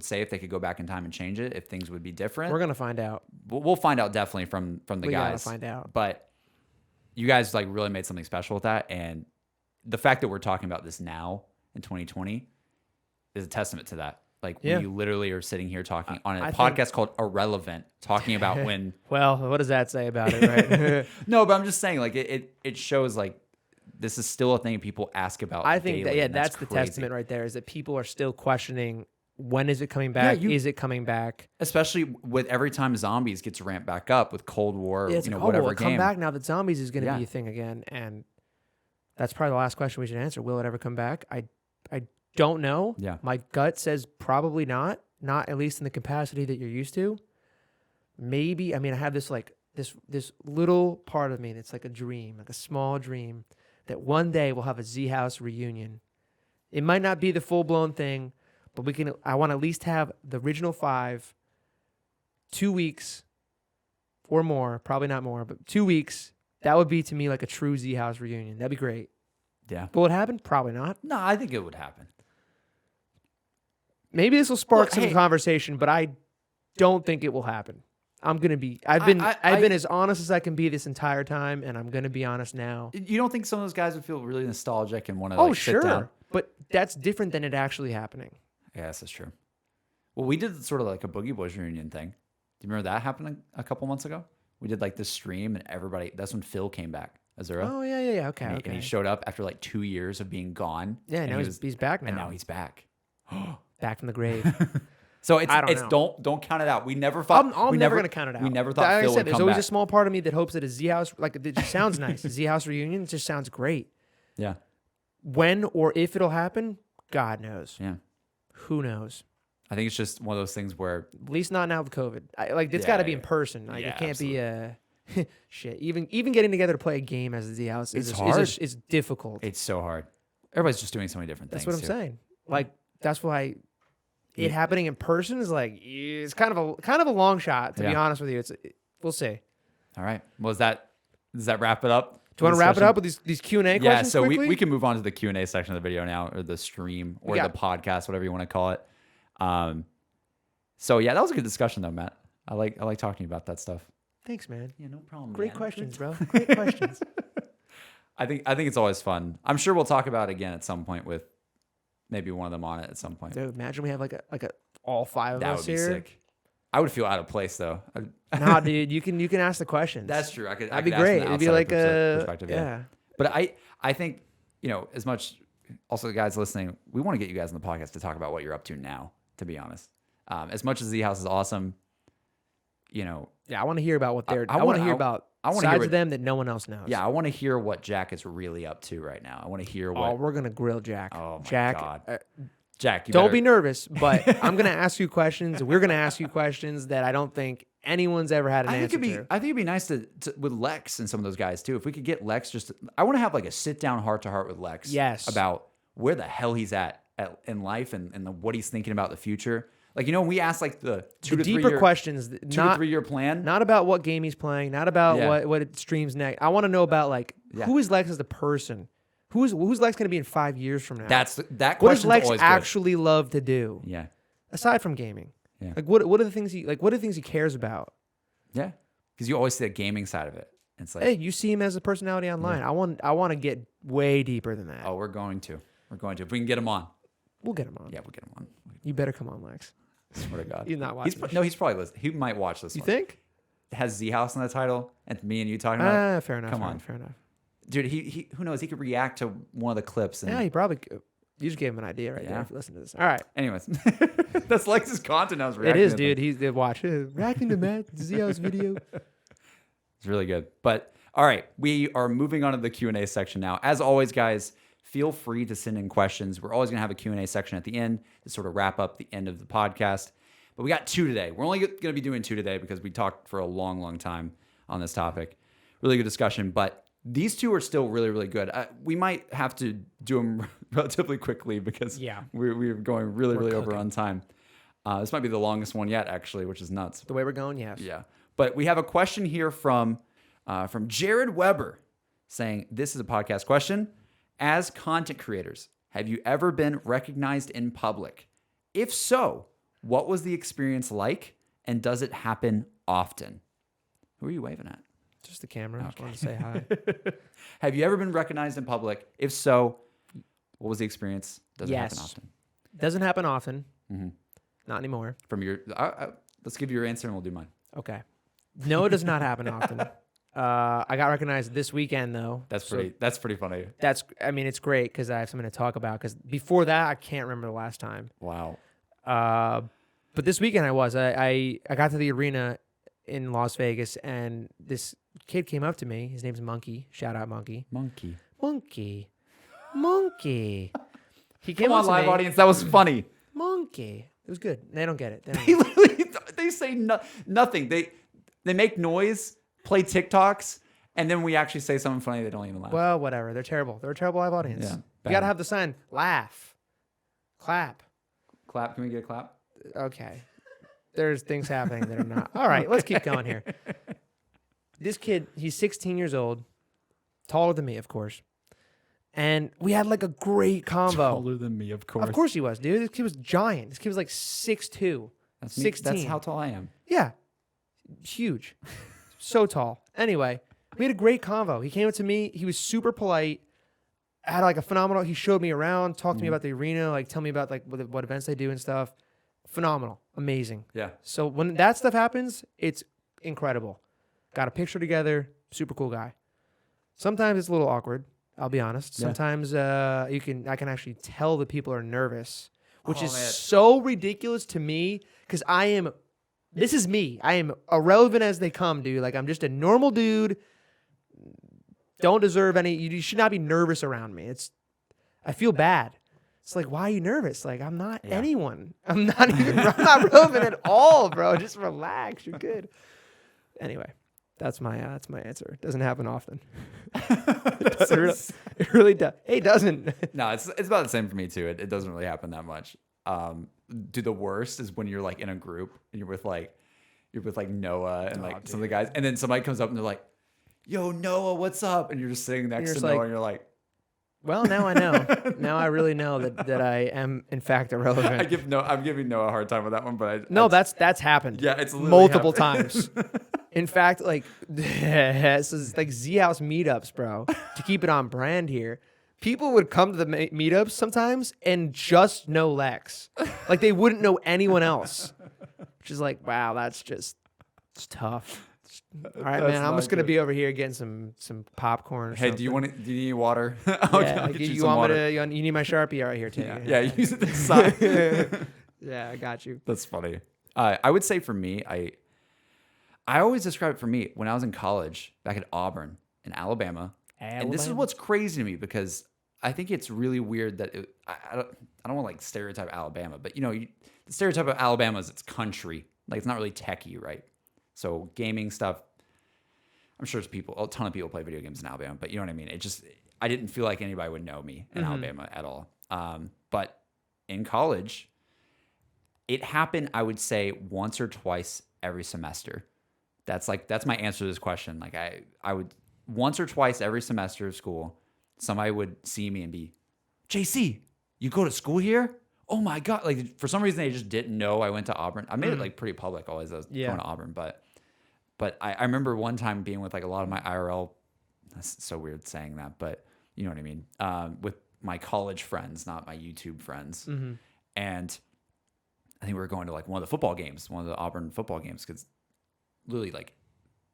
Speaker 2: say if they could go back in time and change it, if things would be different.
Speaker 1: We're gonna find out.
Speaker 2: We'll find out definitely from the
Speaker 1: We
Speaker 2: guys.
Speaker 1: gotta find out.
Speaker 2: But you guys like really made something special with that, and the fact that we're talking about this now in 2020 is a testament to that. Like we literally are sitting here talking on a podcast called Irrelevant, talking about when.
Speaker 1: Well, what does that say about it, right?
Speaker 2: No, but I'm just saying, like it shows like this is still a thing people ask about.
Speaker 1: I think
Speaker 2: daily, and
Speaker 1: that's the
Speaker 2: crazy.
Speaker 1: testament right there. Is that people are still questioning when is it coming back? Is it coming back?
Speaker 2: Especially with every time zombies gets ramped back up with Cold War, whatever
Speaker 1: will it
Speaker 2: game.
Speaker 1: come back now that zombies is going to be a thing again? And that's probably the last question we should answer. Will it ever come back? I don't know.
Speaker 2: Yeah.
Speaker 1: My gut says probably not at least in the capacity that you're used to. Maybe, I have this like this little part of me that's like a dream, like a small dream that one day we'll have a ZHouse reunion. It might not be the full-blown thing, but I want to at least have the original 5, 2 weeks or more, probably not more, but 2 weeks. That would be to me like a true ZHouse reunion. That'd be great.
Speaker 2: Yeah.
Speaker 1: Will it happen? Probably not.
Speaker 2: No, I think it would happen.
Speaker 1: Maybe this will spark some conversation, but I don't think it will happen. I've been as honest as I can be this entire time, and I'm gonna be honest now.
Speaker 2: You don't think some of those guys would feel really nostalgic and want to sit down?
Speaker 1: But that's different than it actually happening.
Speaker 2: Yes, that's true. Well, we did sort of like a Boogie Boys reunion thing. Do you remember that happening a couple months ago? We did like this stream and everybody, that's when Phil came back, Azura.
Speaker 1: Oh, yeah. Okay,
Speaker 2: And he showed up after like 2 years of being gone.
Speaker 1: Yeah,
Speaker 2: and
Speaker 1: now he's back now.
Speaker 2: And now he's back.
Speaker 1: Back from the grave.
Speaker 2: So don't count it out. We never thought
Speaker 1: I'm never gonna count it out.
Speaker 2: We never thought Phil would come
Speaker 1: there's always
Speaker 2: back.
Speaker 1: a small part of me that hopes that a ZHouse, like it just sounds nice. A ZHouse reunion just sounds great.
Speaker 2: Yeah.
Speaker 1: When or if it'll happen, God knows.
Speaker 2: Yeah.
Speaker 1: Who knows?
Speaker 2: I think it's just one of those things where
Speaker 1: At least not now with COVID. It's got to be in person. Like
Speaker 2: Yeah,
Speaker 1: it can't be shit. Even getting together to play a game as a ZHouse
Speaker 2: It's hard.
Speaker 1: Is difficult.
Speaker 2: it's so hard. Everybody's just doing so many different
Speaker 1: That's
Speaker 2: things.
Speaker 1: what I'm
Speaker 2: too.
Speaker 1: saying. Like that's why it happening in person is like it's kind of a long shot. To be honest with you, we'll see.
Speaker 2: All right. Well, does that wrap it up?
Speaker 1: Do you want to wrap it up with these Q&A questions?
Speaker 2: Yeah, so
Speaker 1: quickly?
Speaker 2: we can move on to the Q&A section of the video now, or the stream, or the podcast, whatever you want to call it. So yeah, that was a good discussion though, Matt. I like talking to you about that stuff.
Speaker 1: Thanks, man.
Speaker 2: Yeah, no problem.
Speaker 1: Great
Speaker 2: man.
Speaker 1: questions, bro. Great questions.
Speaker 2: I think it's always fun. I'm sure we'll talk about it again at some point with maybe one of them on it at some point.
Speaker 1: Dude, imagine we have like a all 5 of
Speaker 2: That
Speaker 1: us
Speaker 2: would be
Speaker 1: here.
Speaker 2: sick. I would feel out of place though.
Speaker 1: Nah, dude, you can ask the questions.
Speaker 2: That's true.
Speaker 1: That'd be great. It'd be like
Speaker 2: perspective.
Speaker 1: yeah.
Speaker 2: But I think, as much, also the guys listening, we want to get you guys on the podcast to talk about what you're up to now, to be honest. As much as ZHouse is awesome,
Speaker 1: Yeah, I want to hear about what they're. I want to hear about sides of them that no one else knows.
Speaker 2: Yeah, I want to hear what Jack is really up to right now. I want to hear what.
Speaker 1: Oh, we're gonna grill Jack.
Speaker 2: Oh my
Speaker 1: Jack,
Speaker 2: God. Jack, you
Speaker 1: don't
Speaker 2: better...
Speaker 1: be nervous, but I'm gonna ask you questions. We're gonna ask you questions that I don't think anyone's ever had an answer to.
Speaker 2: I think it'd be nice to with Lex and some of those guys too. If we could get Lex, I want to have like a sit down heart to heart with Lex.
Speaker 1: Yes.
Speaker 2: About where the hell he's at in life and what he's thinking about the future. Like, we asked like the
Speaker 1: deeper questions,
Speaker 2: 2 to 3 year plan.
Speaker 1: Not about what game he's playing, not about what it streams next. I want to know about who is Lex as the person. Who's Lex going to be in 5 years from now?
Speaker 2: That
Speaker 1: what does
Speaker 2: question's
Speaker 1: Lex
Speaker 2: always
Speaker 1: actually love to do?
Speaker 2: Yeah.
Speaker 1: Aside from gaming.
Speaker 2: Yeah.
Speaker 1: Like what are the things he cares about?
Speaker 2: Yeah. Because you always see the gaming side of it. It's like,
Speaker 1: hey, you see him as a personality online. Yeah. I want to get way deeper than that.
Speaker 2: Oh, we're going to. If we can get him on.
Speaker 1: We'll get him on.
Speaker 2: Yeah, we'll get him on.
Speaker 1: You better come on, Lex.
Speaker 2: Swear to God.
Speaker 1: He's not watching.
Speaker 2: He's probably listening. He might watch this.
Speaker 1: You think?
Speaker 2: It has ZHouse in the title, and me and you talking about it.
Speaker 1: Fair enough.
Speaker 2: Come on.
Speaker 1: Fair enough.
Speaker 2: Dude, he who knows? He could react to one of the clips. And,
Speaker 1: yeah, he probably could. You just gave him an idea right there if you listen to this. All right.
Speaker 2: Anyways, that's Lex's content. I was
Speaker 1: It
Speaker 2: reacting
Speaker 1: is,
Speaker 2: to
Speaker 1: dude. He's watch reacting to Matt ZHouse video.
Speaker 2: It's really good. But all right, we are moving on to the Q&A section now. As always, guys, feel free to send in questions. We're always going to have a Q&A section at the end to sort of wrap up the end of the podcast. But we got 2 today. We're only going to be doing 2 today because we talked for a long, long time on this topic. Really good discussion. But these 2 are still really, really good. We might have to do them relatively quickly because we're going really, really over on time. This might be the longest one yet, actually, which is nuts.
Speaker 1: The way we're going, yes.
Speaker 2: Yeah. But we have a question here from Jared Weber saying, this is a podcast question. As content creators, have you ever been recognized in public? If so, what was the experience like, and does it happen often? Who are you waving at?
Speaker 1: Just the camera. Okay. Just wanted to say hi.
Speaker 2: Have you ever been recognized in public? If so, what was the experience? Does it happen often?
Speaker 1: Doesn't happen often. Mm-hmm. Not anymore.
Speaker 2: From your, let's give you your answer and we'll do mine.
Speaker 1: Okay. No, it does not happen often. I got recognized this weekend though.
Speaker 2: That's pretty funny.
Speaker 1: It's great because I have something to talk about. Because before that, I can't remember the last time.
Speaker 2: Wow.
Speaker 1: But this weekend I got to the arena in Las Vegas and this kid came up to me. His name's Monkey. Shout out Monkey. Monkey. He came
Speaker 2: Come on, live audience. That was funny.
Speaker 1: Monkey. It was good. They don't get it.
Speaker 2: They say nothing. They make noise, play TikToks, and then we actually say something funny. They don't even laugh.
Speaker 1: Well, whatever. They're terrible. They're a terrible live audience.
Speaker 2: Yeah,
Speaker 1: you got to have the sign. Laugh. Clap.
Speaker 2: Clap. Can we get a clap?
Speaker 1: Okay. There's things happening that are not. All right, let's keep going here. This kid, he's 16 years old, taller than me, of course. And we had like a great convo.
Speaker 2: Taller than me, of course.
Speaker 1: Of course he was, dude. This kid was giant. This kid was like 6'2".
Speaker 2: That's
Speaker 1: 16.
Speaker 2: That's how tall I am.
Speaker 1: Yeah. Huge. So tall. Anyway, we had a great convo. He came up to me. He was super polite. Had like a phenomenal. He showed me around, talked to me about the arena, like tell me about like what events they do and stuff. Phenomenal. Amazing.
Speaker 2: Yeah.
Speaker 1: So when that stuff happens, it's incredible. Got a picture together. Super cool guy. Sometimes it's a little awkward. I'll be honest. Yeah. Sometimes I can actually tell that people are nervous, which is so ridiculous to me because this is me. I am irrelevant as they come, dude. Like I'm just a normal dude. Don't deserve any. You should not be nervous around me. I feel bad. It's like, why are you nervous? Like I'm not anyone. I'm not relevant at all, bro. Just relax. You're good. Anyway. That's my answer. It doesn't happen often. It really does. Hey, it doesn't.
Speaker 2: No, it's about the same for me too. It doesn't really happen that much. The worst is when you're like in a group and you're with like Noah and some of the guys, and then somebody comes up and they're like, "Yo, Noah, what's up?" And you're just sitting next to Noah and you're like,
Speaker 1: "Well, now I know. Now I really know that I am in fact irrelevant."
Speaker 2: I'm giving Noah a hard time with that one, but
Speaker 1: that's happened.
Speaker 2: Yeah, it's
Speaker 1: multiple times. In fact, like this is like ZHouse meetups, bro. To keep it on brand here, people would come to the meetups sometimes and just know Lex. Like they wouldn't know anyone else. Which is like, wow, it's tough. All right, man. I'm just gonna be over here getting some popcorn. Or
Speaker 2: Hey,
Speaker 1: something.
Speaker 2: do you need water?
Speaker 1: I'll get you want water. You need my Sharpie right here, too.
Speaker 2: Yeah, use it this side.
Speaker 1: Yeah, I got you.
Speaker 2: That's funny. I would say for me, I always describe it for me when I was in college back at Auburn in Alabama. And this is what's crazy to me because I think it's really weird that I don't want to like stereotype Alabama, but the stereotype of Alabama is it's country. Like it's not really techie, right? So gaming stuff, I'm sure a ton of people play video games in Alabama, but you know what I mean? I didn't feel like anybody would know me in Alabama at all. But in college, it happened, I would say, once or twice every semester. That's my answer to this question. Like I would once or twice every semester of school, somebody would see me and be, JC, you go to school here? Oh my God. Like for some reason they just didn't know I went to Auburn. I made it like pretty public always. I was going to Auburn, but I remember one time being with like a lot of my IRL, that's so weird saying that, but you know what I mean? With my college friends, not my YouTube friends. Mm-hmm. And I think we were going to like one of the football games, one of the Auburn football games, because literally like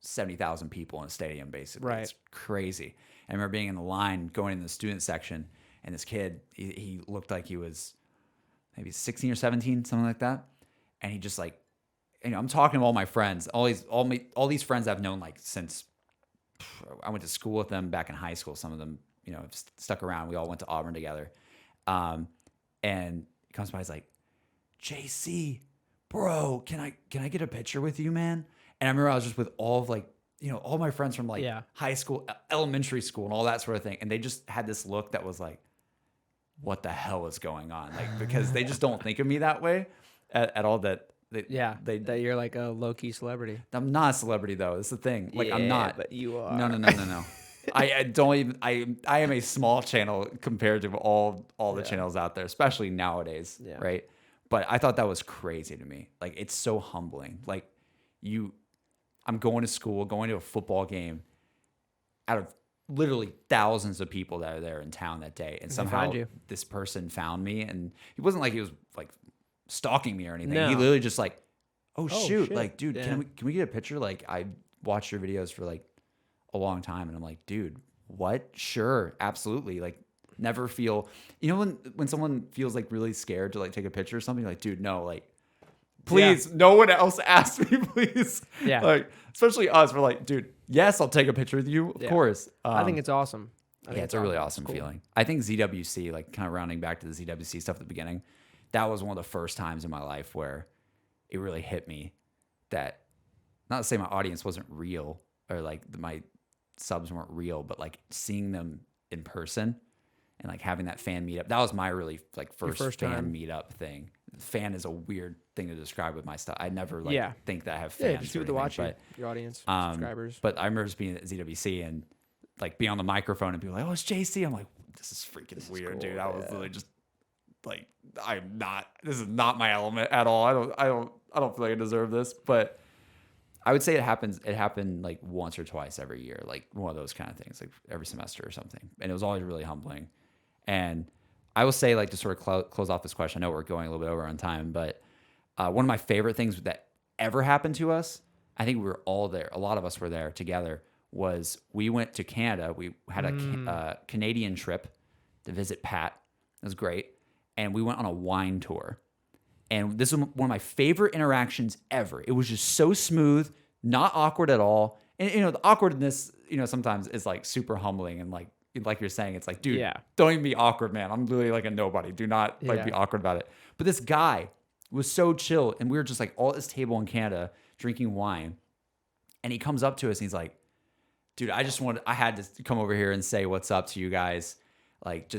Speaker 2: 70,000 people in a stadium, basically. Right. It's crazy. I remember being in the line, going in the student section, and this kid, he looked like he was maybe 16 or 17, something like that. And he just like, I'm talking to all my friends, all these friends I've known like since I went to school with them back in high school. Some of them, have stuck around. We all went to Auburn together. And he comes by, he's like, JC, bro, can I get a picture with you, man? And I remember I was just with all of like, all my friends from like high school, elementary school, and all that sort of thing. And they just had this look that was like, what the hell is going on? Like, because they just don't think of me that way at all. That
Speaker 1: you're like a low-key celebrity.
Speaker 2: I'm not a celebrity though. That's the thing. Like I'm not.
Speaker 1: But you are.
Speaker 2: No. I don't even. I am a small channel compared to all the channels out there, especially nowadays, right? But I thought that was crazy to me. Like it's so humbling. Like I'm going to school, going to a football game, out of literally thousands of people that are there in town that day, and somehow this person found me, and he wasn't like he was like stalking me or anything. No. He literally just like, oh shoot, like dude, can we get a picture? Like I watched your videos for like a long time, and I'm like, dude, what? Sure, absolutely. Like never feel, when someone feels like really scared to like take a picture or something, like dude, no, like please, no one else ask me, please. Yeah. Like, especially us, we're like, dude, yes, I'll take a picture with you, of course.
Speaker 1: I think it's awesome.
Speaker 2: It's a really awesome feeling. I think ZWC, like kind of rounding back to the ZWC stuff at the beginning, that was one of the first times in my life where it really hit me that, not to say my audience wasn't real or like my subs weren't real, but like seeing them in person and like having that fan meetup, that was my really like first fan meetup thing. Fan is a weird thing to describe with my stuff. I never think that I have fans.
Speaker 1: Just do with the watching, your audience, subscribers.
Speaker 2: But I remember just being at ZWC and like being on the microphone and be like, "Oh, it's JC." I'm like, "This is freaking weird, cool, dude." I was literally just like, This is not my element at all. I don't feel like I deserve this. But I would say it happened like once or twice every year, like one of those kind of things, like every semester or something. And it was always really humbling. And I will say, like, to sort of close off this question, I know we're going a little bit over on time, but one of my favorite things that ever happened to us, I think we were all there, a lot of us were there together, was we went to Canada. We had a Canadian trip to visit Pat. It was great. And we went on a wine tour. And this was one of my favorite interactions ever. It was just so smooth, not awkward at all. And, the awkwardness, sometimes is like super humbling and like you're saying, it's like, dude, don't even be awkward, man. I'm literally like a nobody. Do not be awkward about it. But this guy was so chill, and we were just like all at this table in Canada drinking wine. And he comes up to us and he's like, dude, I had to come over here and say what's up to you guys. Like,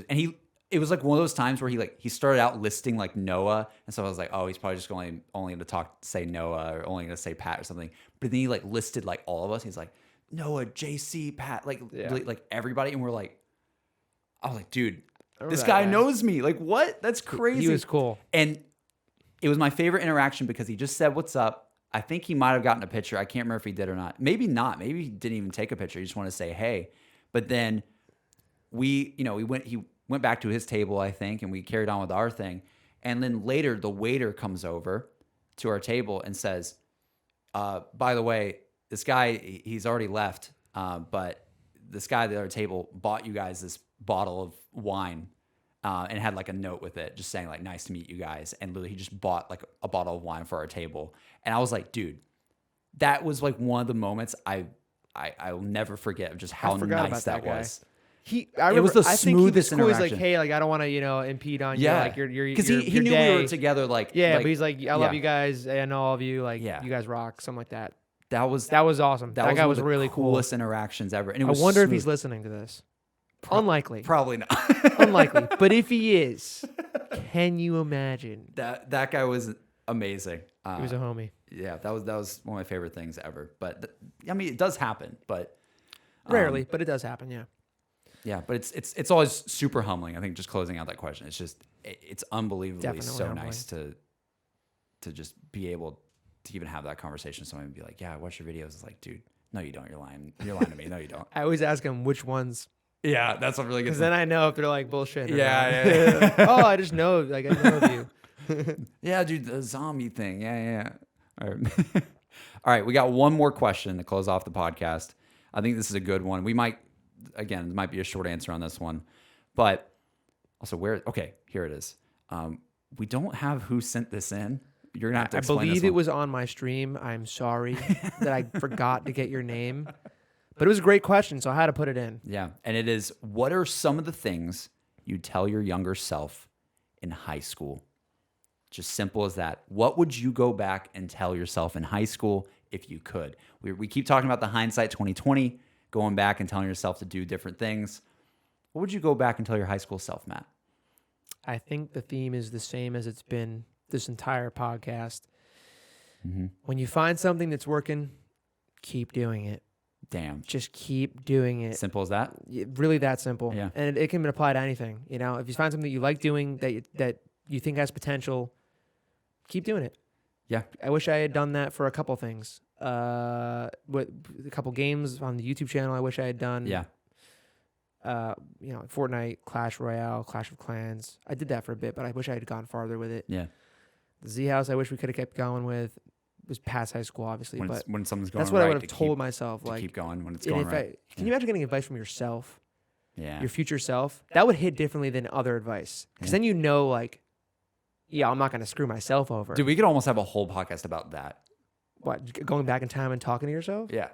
Speaker 2: it was like one of those times where he started out listing like Noah. And so I was like, oh, he's probably just only going to say Noah or only going to say Pat or something. But then he like listed like all of us. He's like, Noah, JC, Pat, like everybody. And I was like, dude, this guy knows me. Like, what? That's crazy.
Speaker 1: He was cool.
Speaker 2: And it was my favorite interaction because he just said, what's up? I think he might have gotten a picture. I can't remember if he did or not. Maybe not. Maybe he didn't even take a picture. He just wanted to say, hey. But then he went back to his table, I think, and we carried on with our thing. And then later, the waiter comes over to our table and says, by the way, this guy, he's already left, but this guy at the other table bought you guys this bottle of wine and had like a note with it just saying like, nice to meet you guys. And literally he just bought like a bottle of wine for our table. And I was like, dude, that was like one of the moments I'll never forget of just how nice that was.
Speaker 1: It was the smoothest interaction. He's like, hey, like I don't want to, impede on you. Like
Speaker 2: because he knew we were together. Like,
Speaker 1: but he's like, I love you guys. I know all of you. Like, you guys rock. Something like that.
Speaker 2: That was
Speaker 1: awesome. That guy was really cool.
Speaker 2: Coolest interactions ever. And
Speaker 1: I wonder if he's listening to this. Unlikely.
Speaker 2: Probably not.
Speaker 1: Unlikely. But if he is, can you imagine?
Speaker 2: That guy was amazing.
Speaker 1: He was a homie.
Speaker 2: Yeah, that was one of my favorite things ever. But I mean, it does happen, but
Speaker 1: rarely. But it does happen. Yeah.
Speaker 2: Yeah, but it's always super humbling. I think just closing out that question, it's unbelievably
Speaker 1: Definitely
Speaker 2: so
Speaker 1: humbling.
Speaker 2: nice to just be able to even have that conversation with someone and be like, yeah, I watch your videos. It's like, dude, no, you don't. You're lying. You're lying to me. No, you don't.
Speaker 1: I always ask him which ones.
Speaker 2: Yeah, that's what really good.
Speaker 1: Because then I know if they're like bullshit.
Speaker 2: Yeah.
Speaker 1: Oh, I just know. Like I know of you.
Speaker 2: Yeah, dude, the zombie thing. Yeah. All right. All right. We got one more question to close off the podcast. I think this is a good one. We might, again, it might be a short answer on this one, but also okay, here it is. We don't have who sent this in. You're gonna have to explain.
Speaker 1: I believe it was on my stream. I'm sorry that I forgot to get your name, but it was a great question, so I had to put it in.
Speaker 2: Yeah, and it is, what are some of the things you tell your younger self in high school? Just simple as that. What would you go back and tell yourself in high school if you could? We keep talking about the hindsight 2020, going back and telling yourself to do different things. What would you go back and tell your high school self, Matt?
Speaker 1: I think the theme is the same as it's been this entire podcast.
Speaker 2: Mm-hmm.
Speaker 1: When you find something that's working, keep doing it.
Speaker 2: Damn.
Speaker 1: Just keep doing it.
Speaker 2: Simple as that?
Speaker 1: Really that simple.
Speaker 2: Yeah.
Speaker 1: And it can apply to anything. If you find something that you like doing, that you think has potential, keep doing it.
Speaker 2: Yeah.
Speaker 1: I wish I had done that for a couple things. A couple games on the YouTube channel I wish I had done.
Speaker 2: Yeah.
Speaker 1: Fortnite, Clash Royale, Clash of Clans. I did that for a bit, but I wish I had gone farther with it.
Speaker 2: Yeah.
Speaker 1: The ZHouse, I wish we could have kept going with. It was past high school, obviously,
Speaker 2: when something's going
Speaker 1: that's what
Speaker 2: right,
Speaker 1: I would have told myself.
Speaker 2: To
Speaker 1: like,
Speaker 2: keep going when it's going right.
Speaker 1: Can you imagine getting advice from yourself?
Speaker 2: Yeah.
Speaker 1: Your future self? That would hit differently than other advice. Because then I'm not going to screw myself over.
Speaker 2: Dude, we could almost have a whole podcast about that.
Speaker 1: What, going back in time and talking to yourself?
Speaker 2: Yeah.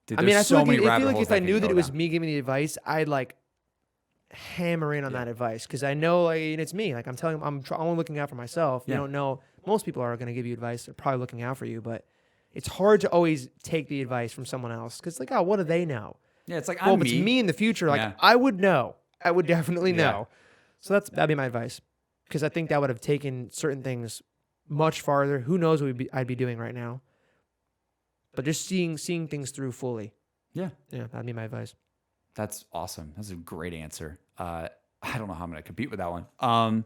Speaker 2: Dude,
Speaker 1: I feel like if I knew that it was me giving the advice, I'd like hammer in on that advice because I know it's me. Like I'm only looking out for myself. You don't know. Most people are going to give you advice. They're probably looking out for you, but it's hard to always take the advice from someone else because what do they know?
Speaker 2: Yeah, it's like
Speaker 1: if it's me in the future, I would know. I would definitely know. So that'd be my advice because I think that would have taken certain things much farther. Who knows what I'd be doing right now? But just seeing things through fully. Yeah, that'd be my advice.
Speaker 2: That's awesome. That's a great answer. I don't know how I'm going to compete with that one.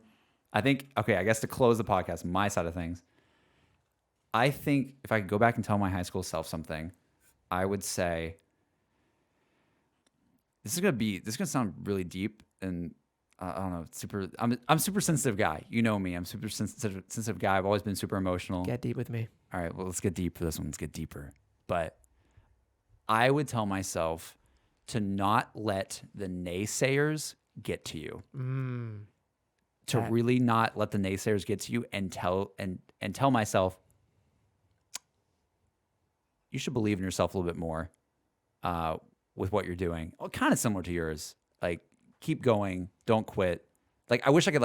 Speaker 2: I think, I guess to close the podcast, my side of things, I think if I could go back and tell my high school self something, I would say, this is going to sound really deep and I don't know, I'm a super sensitive guy. You know me. I'm super sensitive guy. I've always been super emotional.
Speaker 1: Get deep with me.
Speaker 2: All right, well, let's get deep for this one. Let's get deeper. But I would tell myself to not let the naysayers get to you. To really not let the naysayers get to you and tell myself, you should believe in yourself a little bit more with what you're doing. Well, kind of similar to yours. Like, keep going. Don't quit. Like, I wish I could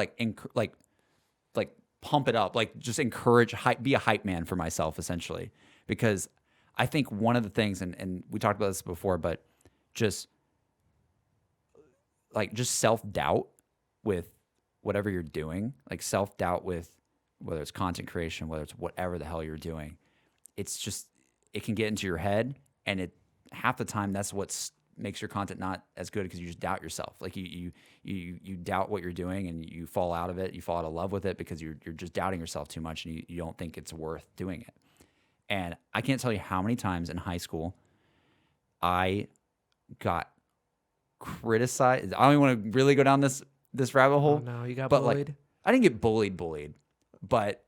Speaker 2: pump it up. Like, just encourage, be a hype man for myself, essentially. Because I think one of the things, and we talked about this before, but just self-doubt with whatever you're doing, like self-doubt with whether it's content creation, whether it's whatever the hell you're doing, it's just, it can get into your head, and half the time that's what makes your content not as good because you just doubt yourself. Like you doubt what you're doing and you fall out of it. You fall out of love with it because you're just doubting yourself too much and you don't think it's worth doing it. And I can't tell you how many times in high school I got criticize. I don't even want to really go down this rabbit hole.
Speaker 1: Oh, no, you got
Speaker 2: but
Speaker 1: bullied?
Speaker 2: like, I didn't get bullied, but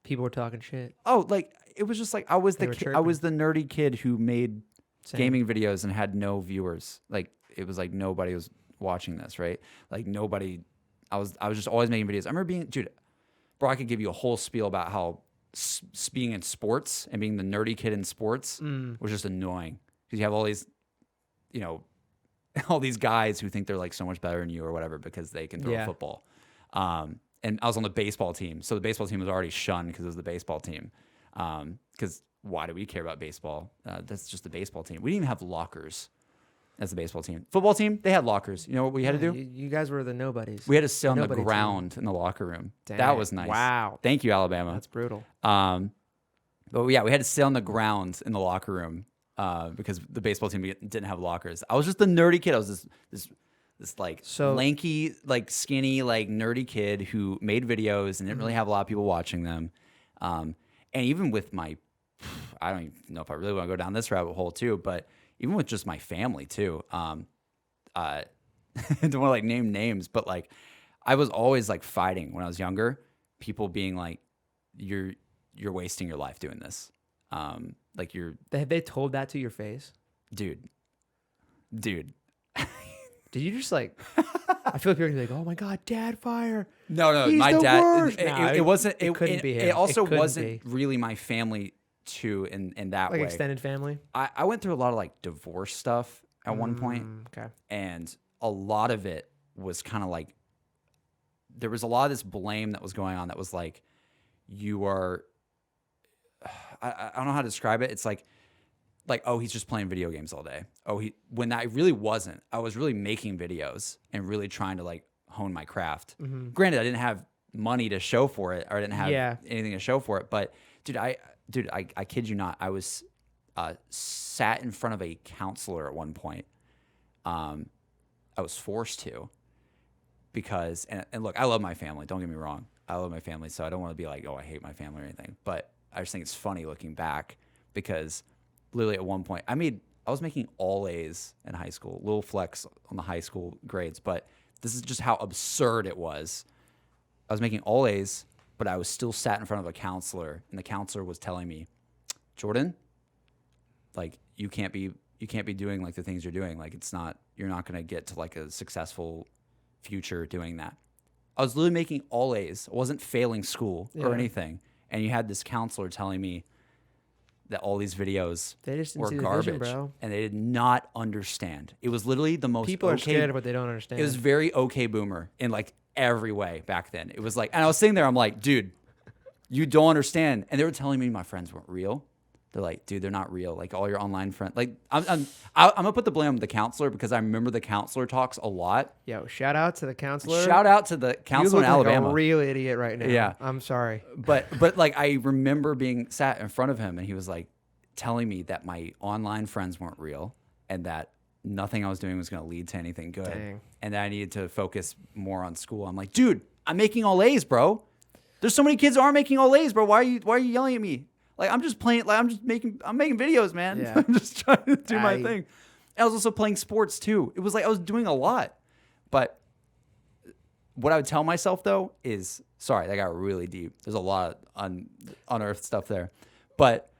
Speaker 1: People were talking shit.
Speaker 2: oh, like it was just like I was
Speaker 1: They
Speaker 2: the
Speaker 1: were
Speaker 2: I was the nerdy kid who made
Speaker 1: Same.
Speaker 2: gaming videos and had no viewers. Like it was like nobody was watching this, right? Like nobody. I was just always making videos. I remember being, dude, bro. I could give you a whole spiel about how being in sports and being the nerdy kid in sports was just annoying because you have all these, you know, all these guys who think they're like so much better than you or whatever because they can throw a football. And I was on the baseball team, so the baseball team was already shunned because it was the baseball team. Because why do we care about baseball? That's just the baseball team. We didn't even have lockers as the baseball team. Football team, they had lockers. You know what we had to do?
Speaker 1: You guys were the nobodies.
Speaker 2: We had to sit on the
Speaker 1: Nobody
Speaker 2: ground in the locker room.
Speaker 1: Dang.
Speaker 2: That was nice.
Speaker 1: Wow.
Speaker 2: Thank you, Alabama.
Speaker 1: That's brutal.
Speaker 2: But yeah, we had to sit on the ground in the locker room because the baseball team didn't have lockers. I was just the nerdy kid. I was this like lanky, like skinny, like nerdy kid who made videos and didn't really have a lot of people watching them. And even with I don't even know if I really want to go down this rabbit hole too, but even with just my family too. I don't want to like name names, but like I was always like fighting when I was younger. People being like, "You're wasting your life doing this." Like
Speaker 1: Have they told that to your face?
Speaker 2: dude.
Speaker 1: Did you just like? I feel like you're like, oh my god, dad, fire.
Speaker 2: No,
Speaker 1: He's
Speaker 2: my
Speaker 1: the
Speaker 2: dad.
Speaker 1: worst.
Speaker 2: It wasn't.
Speaker 1: It couldn't be him.
Speaker 2: It also
Speaker 1: It couldn't
Speaker 2: wasn't
Speaker 1: be.
Speaker 2: really my family too. In that
Speaker 1: Like
Speaker 2: way,
Speaker 1: extended family.
Speaker 2: I went through a lot of like divorce stuff at one point,
Speaker 1: Okay.
Speaker 2: and a lot of it was kind of like there was a lot of this blame that was going on. That was like you are. I don't know how to describe it. It's like, oh, he's just playing video games all day. Oh, when I really wasn't. I was really making videos and really trying to like hone my craft. Granted, I didn't have money to show for it, or I didn't have anything to show for it. But dude, I kid you not, I was sat in front of a counselor at one point. I was forced to because and look, I love my family. Don't get me wrong, I love my family, so I don't want to be like, oh, I hate my family or anything. But I just think it's funny looking back because literally at one point I was making all A's in high school, little flex on the high school grades, but this is just how absurd it was. I was making all A's, but I was still sat in front of a counselor, and the counselor was telling me, Jordan, like you can't be doing like the things you're doing. Like you're not going to get to like a successful future doing that. I was literally making all A's. I wasn't failing school or anything. And you had this counselor telling me that all these videos were garbage,
Speaker 1: bro.
Speaker 2: And they did not understand. It was literally the most
Speaker 1: People are scared of what they don't understand.
Speaker 2: It was very okay boomer in like every way back then. It was like, and I was sitting there, I'm like, dude, you don't understand. And they were telling me my friends weren't real. They're like, dude, they're not real. Like all your online friends. Like I'm gonna put the blame on the counselor because I remember the counselor talks a lot.
Speaker 1: Yo, shout out to the counselor.
Speaker 2: Shout out to the counselor in Alabama.
Speaker 1: You look like a real idiot right now.
Speaker 2: Yeah,
Speaker 1: I'm sorry.
Speaker 2: But like I remember being sat in front of him and he was like telling me that my online friends weren't real and that nothing I was doing was gonna lead to anything good.
Speaker 1: Dang.
Speaker 2: And that I needed to focus more on school. I'm like, dude, I'm making all A's, bro. There's so many kids who aren't making all A's, bro. Why are you yelling at me? Like I'm just playing. Like I'm making videos, man.
Speaker 1: Yeah.
Speaker 2: I'm just trying to do my thing. I was also playing sports too. It was like I was doing a lot. But what I would tell myself though is, sorry, that got really deep. There's a lot of unearthed stuff there. But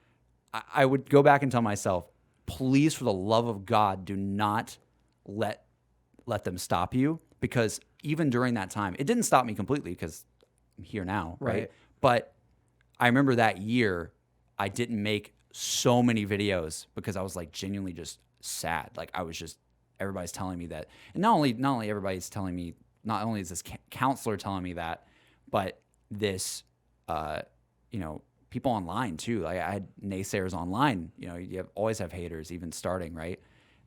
Speaker 2: I would go back and tell myself, please, for the love of God, do not let them stop you. Because even during that time, it didn't stop me completely because I'm here now, right? But I remember that year, I didn't make so many videos because I was like genuinely just sad. Like I was just, everybody's telling me that. And not only everybody's telling me, not only is this counselor telling me that, but this, people online too. Like I had naysayers online. You know, you always have haters, even starting, right?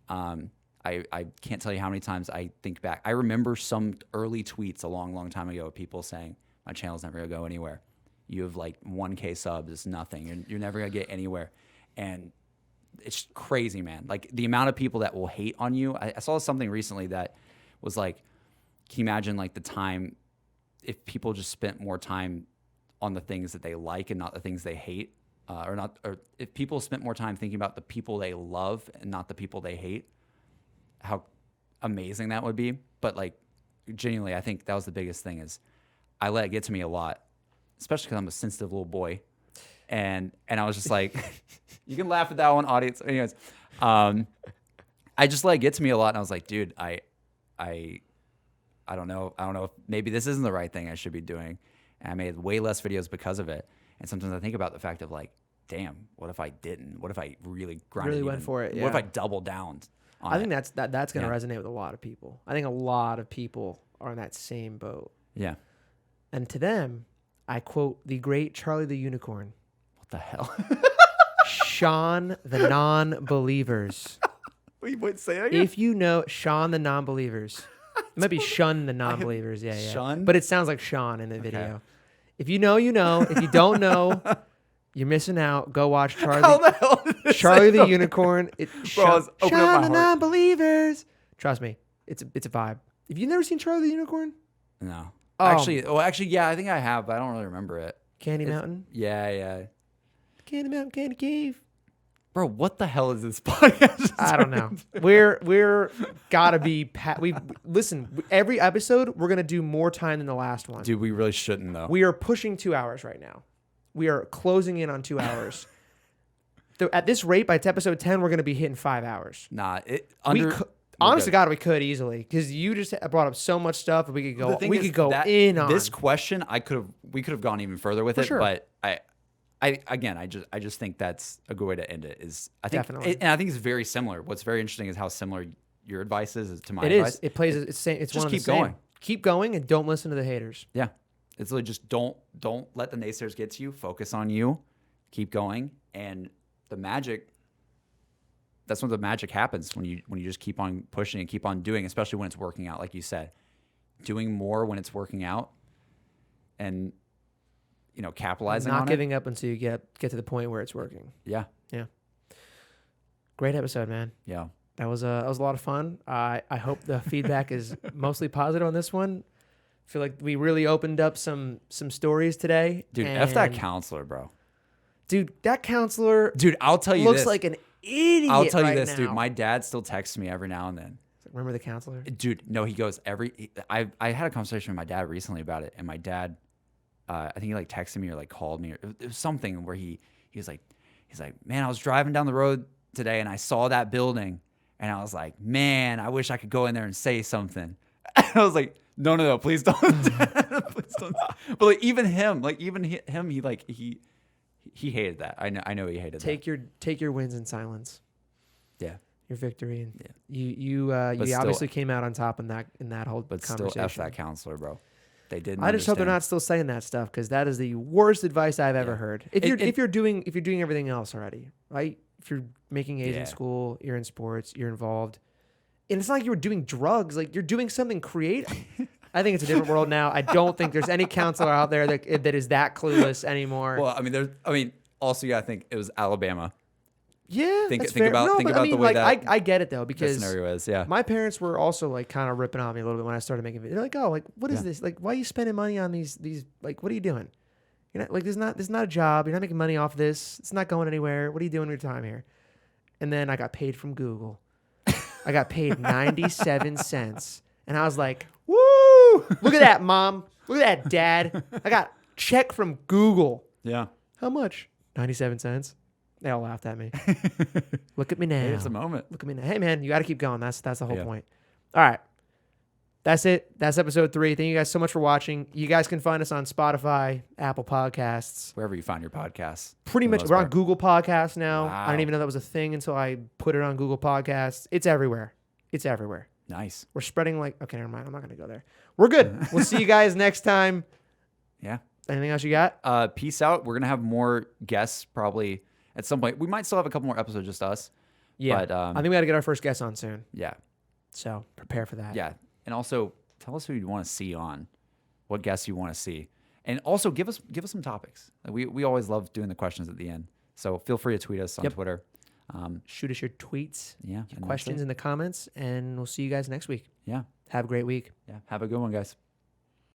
Speaker 2: I can't tell you how many times I think back. I remember some early tweets a long, long time ago of people saying, my channel's never going to go anywhere. You have like 1K subs, it's nothing. You're never going to get anywhere. And it's crazy, man. Like the amount of people that will hate on you. I saw something recently that was like, can you imagine like the time if people just spent more time on the things that they like and not the things they hate, or if people spent more time thinking about the people they love and not the people they hate, how amazing that would be. But like, genuinely, I think that was the biggest thing is I let it get to me a lot, especially because I'm a sensitive little boy. And I was just like, you can laugh at that one, audience. Anyways, I just let it get to me a lot. And I was like, dude, I don't know. I don't know if maybe this isn't the right thing I should be doing. And I made way less videos because of it. And sometimes I think about the fact of like, damn, what if I didn't? What if I really grinded?
Speaker 1: Really went for it. Yeah.
Speaker 2: What if I doubled down on
Speaker 1: I think
Speaker 2: it?
Speaker 1: that's going to resonate with a lot of people. I think a lot of people are in that same boat.
Speaker 2: Yeah.
Speaker 1: And to them, I quote the great Charlie the Unicorn.
Speaker 2: What the hell?
Speaker 1: Sean the non-believers.
Speaker 2: Wait, say it again?
Speaker 1: If you know Sean the non-believers. It might be shun the non-believers. Yeah.
Speaker 2: Shun?
Speaker 1: But it sounds like Sean in the video. If you know, you know. If you don't know, you're missing out. Go watch Charlie.
Speaker 2: How the hell did it
Speaker 1: Charlie
Speaker 2: say
Speaker 1: the
Speaker 2: so?
Speaker 1: Unicorn.
Speaker 2: Bro, I was opening up
Speaker 1: Sean
Speaker 2: my
Speaker 1: the
Speaker 2: heart.
Speaker 1: non-believers. Trust me, it's a vibe. Have you never seen Charlie the Unicorn?
Speaker 2: No.
Speaker 1: Oh.
Speaker 2: Actually, yeah, I think I have, but I don't really remember it.
Speaker 1: Candy Mountain.
Speaker 2: Yeah.
Speaker 1: Candy Mountain, Candy Cave.
Speaker 2: Bro, what the hell is this podcast?
Speaker 1: I don't know. We're gotta be. We listen. Every episode, we're gonna do more time than the last one.
Speaker 2: Dude, we really shouldn't though.
Speaker 1: We are pushing 2 hours right now. We are closing in on 2 hours. At this rate, by episode 10, we're gonna be hitting 5 hours.
Speaker 2: Nah,
Speaker 1: Honest to God, we could easily because you just brought up so much stuff that we could go. We could go
Speaker 2: that,
Speaker 1: in on
Speaker 2: this question. We could have gone even further with it,
Speaker 1: sure.
Speaker 2: but I just think that's a good way to end it. I think,
Speaker 1: Definitely.
Speaker 2: and I think it's very similar. What's very interesting is how similar your advice is to my
Speaker 1: It
Speaker 2: advice.
Speaker 1: is. It plays. It's same. It's
Speaker 2: just
Speaker 1: one of the
Speaker 2: keep
Speaker 1: same.
Speaker 2: going.
Speaker 1: Keep going and don't listen to the haters.
Speaker 2: Yeah, it's literally just don't let the naysayers get to you. Focus on you. Keep going, and the magic. That's when the magic happens when you just keep on pushing and keep on doing, especially when it's working out, like you said, doing more when it's working out, and capitalizing on
Speaker 1: Not
Speaker 2: it.
Speaker 1: giving up until you get to the point where it's working.
Speaker 2: Yeah.
Speaker 1: Great episode, man.
Speaker 2: Yeah.
Speaker 1: That was a lot of fun. I hope the feedback is mostly positive on this one. I feel like we really opened up some stories today.
Speaker 2: Dude, F that counselor, bro.
Speaker 1: Dude, that counselor
Speaker 2: Dude, I'll tell you
Speaker 1: looks
Speaker 2: this.
Speaker 1: like an idiot.
Speaker 2: I'll tell you
Speaker 1: right
Speaker 2: this,
Speaker 1: now.
Speaker 2: dude. My dad still texts me every now and then.
Speaker 1: Remember the counselor?
Speaker 2: Dude, no, he goes I had a conversation with my dad recently about it, and my dad, I think he like texted me or like called me, or it was something where he was like, man, I was driving down the road today and I saw that building, and I was like, man, I wish I could go in there and say something. And I was like, no, please don't, please don't. But like even him, he hated that. I know he hated that.
Speaker 1: Take your wins in silence.
Speaker 2: Yeah.
Speaker 1: Your victory, and
Speaker 2: Yeah.
Speaker 1: you obviously came out on top in that whole
Speaker 2: But
Speaker 1: conversation.
Speaker 2: still F that counselor, bro. They didn't.
Speaker 1: I just hope they're
Speaker 2: understand.
Speaker 1: not still saying that stuff because that is the worst advice I've ever heard. If you're doing everything else already, right? If you're making A's in school, you're in sports, you're involved, and it's not like you were doing drugs. Like you're doing something creative. I think it's a different world now. I don't think there's any counselor out there that is that clueless anymore.
Speaker 2: Well, also you gotta think it was Alabama.
Speaker 1: Yeah,
Speaker 2: Think
Speaker 1: that's fair.
Speaker 2: about
Speaker 1: No,
Speaker 2: think
Speaker 1: but
Speaker 2: about
Speaker 1: I mean,
Speaker 2: the way
Speaker 1: like,
Speaker 2: that
Speaker 1: I get it though
Speaker 2: that
Speaker 1: because
Speaker 2: scenario is. Yeah.
Speaker 1: my parents were also like kind of ripping on me a little bit when I started making videos. They're like, "Oh, like what is
Speaker 2: Yeah.
Speaker 1: this? Like, why are you spending money on these? Like, what are you doing? You're not like this is not a job. You're not making money off this. It's not going anywhere. What are you doing with your time here?" And then I got paid from Google. I got paid 97 cents, and I was like, "Woo! Look at that, Mom. Look at that, Dad. I got check from Google.
Speaker 2: Yeah.
Speaker 1: How much? 97 cents." They all laughed at me. Look at me now.
Speaker 2: Hey, it's a moment.
Speaker 1: Look at me now. Hey, man, you got to keep going. That's the whole
Speaker 2: Yeah.
Speaker 1: point. All right. That's it. That's episode 3. Thank you guys so much for watching. You guys can find us on Spotify, Apple Podcasts.
Speaker 2: Wherever you find your podcasts.
Speaker 1: Pretty
Speaker 2: for the
Speaker 1: much.
Speaker 2: most
Speaker 1: We're on
Speaker 2: part.
Speaker 1: Google Podcasts now. I
Speaker 2: Wow.
Speaker 1: didn't even know that was a thing until I put it on Google Podcasts. It's everywhere. It's everywhere.
Speaker 2: Nice.
Speaker 1: We're spreading like, okay, never mind. I'm not going to go there. We're good. We'll see you guys next time.
Speaker 2: Yeah.
Speaker 1: Anything else you got?
Speaker 2: Peace out. We're gonna have more guests probably at some point. We might still have a couple more episodes just us.
Speaker 1: Yeah.
Speaker 2: But,
Speaker 1: I think we got to get our first guest on soon.
Speaker 2: Yeah.
Speaker 1: So prepare for that.
Speaker 2: Yeah. And also tell us who you want to see on, what guests you want to see. And also give us some topics. We always love doing the questions at the end. So feel free to tweet us on Twitter.
Speaker 1: Shoot us your tweets,
Speaker 2: Yeah.
Speaker 1: your
Speaker 2: and that's
Speaker 1: questions
Speaker 2: it.
Speaker 1: in the comments, and we'll see you guys next week.
Speaker 2: Yeah.
Speaker 1: Have a great week.
Speaker 2: Yeah. Have a good one, guys.